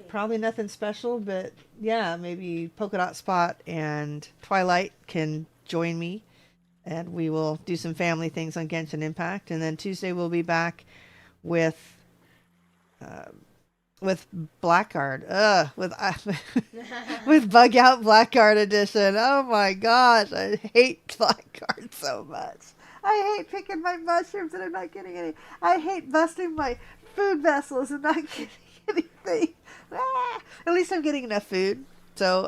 Probably nothing special, but yeah, maybe Polka Dot Spot and Twilight can join me, and we will do some family things on Genshin Impact. And then Tuesday we'll be back with Blackguard, with Bug Out Blackguard Edition. Oh my gosh, I hate Blackguard so much. I hate picking my mushrooms and I'm not getting any. I hate busting my food vessels and not getting anything. At least I'm getting enough food. So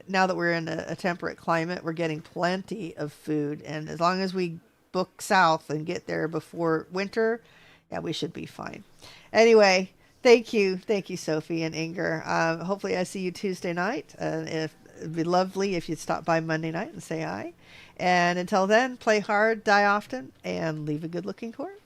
now that we're in a temperate climate, we're getting plenty of food. And as long as we book south and get there before winter, yeah, we should be fine. Anyway, thank you. Thank you, Sophie and Inger. Hopefully I see you Tuesday night. It'd be lovely if you'd stop by Monday night and say hi. And until then, play hard, die often, and leave a good-looking corpse.